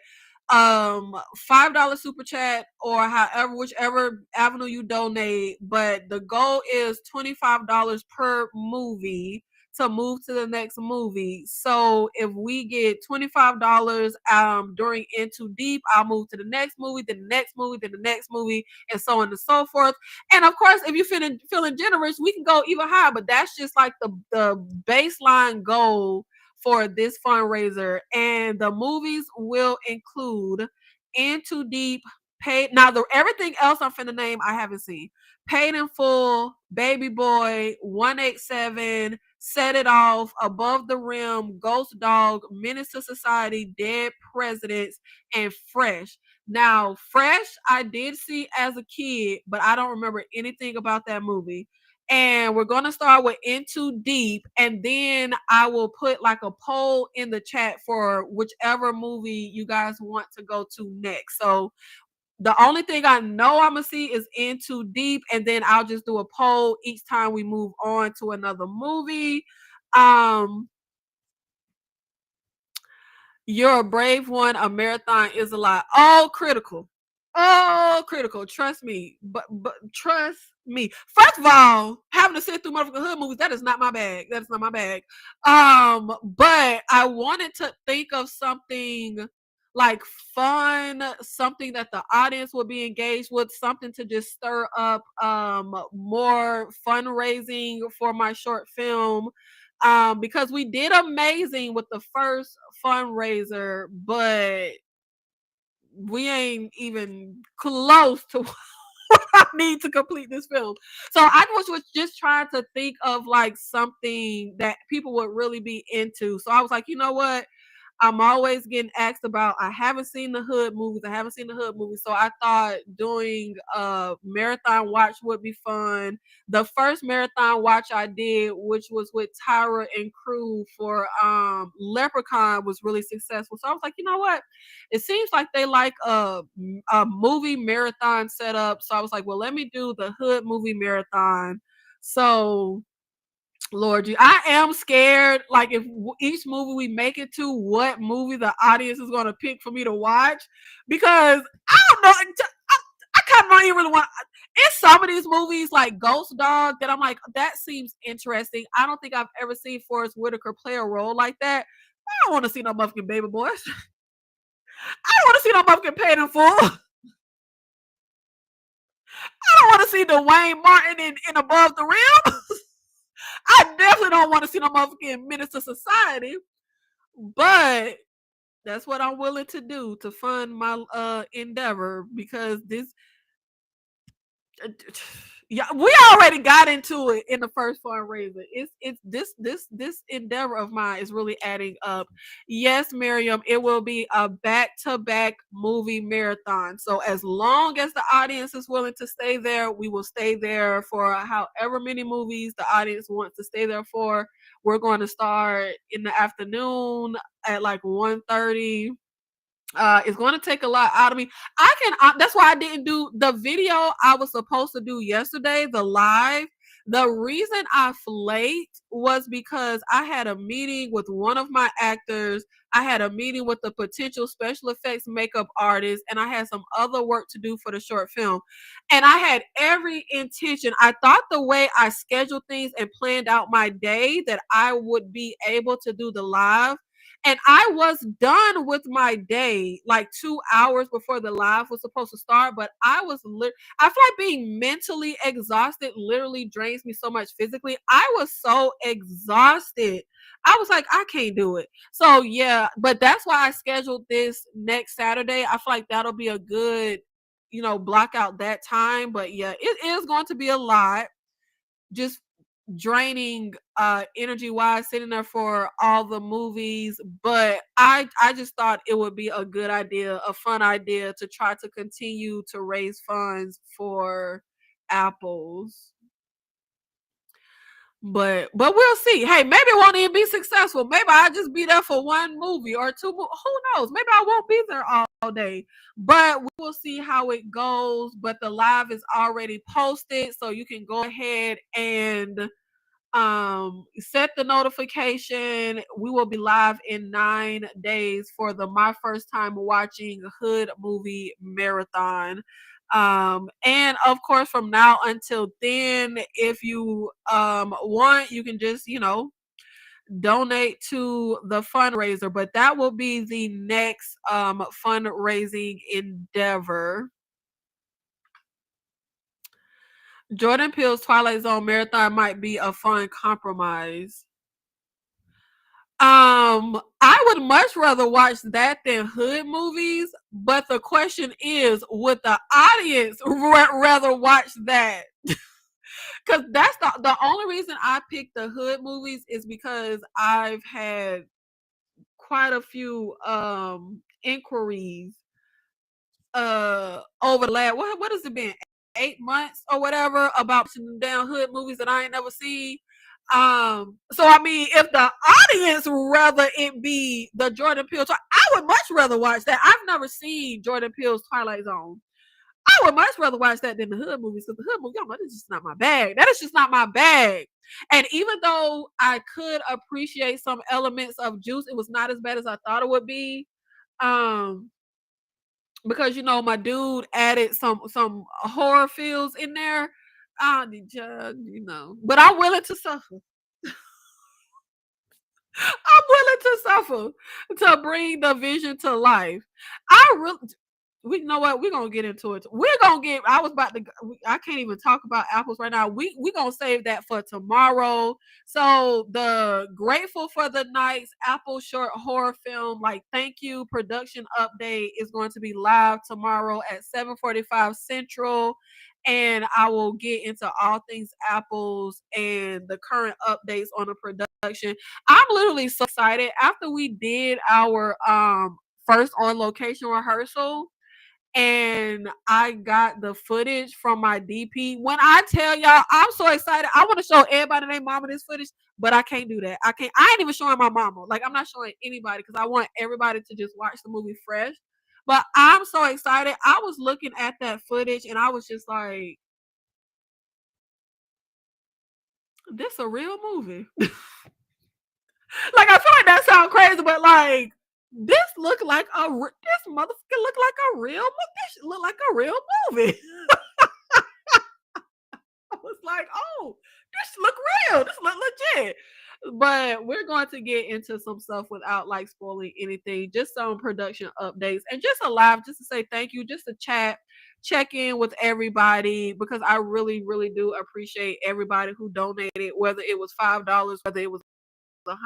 $5 super chat or whichever avenue you donate, but the goal is $25 per movie to move to the next movie. So if we get $25 during Into Deep, I'll move to the next movie, then the next movie, then the next movie, and so on and so forth. And of course, if you're feeling generous, we can go even higher, but that's just like the baseline goal for this fundraiser. And the movies will include Into Deep, Paid. Now, everything else I'm finna name, I haven't seen. Paid in Full, Baby Boy, 187, Set It Off, Above the Rim, Ghost Dog, Menace to Society, Dead Presidents, and Fresh. Now, Fresh, I did see as a kid, but I don't remember anything about that movie. And we're going to start with Into Deep, and then I will put like a poll in the chat for whichever movie you guys want to go to next. So the only thing I know I'm going to see is Into Deep, and then I'll just do a poll each time we move on to another movie. You're a brave one. A marathon is a lot. All critical. Oh, critical. Trust me. But trust me. First of all, having to sit through motherfucking hood movies, that is not my bag. That is not my bag. But I wanted to think of something like fun, something that the audience will be engaged with, something to just stir up more fundraising for my short film. Because we did amazing with the first fundraiser, but we ain't even close to what I need to complete this film. So I was just trying to think of like something that people would really be into. So I was like, you know what? I'm always getting asked about, I haven't seen the hood movies. So I thought doing a marathon watch would be fun. The first marathon watch I did, which was with Tyra and crew for Leprechaun, was really successful. So I was like, you know what? It seems like they like a movie marathon setup. So I was like, well, let me do the hood movie marathon. So, Lord, I am scared. Like, if each movie we make it to, what movie the audience is going to pick for me to watch, because I don't know. I kind of don't even really want. In some of these movies, like Ghost Dog, that I'm like, that seems interesting. I don't think I've ever seen Forrest Whitaker play a role like that. I don't want to see no motherfucking baby boys. I don't want to see no motherfucking Paid in Full. I don't want to see Dwayne Martin in Above the Rim. I definitely don't want to see no motherfucking Menace to Society. But that's what I'm willing to do to fund my endeavor, because this yeah, we already got into it in the first fundraiser. It's this endeavor of mine is really adding up. Yes, Miriam, it will be a back-to-back movie marathon. So as long as the audience is willing to stay there, we will stay there for however many movies the audience wants to stay there for. We're going to start in the afternoon at like 1:30. It's going to take a lot out of me. That's why I didn't do the video I was supposed to do yesterday, the live. The reason I flaked was because I had a meeting with one of my actors. I had a meeting with the potential special effects makeup artist, and I had some other work to do for the short film. And I had every intention. I thought the way I scheduled things and planned out my day that I would be able to do the live. And I was done with my day like 2 hours before the live was supposed to start. But I feel like being mentally exhausted literally drains me so much physically. I was so exhausted. I was like, I can't do it. So yeah, but that's why I scheduled this next Saturday. I feel like that'll be a good, block out that time. But yeah, it is going to be a lot. Just draining energy wise sitting there for all the movies, but I just thought it would be a good idea, a fun idea, to try to continue to raise funds for Apples. But we'll see. Hey, maybe it won't even be successful. Maybe I'll just be there for one movie or two. Who knows? Maybe I won't be there all day. But we will see how it goes. But the live is already posted, so you can go ahead and set the notification. We will be live in 9 days for the My First Time Watching Hood movie marathon. And of course, from now until then, if you want, you can just donate to the fundraiser. But that will be the next fundraising endeavor. Jordan Peele's Twilight Zone marathon might be a fun compromise. I would much rather watch that than hood movies, but the question is, would the audience rather watch that? Because that's the only reason I picked the hood movies is because I've had quite a few inquiries over the last what has it been, 8 months or whatever, about some damn hood movies that I ain't never seen. So I mean, if the audience rather it be the Jordan Peele, I would much rather watch that. I've never seen Jordan Peele's Twilight Zone. I would much rather watch that than the hood movies, because the hood movie, that is just not my bag. That is just not my bag. And even though I could appreciate some elements of Juice, it was not as bad as I thought it would be. Because my dude added some horror feels in there. But I'm willing to suffer. I'm willing to suffer to bring the vision to life. We know what, we're gonna get into it. I can't even talk about Apples right now. We're gonna save that for tomorrow. So the Grateful for the Night's Apple short horror film, like, thank you production update, is going to be live tomorrow at 7:45 Central. And I will get into all things Apples and the current updates on the production. I'm literally so excited. After we did our first on location rehearsal, and I got the footage from my DP. When I tell y'all, I'm so excited. I want to show everybody their mama this footage, but I can't do that. I ain't even showing my mama. Like, I'm not showing anybody because I want everybody to just watch the movie fresh. But I'm so excited. I was looking at that footage and I was just like, This a real movie. Like, I feel like that sounds crazy, but like, this look like this motherfucker look like a real movie. This look like a real movie. I was like, oh, this look real. This look legit. But we're going to get into some stuff without like spoiling anything, just some production updates and just a live, just to say thank you, just to check in with everybody, because I really, really do appreciate everybody who donated, whether it was $5, whether it was $100,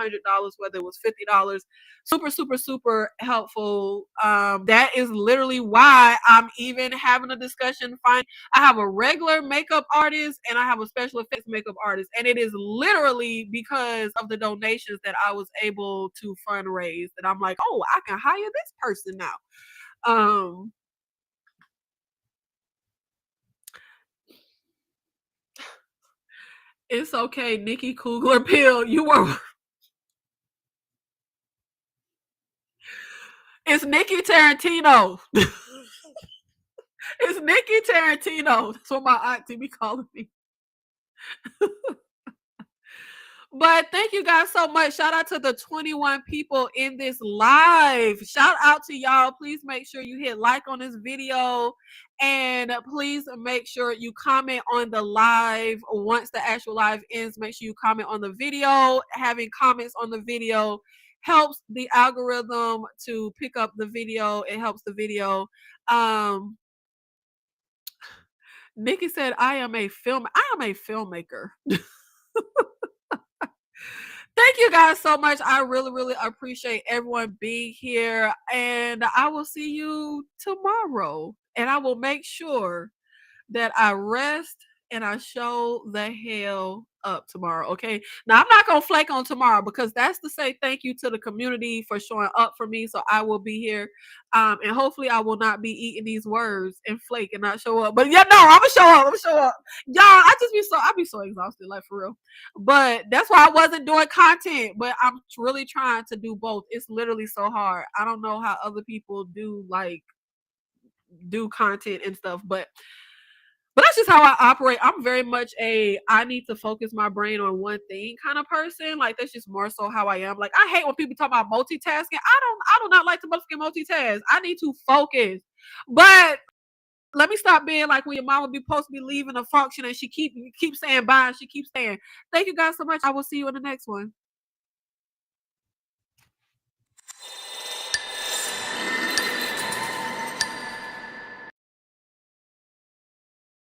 whether it was $50. Super, super, super helpful. That is literally why I'm even having a discussion. I have a regular makeup artist and I have a special effects makeup artist, and it is literally because of the donations that I was able to fundraise that I'm like, oh, I can hire this person now. It's okay, Nikki Coogler Pill. You were. It's Nikki Tarantino. It's Nikki Tarantino. That's what my auntie be calling me. But thank you guys so much. Shout out to the 21 people in this live. Shout out to y'all. Please make sure you hit like on this video. And please make sure you comment on the live. Once the actual live ends, make sure you comment on the video. Having comments on the video helps the algorithm to pick up the video. It helps the video. Nikki said, I am a filmmaker. Thank you guys so much. I really, really appreciate everyone being here. And I will see you tomorrow. And I will make sure that I rest and I show the hell up tomorrow. Okay. Now I'm not gonna flake on tomorrow, because that's to say thank you to the community for showing up for me. So I will be here. And hopefully I will not be eating these words and flake and not show up. But yeah, no, I'm gonna show up. Y'all, I be so exhausted, like, for real. But that's why I wasn't doing content. But I'm really trying to do both. It's literally so hard. I don't know how other people do content and stuff, but that's just how I operate. I'm very much I need to focus my brain on one thing kind of person. Like, that's just more so how I am. Like, I hate when people talk about multitasking. I do not like to motherfucking multitask. I need to focus. But let me stop being like when your mama be supposed to be leaving a function and she keep saying bye and she keeps saying, thank you guys so much. I will see you in the next one.